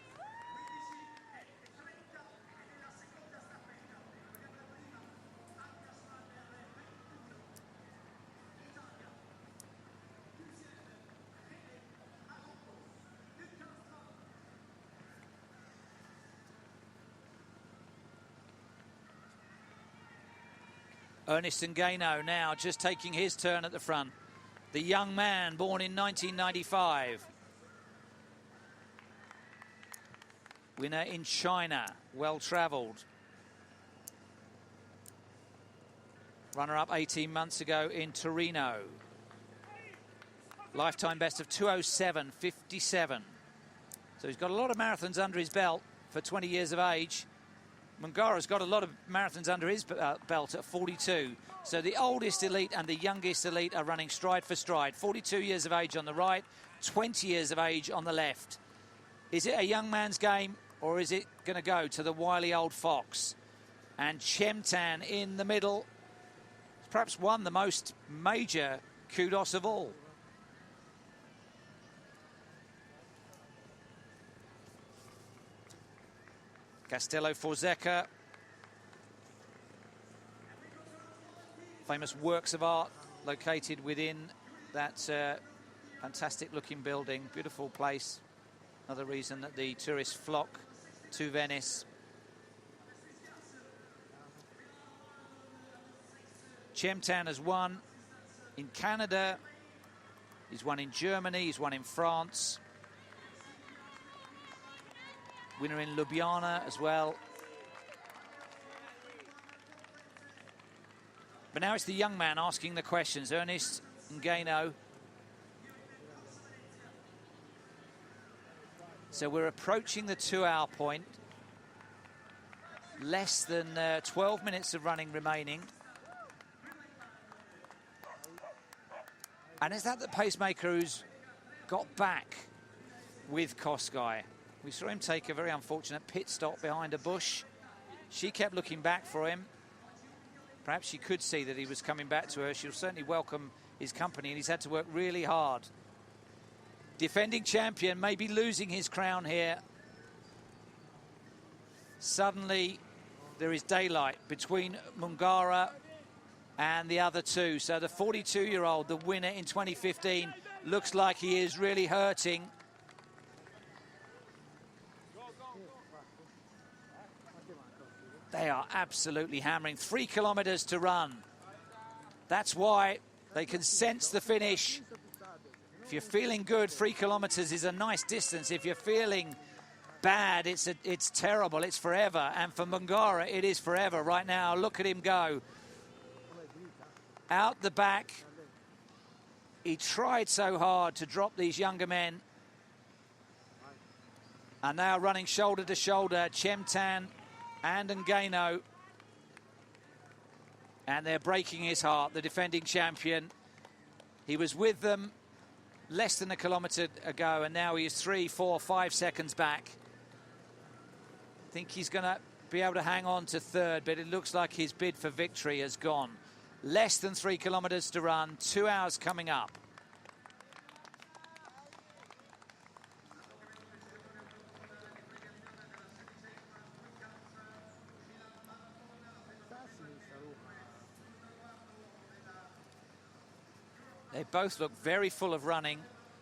[SPEAKER 1] Ernest Ngano now just taking his turn at the front. The young man born in 1995. Winner in China, well-travelled. Runner-up 18 months ago in Torino. Lifetime best of 2:07.57. So he's got a lot of marathons under his belt for 20 years of age. Mungara's got a lot of marathons under his belt at 42. So the oldest elite and the youngest elite are running stride for stride. 42 years of age on the right, 20 years of age on the left. Is it a young man's game, or is it going to go to the wily old fox? And Chemtan in the middle. Perhaps won the most major kudos of all. Castello Fonseca. Famous works of art located within that fantastic looking building. Beautiful place. Another reason that the tourists flock to Venice. Chemtan has won in Canada. He's won in Germany. He's won in France. Winner in Ljubljana as well. But now it's the young man asking the questions. Ernest Ngano. So we're approaching the 2-hour point. Less than 12 minutes of running remaining. And is that the pacemaker who's got back with Kosgei? We saw him take a very unfortunate pit stop behind a bush. She kept looking back for him. Perhaps she could see that he was coming back to her. She'll certainly welcome his company, and he's had to work really hard. Defending champion may be losing his crown here. Suddenly, there is daylight between Mungara and the other two. So the 42-year-old, the winner in 2015, looks like he is really hurting. They are absolutely hammering. 3 kilometers to run. That's why they can sense the finish. If you're feeling good, 3 kilometers is a nice distance. If you're feeling bad, it's terrible. It's forever. And for Mungara, it is forever right now. Look at him go. Out the back. He tried so hard to drop these younger men. And now running shoulder to shoulder, Chemtan and Ngano. And they're breaking his heart, the defending champion. He was with them less than a kilometre ago, and now he is 3, 4, 5 seconds back. I think he's going to be able to hang on to third, but it looks like his bid for victory has gone. Less than 3 kilometres to run, 2 hours coming up. They both look very full of running.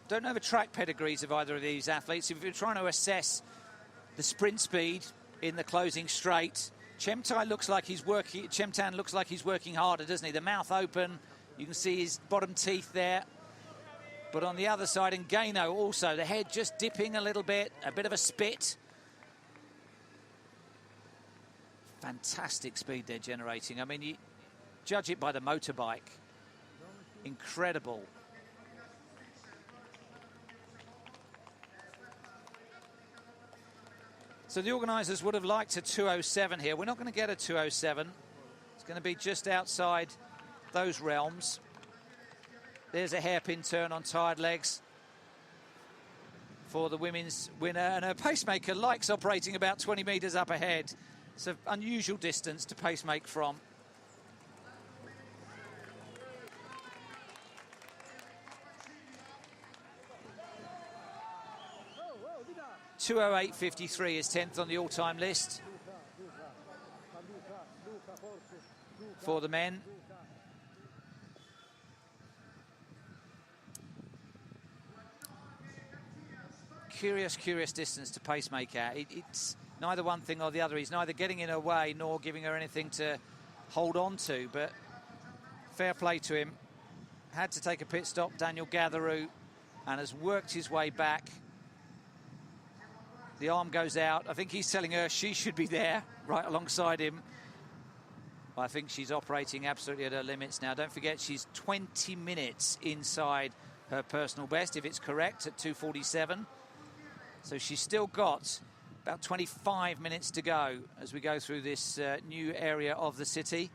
[SPEAKER 1] Don't know the track pedigrees of either of these athletes. If you're trying to assess the sprint speed in the closing straight, Chemtai looks like he's working. Chemtan looks like he's working harder, doesn't he? The mouth open. You can see his bottom teeth there. But on the other side, Ngano also, the head just dipping a little bit, a bit of a spit. Fantastic speed they're generating. I mean, you judge it by the motorbike. Incredible. So the organisers would have liked a 2:07 here. We're not going to get a 2:07. It's going to be just outside those realms. There's a hairpin turn on tired legs for the women's winner. And her pacemaker likes operating about 20 metres up ahead. It's an unusual distance to pacemake from. .208.53 is 10th on the all-time list for the men. Curious distance to pacemake at. It's neither one thing or the other. He's neither getting in her way nor giving her anything to hold on to, but fair play to him. Had to take a pit stop, Daniel Gatheroo, and has worked his way back. The arm goes out. I think he's telling her she should be there, right alongside him. I think she's operating absolutely at her limits now. Don't forget, she's 20 minutes inside her personal best, if it's correct, at 2:47. So she's still got about 25 minutes to go as we go through this new area of the city.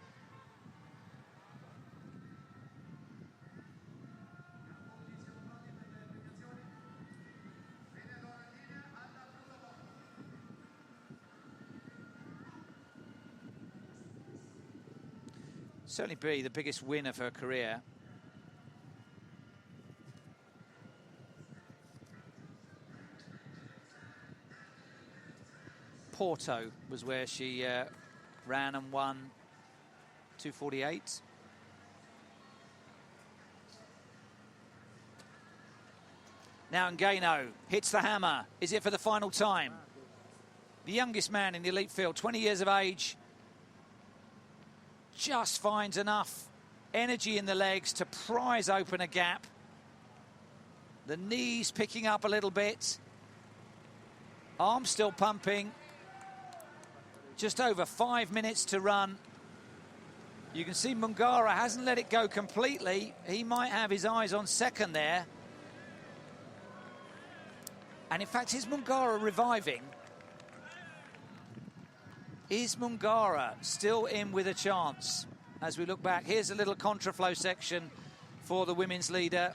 [SPEAKER 1] Certainly be the biggest win of her career. Porto was where she ran and won 2:48. Now Ngano hits the hammer. Is it for the final time? The youngest man in the elite field, 20 years of age, just finds enough energy in the legs to prise open a gap. The knees picking up a little bit. Arms still pumping. Just over 5 minutes to run. You can see Mungara hasn't let it go completely. He might have his eyes on second there. And in fact, is Mungara reviving? Is Mungara still in with a chance as we look back? Here's a little contraflow section for the women's leader.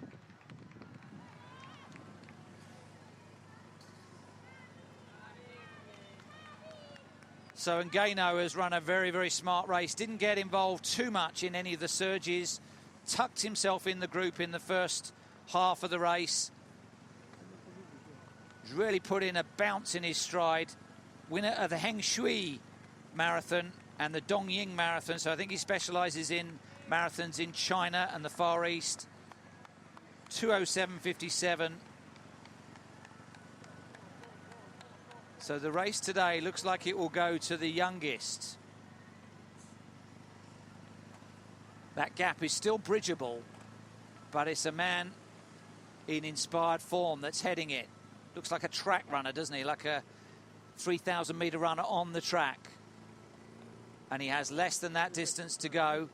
[SPEAKER 1] So Ngano has run a very, very smart race. Didn't get involved too much in any of the surges. Tucked himself in the group in the first half of the race. Really put in a bounce in his stride. Winner of the Heng Shui Marathon and the Dongying Marathon. So I think he specialises in marathons in China and the Far East. 2:07.57. So the race today looks like it will go to the youngest. That gap is still bridgeable, but it's a man in inspired form that's heading it. Looks like a track runner, doesn't he? Like a 3,000-metre runner on the track. And he has less than that distance to go.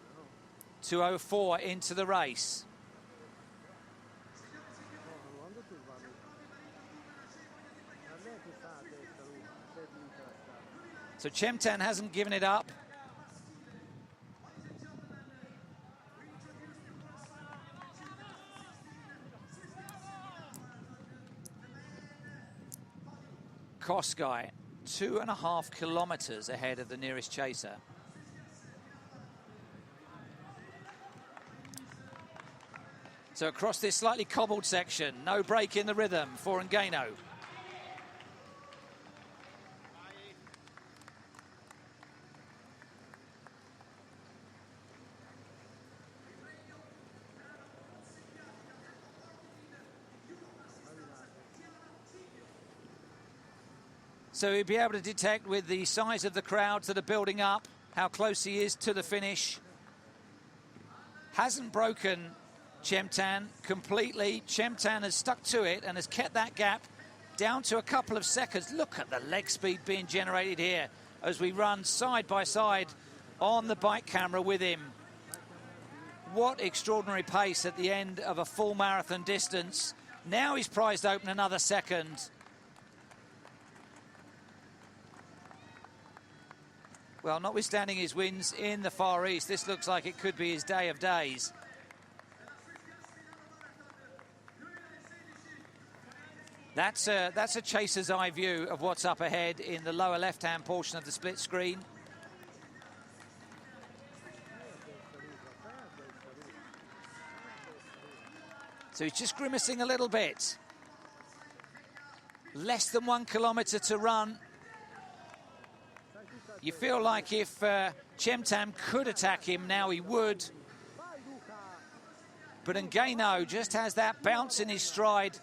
[SPEAKER 1] 2:04 into the race. So Chemtan hasn't given it up. Koskai, 2.5 kilometres ahead of the nearest chaser. So across this slightly cobbled section, no break in the rhythm for Ngano. So he'll be able to detect with the size of the crowds that are building up how close he is to the finish. Hasn't broken Chemtan completely. Chemtan has stuck to it and has kept that gap down to a couple of seconds. Look at the leg speed being generated here as we run side by side on the bike camera with him. What extraordinary pace at the end of a full marathon distance. Now he's prized open another second. Well, notwithstanding his wins in the Far East, this looks like it could be his day of days. That's a chaser's eye view of what's up ahead in the lower left-hand portion of the split screen. So he's just grimacing a little bit. Less than 1 kilometre to run. You feel like if Chemtan could attack him now, he would. But Ngannou just has that bounce in his stride.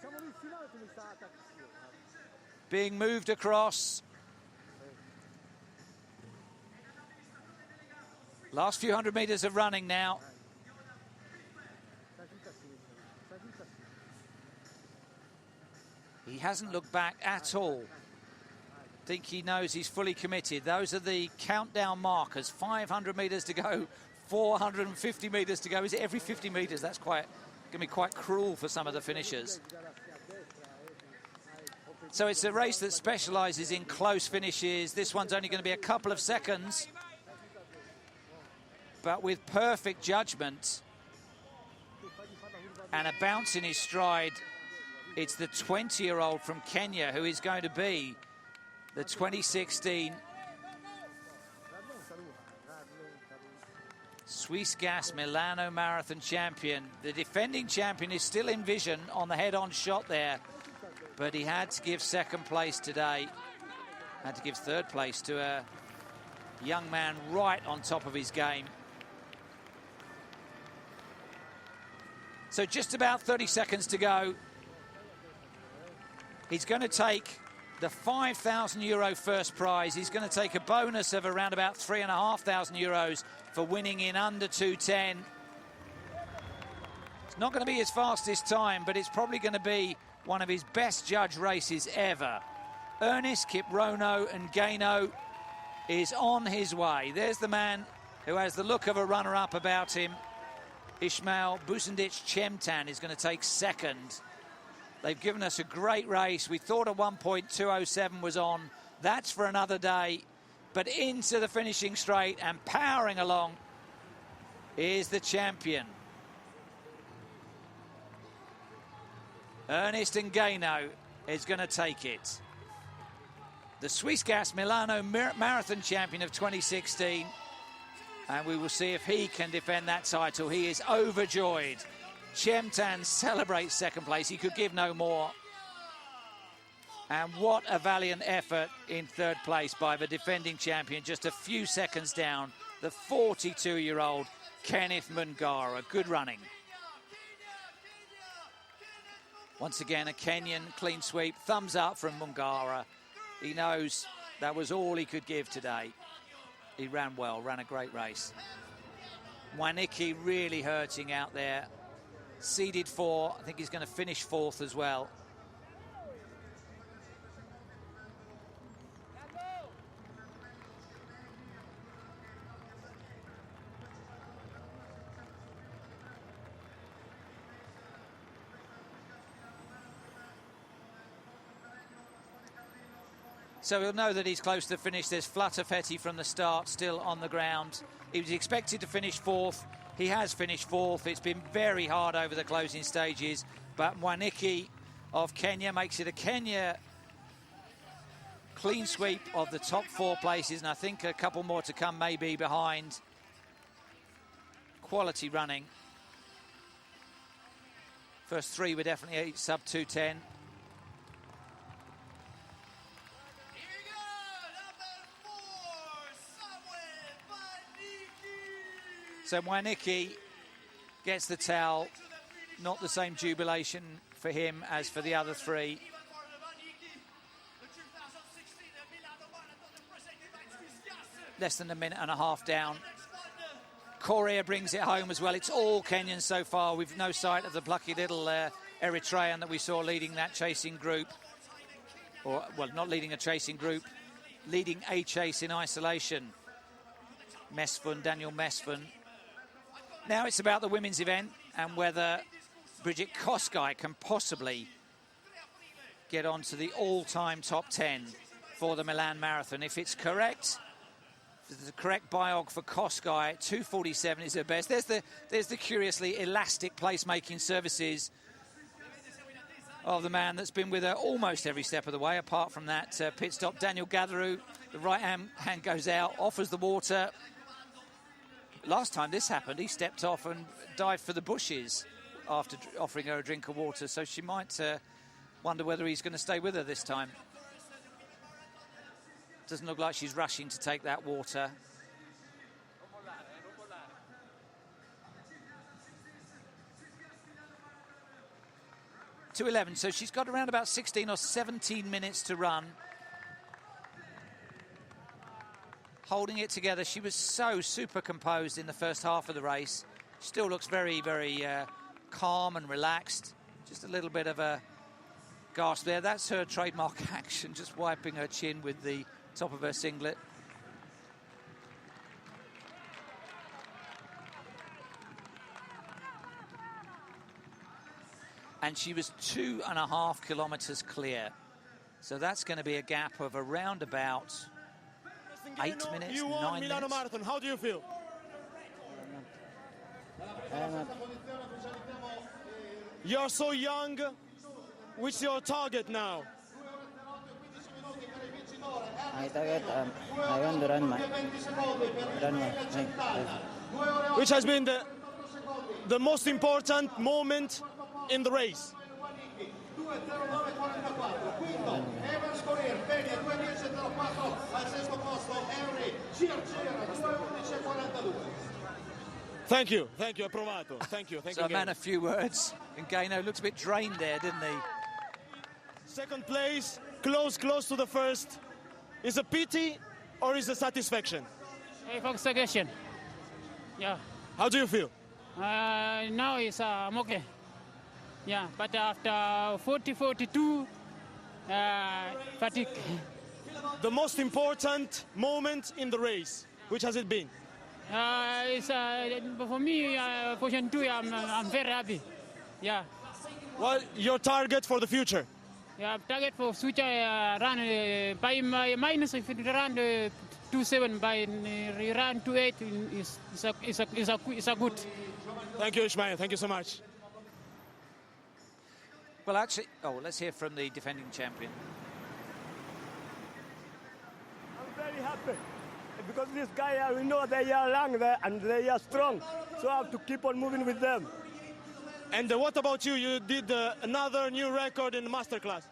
[SPEAKER 1] Being moved across. Last few hundred metres of running now. He hasn't looked back at all. I think he knows he's fully committed. Those are the countdown markers. 500 metres to go, 450 metres to go. Is it every 50 metres? That's going to be quite cruel for some of the finishers. So it's a race that specialises in close finishes. This one's only going to be a couple of seconds. But with perfect judgment and a bounce in his stride, it's the 20-year-old from Kenya who is going to be the 2016 Swiss Gas Milano Marathon champion. The defending champion is still in vision on the head-on shot there, but he had to give second place today. Had to give third place to a young man right on top of his game. So just about 30 seconds to go. He's going to take the €5,000 first prize. He's going to take a bonus of around about €3,500 for winning in under 2:10. It's not going to be his fastest time, but it's probably going to be one of his best judge races ever. Ernest Kiprono Ngannou is on his way. There's the man who has the look of a runner-up about him. Ismail Busendich Chemtan is going to take second. They've given us a great race. We thought a 1.207 was on. That's for another day. But into the finishing straight and powering along is the champion. Ernest Ngannou is going to take it. The Swiss Gas Milano Marathon champion of 2016. And we will see if he can defend that title. He is overjoyed. Chemtan celebrates second place. He could give no more. And what a valiant effort in third place by the defending champion. Just a few seconds down, the 42-year-old Kenneth Mungara. Good running. Once again, a Kenyan clean sweep. Thumbs up from Mungara. He knows that was all he could give today. He ran well, ran a great race. Mwaniki really hurting out there. Seeded 4. I think he's going to finish 4th as well. So we'll know that he's close to the finish. There's Flutterfetti from the start, still on the ground. He was expected to finish 4th. He has finished 4th. It's been very hard over the closing stages. But Mwaniki of Kenya makes it a Kenya clean sweep of the top 4 places. And I think a couple more to come maybe behind. Quality running. First 3 were definitely sub 2:10. So Mwaniki gets the towel. Not the same jubilation for him as for the other 3. less than a minute and a half down. Korea brings it home as well. It's all Kenyans so far. We've no sight of the plucky little Eritrean that we saw leading that chasing group. Or, well, not leading a chasing group, leading a chase in isolation. Daniel Mesfun. Now it's about the women's event and whether Bridget Kosgei can possibly get onto the all-time top 10 for the Milan Marathon. If it's correct, if it's the correct biog for Kosgei, 2:47 is her best. There's the curiously elastic placemaking services of the man that's been with her almost every step of the way, apart from that pit stop. Daniel Gatheru, the right hand goes out, offers the water. Last time this happened, he stepped off and dived for the bushes after offering her a drink of water, so she might wonder whether he's going to stay with her this time. Doesn't look like she's rushing to take that water. .2:11, so she's got around about 16 or 17 minutes to run. Holding it together. She was so super composed in the first half of the race. Still looks very, very calm and relaxed. Just a little bit of a gasp there. That's her trademark action, just wiping her chin with the top of her singlet. And she was 2.5 kilometers clear. So that's going to be a gap of around about 8 minutes,
[SPEAKER 5] you
[SPEAKER 1] 9
[SPEAKER 5] won Milano
[SPEAKER 1] minutes.
[SPEAKER 5] Marathon. How do you feel? You're so young. Which is your target now?
[SPEAKER 6] My target, I want to run my
[SPEAKER 5] Which has been the most important moment in the race? Thank you, approvato. Thank you.
[SPEAKER 1] So a man of few words. And Gaino looked a bit drained there, didn't he?
[SPEAKER 5] Second place, close to the first. Is a pity or is a satisfaction?
[SPEAKER 7] Satisfaction. Yeah.
[SPEAKER 5] How do you feel?
[SPEAKER 7] Now I'm okay. Yeah, but after 42, fatigue.
[SPEAKER 5] The most important moment in the race, which has it been?
[SPEAKER 7] For me, position 2, I'm very happy. Yeah.
[SPEAKER 5] What your target for the future?
[SPEAKER 7] Yeah, target for future run by minus if you run 2:7 by run 2:8 is a good.
[SPEAKER 5] Thank you, Ishmael. Thank you so much.
[SPEAKER 1] Well, actually, let's hear from the defending champion.
[SPEAKER 3] I'm very happy because this guy, we know they are young there and they are strong, so I have to keep on moving with them.
[SPEAKER 5] And what about you? You did another new record in the master class.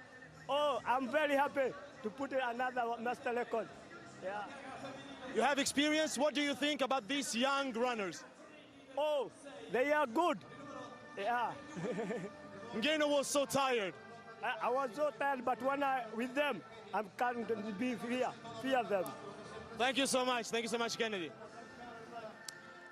[SPEAKER 3] Oh, I'm very happy to put another master record. Yeah.
[SPEAKER 5] You have experience. What do you think about these young runners?
[SPEAKER 3] Oh, they are good. Yeah.
[SPEAKER 5] Ngeno was so tired.
[SPEAKER 3] I was so tired, but when I with them, I can't be fear them.
[SPEAKER 5] Thank you so much. Thank you so much, Kennedy.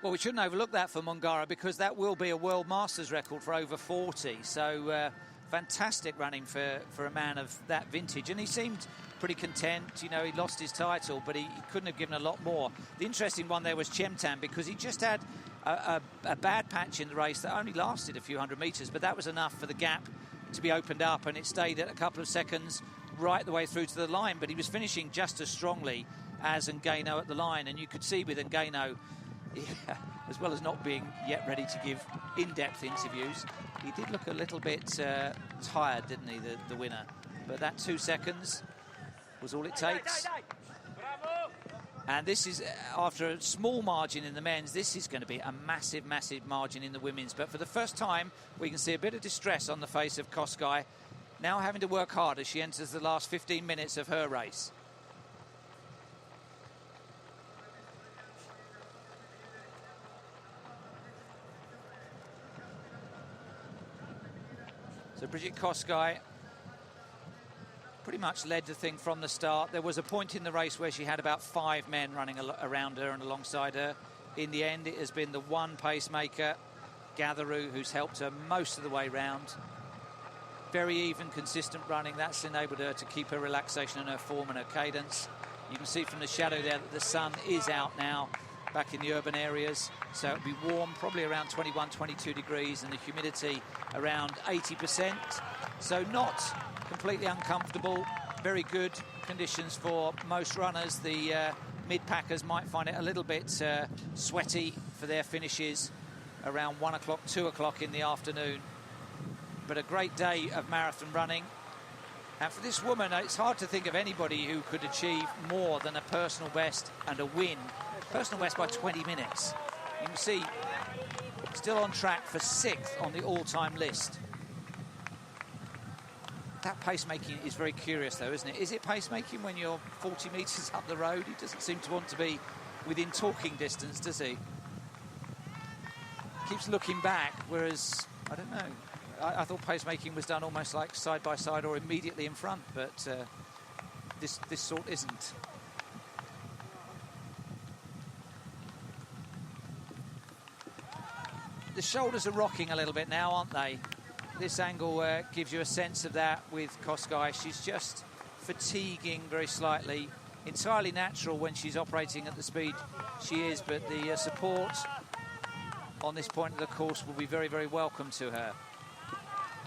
[SPEAKER 1] Well, we shouldn't overlook that for Mongara because that will be a World Masters record for over 40. So fantastic running for a man of that vintage. And he seemed pretty content. You know, he lost his title, but he couldn't have given a lot more. The interesting one there was Chemtan because he just had a bad patch in the race that only lasted a few hundred metres, but that was enough for the gap to be opened up, and it stayed at a couple of seconds right the way through to the line. But he was finishing just as strongly as Ngeno at the line, and you could see with Ngeno, as well as not being yet ready to give in-depth interviews, he did look a little bit tired, didn't he, the winner? But that 2 seconds was all it takes. And this is, after a small margin in the men's, this is going to be a massive, massive margin in the women's. But for the first time, we can see a bit of distress on the face of Kosgei, now having to work hard as she enters the last 15 minutes of her race. So Bridget Kosgei pretty much led the thing from the start. There was a point in the race where she had about 5 men running around her and alongside her. In the end, it has been the one pacemaker, Gatheroo, who's helped her most of the way round. Very even, consistent running. That's enabled her to keep her relaxation and her form and her cadence. You can see from the shadow there that the sun is out now, back in the urban areas. So it'll be warm, probably around 21, 22 degrees, and the humidity around 80%. So not completely uncomfortable. Very good conditions for most runners. The mid-packers might find it a little bit sweaty for their finishes around 1 o'clock, 2 o'clock in the afternoon. But a great day of marathon running. And for this woman, it's hard to think of anybody who could achieve more than a personal best and a win. Personal best by 20 minutes. You can see, still on track for 6th on the all-time list. That pacemaking is very curious, though, isn't it? Is it pacemaking when you're 40 metres up the road? He doesn't seem to want to be within talking distance, does he? Keeps looking back, whereas, I don't know. I thought pacemaking was done almost like side by side or immediately in front, but this sort isn't. The shoulders are rocking a little bit now, aren't they? This angle gives you a sense of that with Kosgei. She's just fatiguing very slightly. Entirely natural when she's operating at the speed she is, but the support on this point of the course will be very, very welcome to her.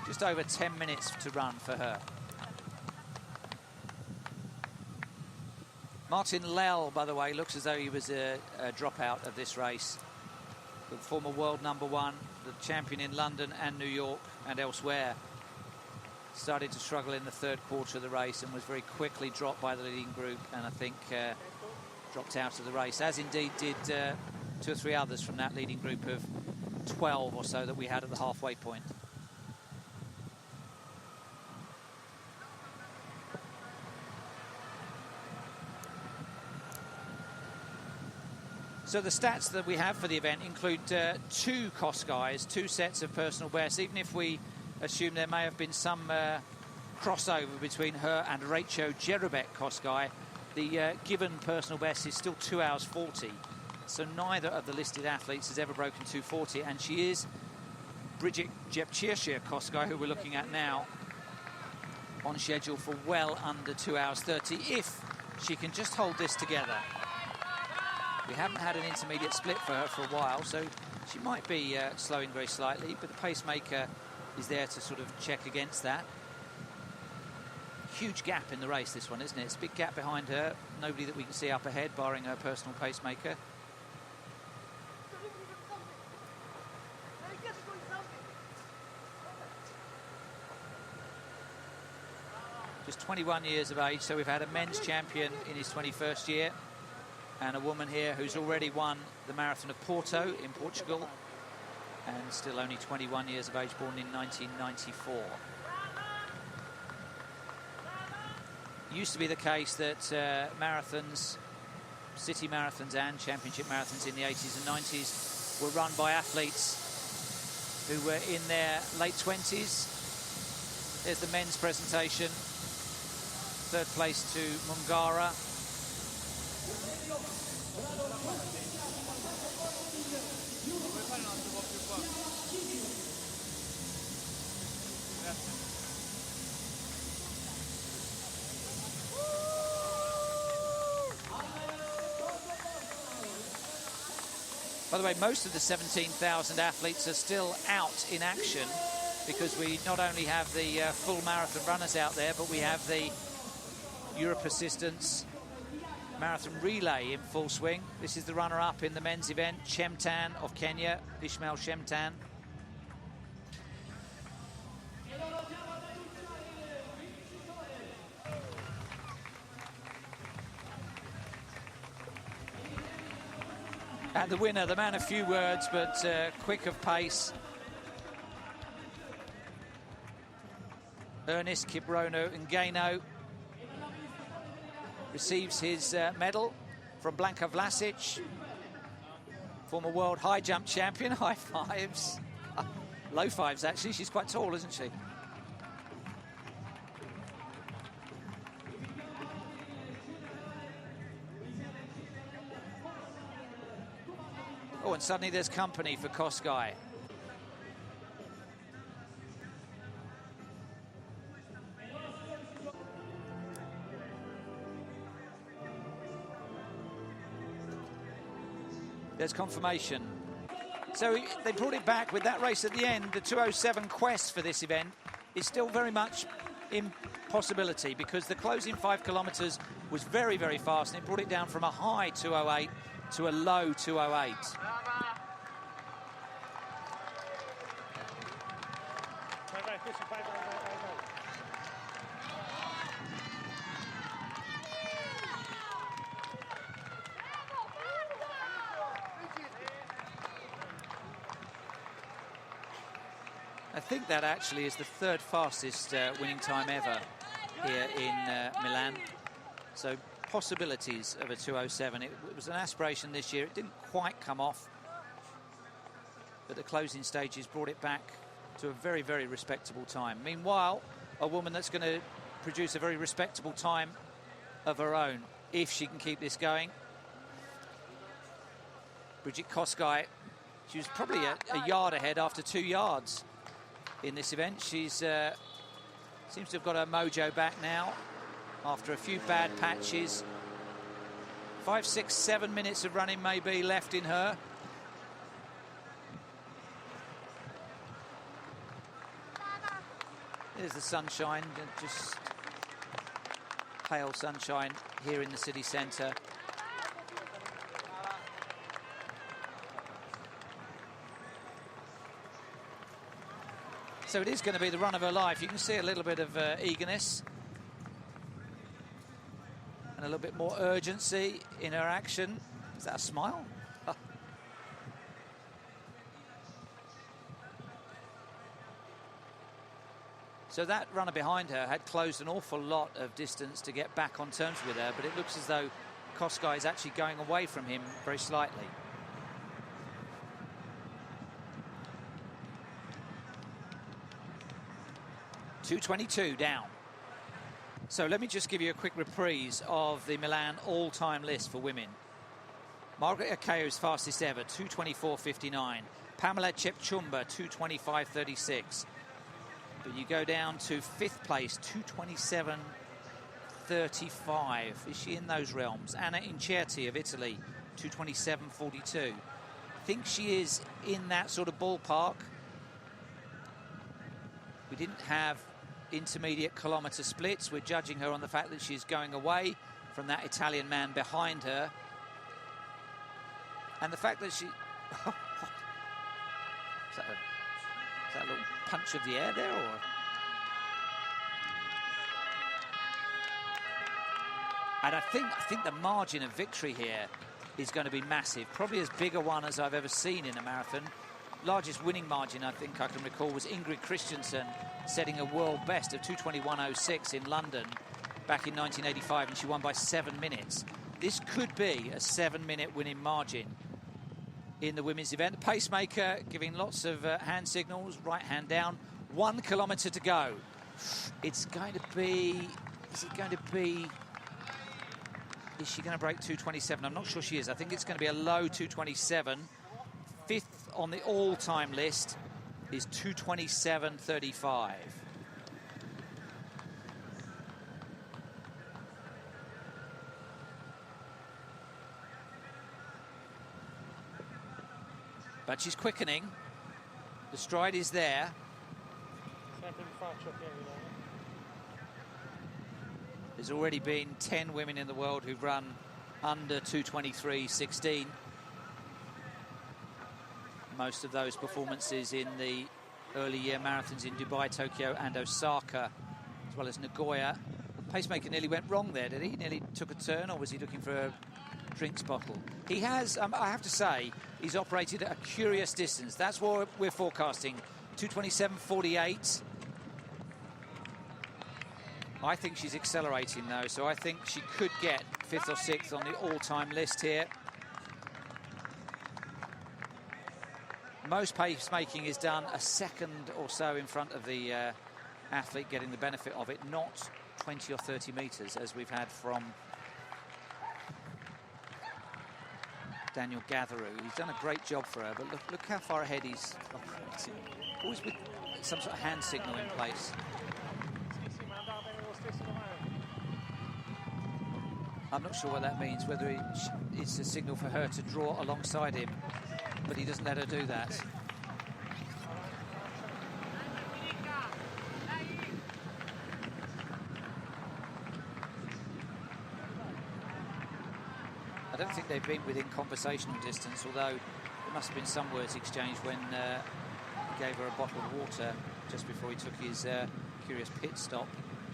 [SPEAKER 1] Just over 10 minutes to run for her. Martin Lell, by the way, looks as though he was a dropout of this race. The former world #1, the champion in London and New York and elsewhere, started to struggle in the 3rd quarter of the race and was very quickly dropped by the leading group, and I think dropped out of the race, as indeed did 2 or 3 others from that leading group of 12 or so that we had at the halfway point. So the stats that we have for the event include 2 Kosgeis, 2 sets of personal bests. Even if we assume there may have been some crossover between her and Rachel Jerubek Kosgei, the given personal best is still 2 hours 40. So neither of the listed athletes has ever broken 2:40, and she is Bridget Jepchirchir Kosgei, who we're looking at now, on schedule for well under 2 hours 30, if she can just hold this together. We haven't had an intermediate split for her for a while, so she might be slowing very slightly, but the pacemaker is there to sort of check against that. Huge gap in the race, this one, isn't it? It's a big gap behind her. Nobody that we can see up ahead, barring her personal pacemaker. Just 21 years of age, so we've had a men's champion in his 21st year, and a woman here who's already won the Marathon of Porto in Portugal, and still only 21 years of age, born in 1994. It used to be the case that marathons, city marathons and championship marathons in the 80s and 90s were run by athletes who were in their late 20s. There's the men's presentation. 3rd place to Mungara. By the way, most of the 17,000 athletes are still out in action, because we not only have the full marathon runners out there, but we have the Europe Assistance Marathon Relay in full swing. This is the runner-up in the men's event, Chemtan of Kenya, Ishmael Chemtan. And the winner, the man of few words, but quick of pace, Ernest Kibrono Ngeno, receives his medal from Blanka Vlasic, former world high jump champion. High fives. Low fives, actually. She's quite tall, isn't she? Oh, and suddenly there's company for Kosgei. There's confirmation. So they brought it back with that race at the end. The 2:07 quest for this event is still very much in possibility because the closing 5 kilometres was very, very fast, and it brought it down from a high 2:08 to a low 2:08. I think that actually is the 3rd fastest winning time ever here in Milan. So possibilities of a 2:07. It was an aspiration this year. It didn't quite come off, but the closing stages brought it back to a very, very respectable time. Meanwhile, a woman that's going to produce a very respectable time of her own, if she can keep this going. Bridget Kosgei, she was probably a yard ahead after 2 yards in this event. She's seems to have got her mojo back now after a few bad patches. 5, 6, 7 minutes of running maybe left in her. There's the sunshine, just pale sunshine here in the city centre. So it is going to be the run of her life. You can see a little bit of eagerness and a little bit more urgency in her action. Is that a smile? Oh. So that runner behind her had closed an awful lot of distance to get back on terms with her, but it looks as though Kosgei is actually going away from him very slightly. .222 down. So let me just give you a quick reprise of the Milan all-time list for women. Margaret Akayo's fastest ever, 2:24.59. Pamela Chepchumba, 2:25.36. But you go down to 5th place, 2:27.35. Is she in those realms? Anna Incerti of Italy, 2:27.42. I think she is in that sort of ballpark. We didn't have intermediate kilometre splits. We're judging her on the fact that she's going away from that Italian man behind her. And the fact that she... is that a little punch of the air there, or...? And I think the margin of victory here is going to be massive. Probably as big a one as I've ever seen in a marathon. Largest winning margin I think I can recall was Ingrid Christensen setting a world best of 2:21.06 in London back in 1985, and she won by 7 minutes. This could be a 7-minute winning margin in the women's event. The pacemaker giving lots of hand signals, right hand down. 1 kilometre to go. It's going to be... Is it going to be... Is she going to break 2:27? I'm not sure she is. I think it's going to be a low 2:27. 5th on the all-time list is 2:27.35. But she's quickening. The stride is there. There's already been 10 women in the world who've run under 2:23.16. Most of those performances in the early year marathons in Dubai, Tokyo and Osaka, as well as Nagoya. The pacemaker nearly went wrong there, did he? Nearly took a turn, or was he looking for a drinks bottle? He has, I have to say, he's operated at a curious distance. That's what we're forecasting, 2:27.48. I think she's accelerating, though, so I think she could get 5th or 6th on the all-time list here. Most pacemaking is done a second or so in front of the athlete getting the benefit of it, not 20 or 30 metres as we've had from Daniel Gatheroo. He's done a great job for her, but look how far ahead he's operating. Always with some sort of hand signal in place. I'm not sure what that means, whether it's a signal for her to draw alongside him, but he doesn't let her do that. I don't think they've been within conversational distance, although there must have been some words exchanged when he gave her a bottle of water just before he took his curious pit stop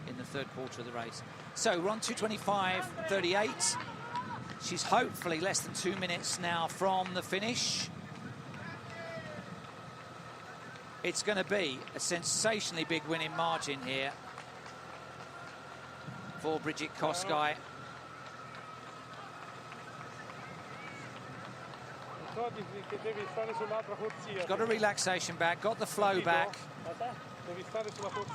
[SPEAKER 1] in the third quarter of the race. So we're on 2:25.38. She's hopefully less than 2 minutes now from the finish. It's going to be a sensationally big winning margin here for Bridget Kosgei. Got a relaxation back, got the flow back. I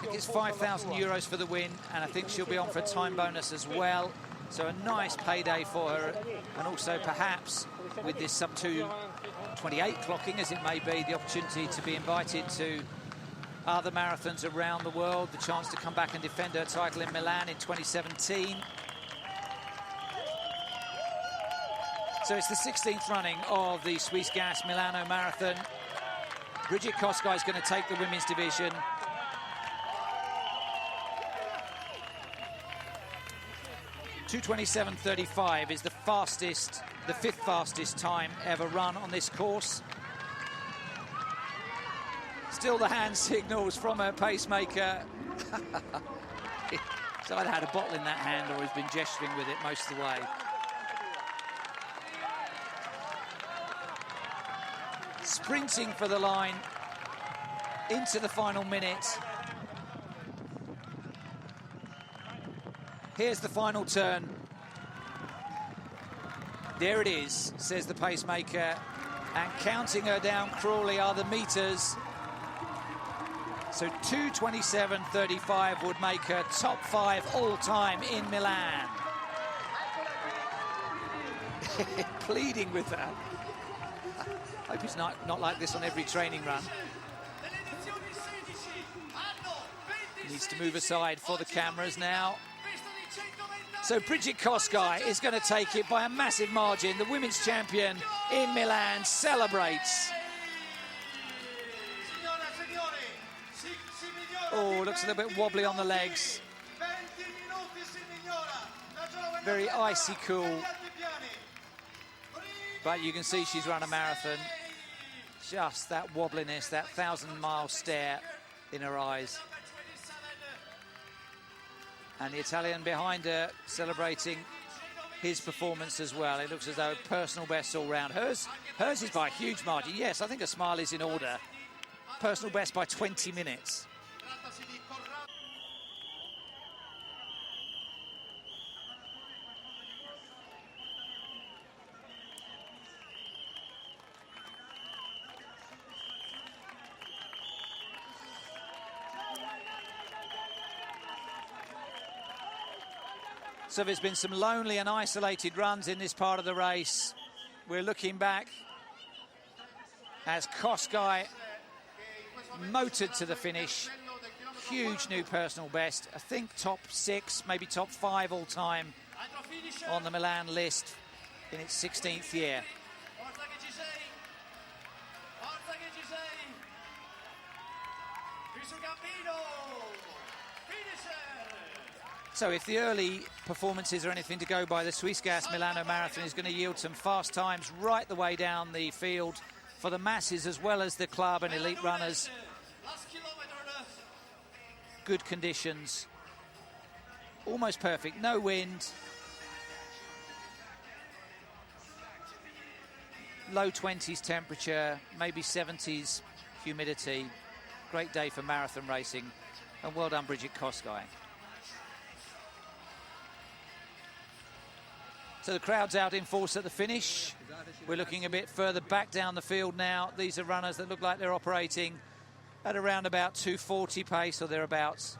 [SPEAKER 1] think it's €5,000 for the win, and I think she'll be on for a time bonus as well. So a nice payday for her, and also perhaps with this sub 2:28 clocking, as it may be, the opportunity to be invited to other marathons around the world, the chance to come back and defend her title in Milan in 2017. So it's the 16th running of the Swiss Gas Milano Marathon. Bridget Kosgei is going to take the women's division. (2:27.35) is the fifth fastest time ever run on this course. Still the hand signals from her pacemaker. He's either had a bottle in that hand or he's been gesturing with it most of the way. Sprinting for the line into the final minute. Here's the final turn. There it is, says the pacemaker, and counting her down cruelly are the meters. So 2:27.35 would make her top 5 all-time in Milan. Pleading with that. Hope it's not like this on every training run. Needs to move aside for the cameras now. So Bridget Kosgei is going to take it by a massive margin. The women's champion in Milan celebrates. Oh, looks a little bit wobbly on the legs. Very icy cool. But you can see she's run a marathon. Just that wobbliness, that 1,000-mile stare in her eyes. And the Italian behind her celebrating his performance as well. It looks as though personal best all round. Hers is by a huge margin. Yes, I think a smile is in order. Personal best by 20 minutes. So there's been some lonely and isolated runs in this part of the race. We're looking back as Kosgei motored to the finish. Huge new personal best. I think top 6, maybe top 5 all time on the Milan list in its 16th year. So if the early performances are anything to go by, the Swiss Gas Milano Marathon is going to yield some fast times right the way down the field for the masses as well as the club and elite runners. Good conditions. Almost perfect. No wind. Low 20s temperature, maybe 70s humidity. Great day for marathon racing. And well done, Bridget Kosgei. So the crowd's out in force at the finish. We're looking a bit further back down the field now. These are runners that look like they're operating at around about 2:40 pace or thereabouts.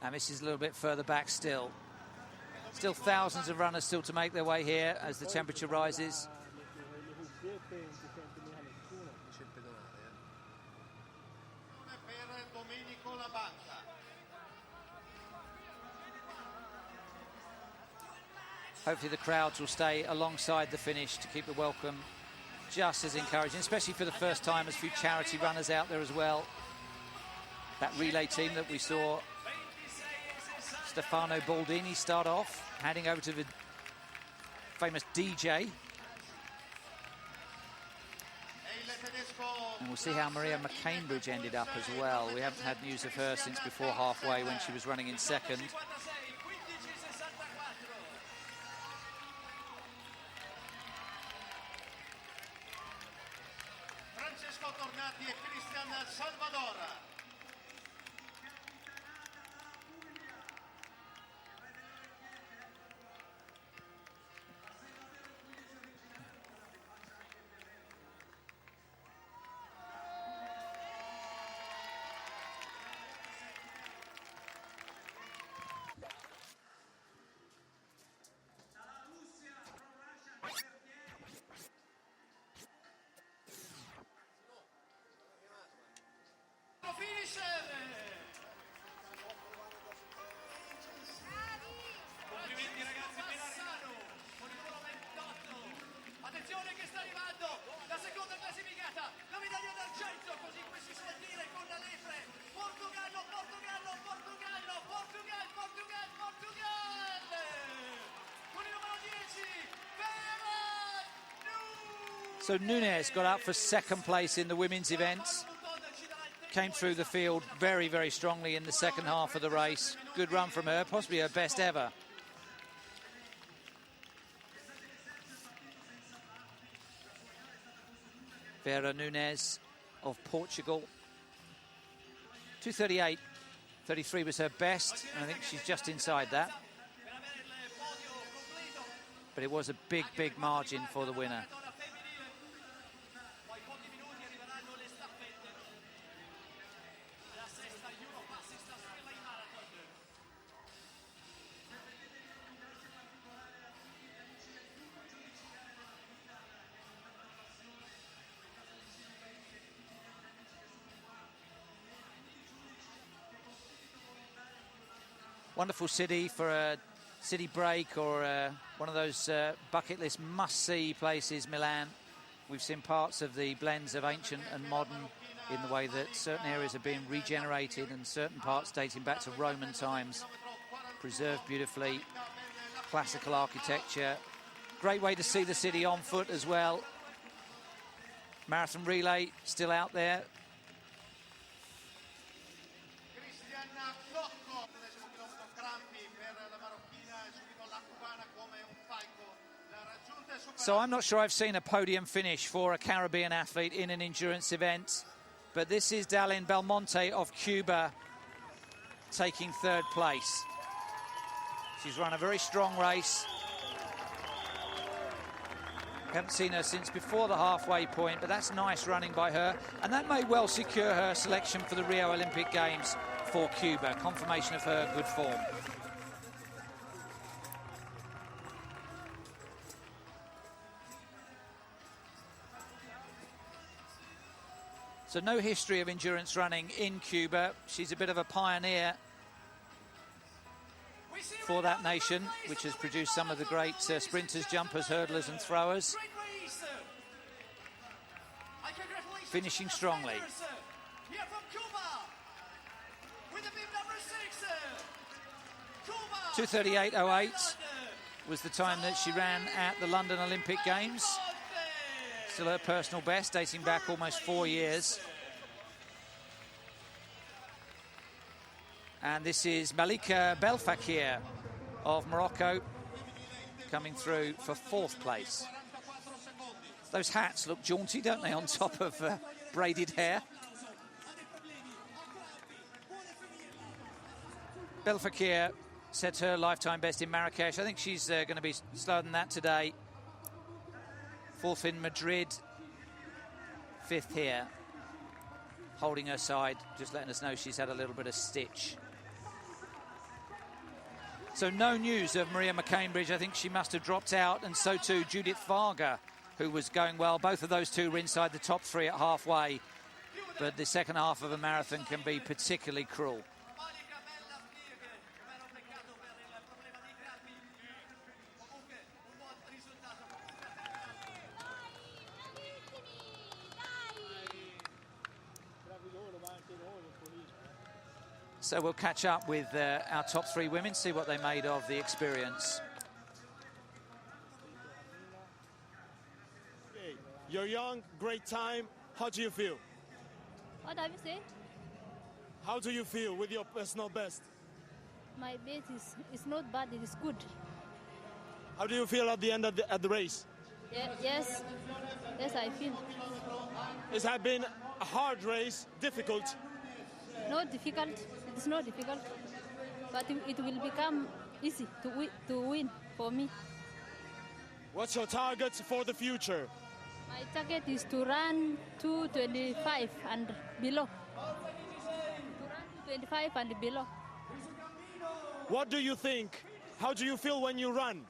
[SPEAKER 1] And this is a little bit further back still. Still thousands of runners still to make their way here as the temperature rises. Hopefully the crowds will stay alongside the finish to keep the welcome just as encouraging, especially for the first time. There's a few charity runners out there as well. That relay team that we saw Stefano Baldini start off, handing over to the famous DJ. And we'll see how Maria McCambridge ended up as well. We haven't had news of her since before halfway when she was running in second.
[SPEAKER 8] Complimenti ragazzi, Milano con il numero 28. Attenzione che sta arrivando la seconda classificata, la medaglia d'argento, così come si suol dire con la lepre. Portogallo, Portogallo, Portogallo, Portugal, Portugal, Portugal. Con il numero 10,
[SPEAKER 1] So Nunes got up for second place in the women's events. Came through the field very, very strongly in the second half of the race. Good run from her, possibly her best ever. Vera Nunes of Portugal. 2:38.33 was her best, and I think she's just inside that. But it was a big, big margin for the winner. Wonderful city for a city break or one of those bucket list must-see places, Milan. We've seen parts of the blends of ancient and modern in the way that certain areas are being regenerated and certain parts dating back to Roman times, preserved beautifully, classical architecture. Great way to see the city on foot as well. Marathon relay still out there. So I'm not sure I've seen a podium finish for a Caribbean athlete in an endurance event, but this is Dalin Belmonte of Cuba taking third place. She's run a very strong race. Haven't seen her since before the halfway point, but that's nice running by her, and that may well secure her selection for the Rio Olympic Games for Cuba. Confirmation of her good form. So no history of endurance running in Cuba. She's a bit of a pioneer for that nation, which has produced some of the great sprinters, jumpers, hurdlers and throwers. Finishing strongly. 2:38.08 was the time that she ran at the London Olympic Games. Still her personal best, dating back almost 4 years. And this is Malika Belfakir of Morocco coming through for fourth place. Those hats look jaunty, don't they, on top of braided hair? Belfakir set her lifetime best in Marrakesh. I think she's going to be slower than that today. Fourth in Madrid, fifth here. Holding her side, just letting us know she's had a little bit of stitch So no news of Maria McCainbridge. I think she must have dropped out, and so too Judith Varga, who was going well. Both of those two were inside the top 3 at halfway, but the second half of a marathon can be particularly cruel. So we'll catch up with our top 3 women, see what they made of the experience.
[SPEAKER 5] You're young, great time. How do you feel?
[SPEAKER 9] What have you said?
[SPEAKER 5] How do you feel with your personal best?
[SPEAKER 9] My best is not bad, it is good.
[SPEAKER 5] How do you feel at the end of the race?
[SPEAKER 9] Yes, I feel.
[SPEAKER 5] It has been a hard race, difficult.
[SPEAKER 9] Not difficult, it is not difficult, but it will become easy to win for me.
[SPEAKER 5] What's your target for the future?
[SPEAKER 9] My target is to run 2:25 and below. To run 2:25 and below.
[SPEAKER 5] What do you think? How do you feel when you run?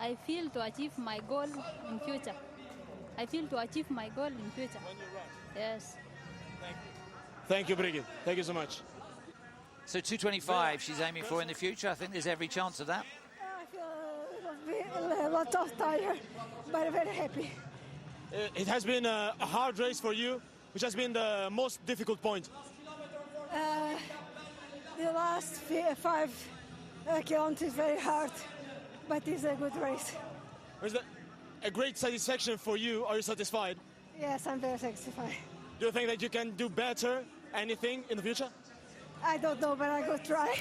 [SPEAKER 9] I feel to achieve my goal in future. I feel to achieve my goal in future.
[SPEAKER 5] When you run?
[SPEAKER 9] Yes.
[SPEAKER 5] Thank you. Thank you, Brigitte. Thank you so much.
[SPEAKER 1] So 2:25 she's aiming for in the future. I think there's every chance of that.
[SPEAKER 10] I feel a lot of tired, but very happy.
[SPEAKER 5] It has been a hard race for you. Which has been the most difficult point?
[SPEAKER 10] The last 5 kilometers is very hard, but it's a good race.
[SPEAKER 5] Was that a great satisfaction for you? Are you satisfied?
[SPEAKER 10] Yes, I'm very satisfied.
[SPEAKER 5] Do you think that you can do better, anything in the future?
[SPEAKER 10] I don't know, but I will try.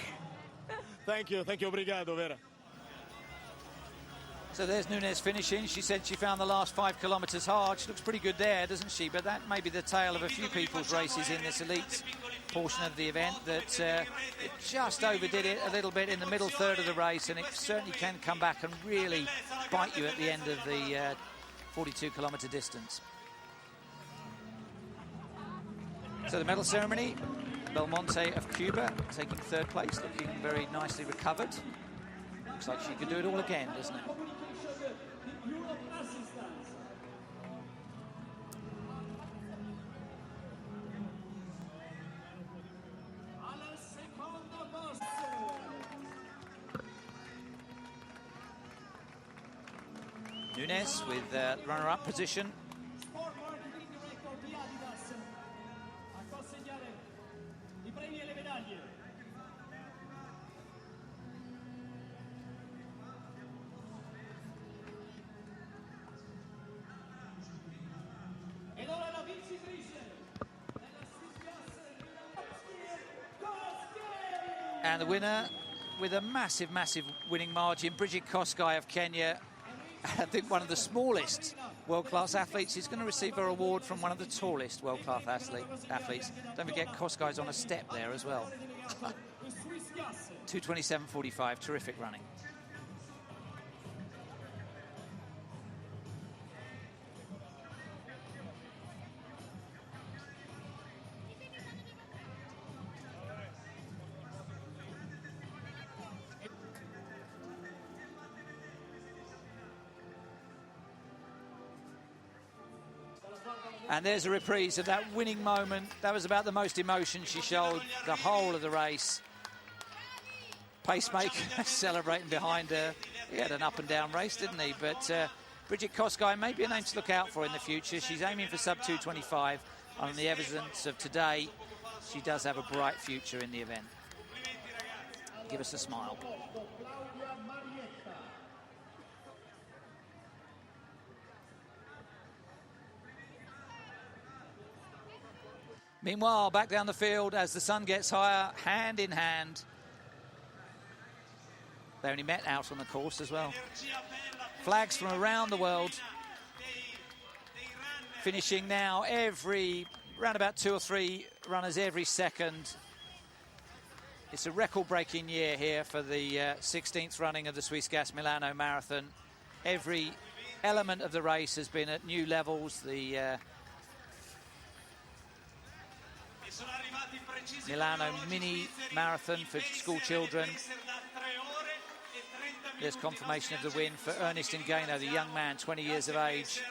[SPEAKER 5] Thank you, obrigado, Vera.
[SPEAKER 1] So there's Nunes finishing. She said she found the last 5 kilometres hard. She looks pretty good there, doesn't she? But that may be the tale of a few people's races in this elite portion of the event, that it just overdid it a little bit in the middle third of the race, and it certainly can come back and really bite you at the end of the 42-kilometre distance. So the medal ceremony, Belmonte of Cuba taking 3rd place, looking very nicely recovered. Looks like she could do it all again, doesn't it? Nunes with runner-up position. And the winner, with a massive, massive winning margin, Brigid Kosgei of Kenya. I think one of the smallest world-class athletes is going to receive her award from one of the tallest world-class athletes. Don't forget, Kosgei's on a step there as well. 2:27.45, terrific running. And there's a reprise of that winning moment. That was about the most emotion she showed the whole of the race. Pacemaker celebrating behind her. He had an up and down race, didn't he? But Brigid Kosgei may be a name to look out for in the future. She's aiming for sub 2:25. On the evidence of today, she does have a bright future in the event. Give us a smile. Meanwhile, back down the field as the sun gets higher, hand in hand. They only met out on the course as well. Flags from around the world. Finishing now around about 2 or 3 runners every second. It's a record-breaking year here for the 16th running of the Swiss Gas Milano Marathon. Every element of the race has been at new levels. The Milano mini marathon for school children There's confirmation of the win for Ernest Ngano, the young man, 20 years of age.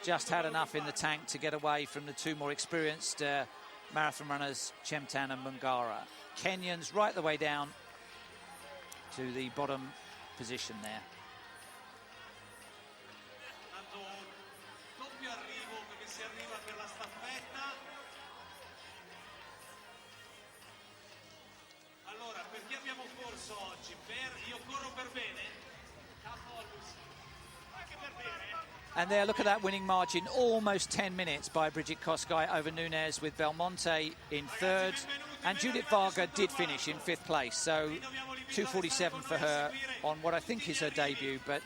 [SPEAKER 1] Just had enough in the tank to get away from the two more experienced marathon runners, Chemtan and Mungara. Kenyans right the way down to the bottom position there.
[SPEAKER 8] Doppio arrivo perché si arriva per la staffetta. Allora, perché abbiamo corso oggi? Io corro per bene? Anche per bene.
[SPEAKER 1] And there, look at that winning margin, almost 10 minutes by Bridget Kosgei over Nunez, with Belmonte in third. And Judith Varga did finish in fifth place, so 2:47 for her on what I think is her debut, but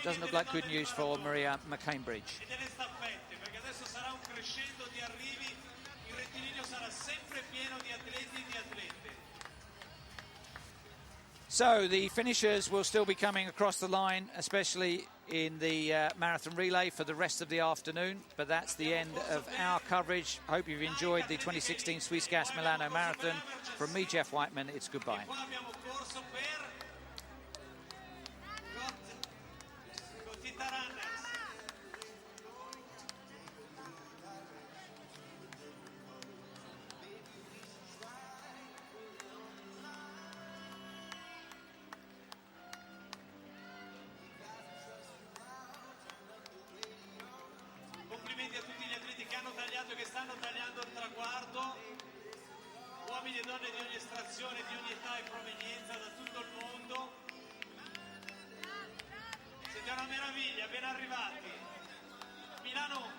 [SPEAKER 1] doesn't look like good news for Maria McCambridge. So the finishers will still be coming across the line, especially in the marathon relay for the rest of the afternoon. But that's the end of our coverage. Hope you've enjoyed the 2016 Swiss Gas Milano Marathon. From me, Jeff Whiteman, it's goodbye.
[SPEAKER 8] Complimenti a tutti gli atleti che hanno tagliato e che stanno tagliando il traguardo, uomini e donne di ogni estrazione, di ogni età e provenienza da tutto il mondo. Siete una meraviglia, ben arrivati. Milano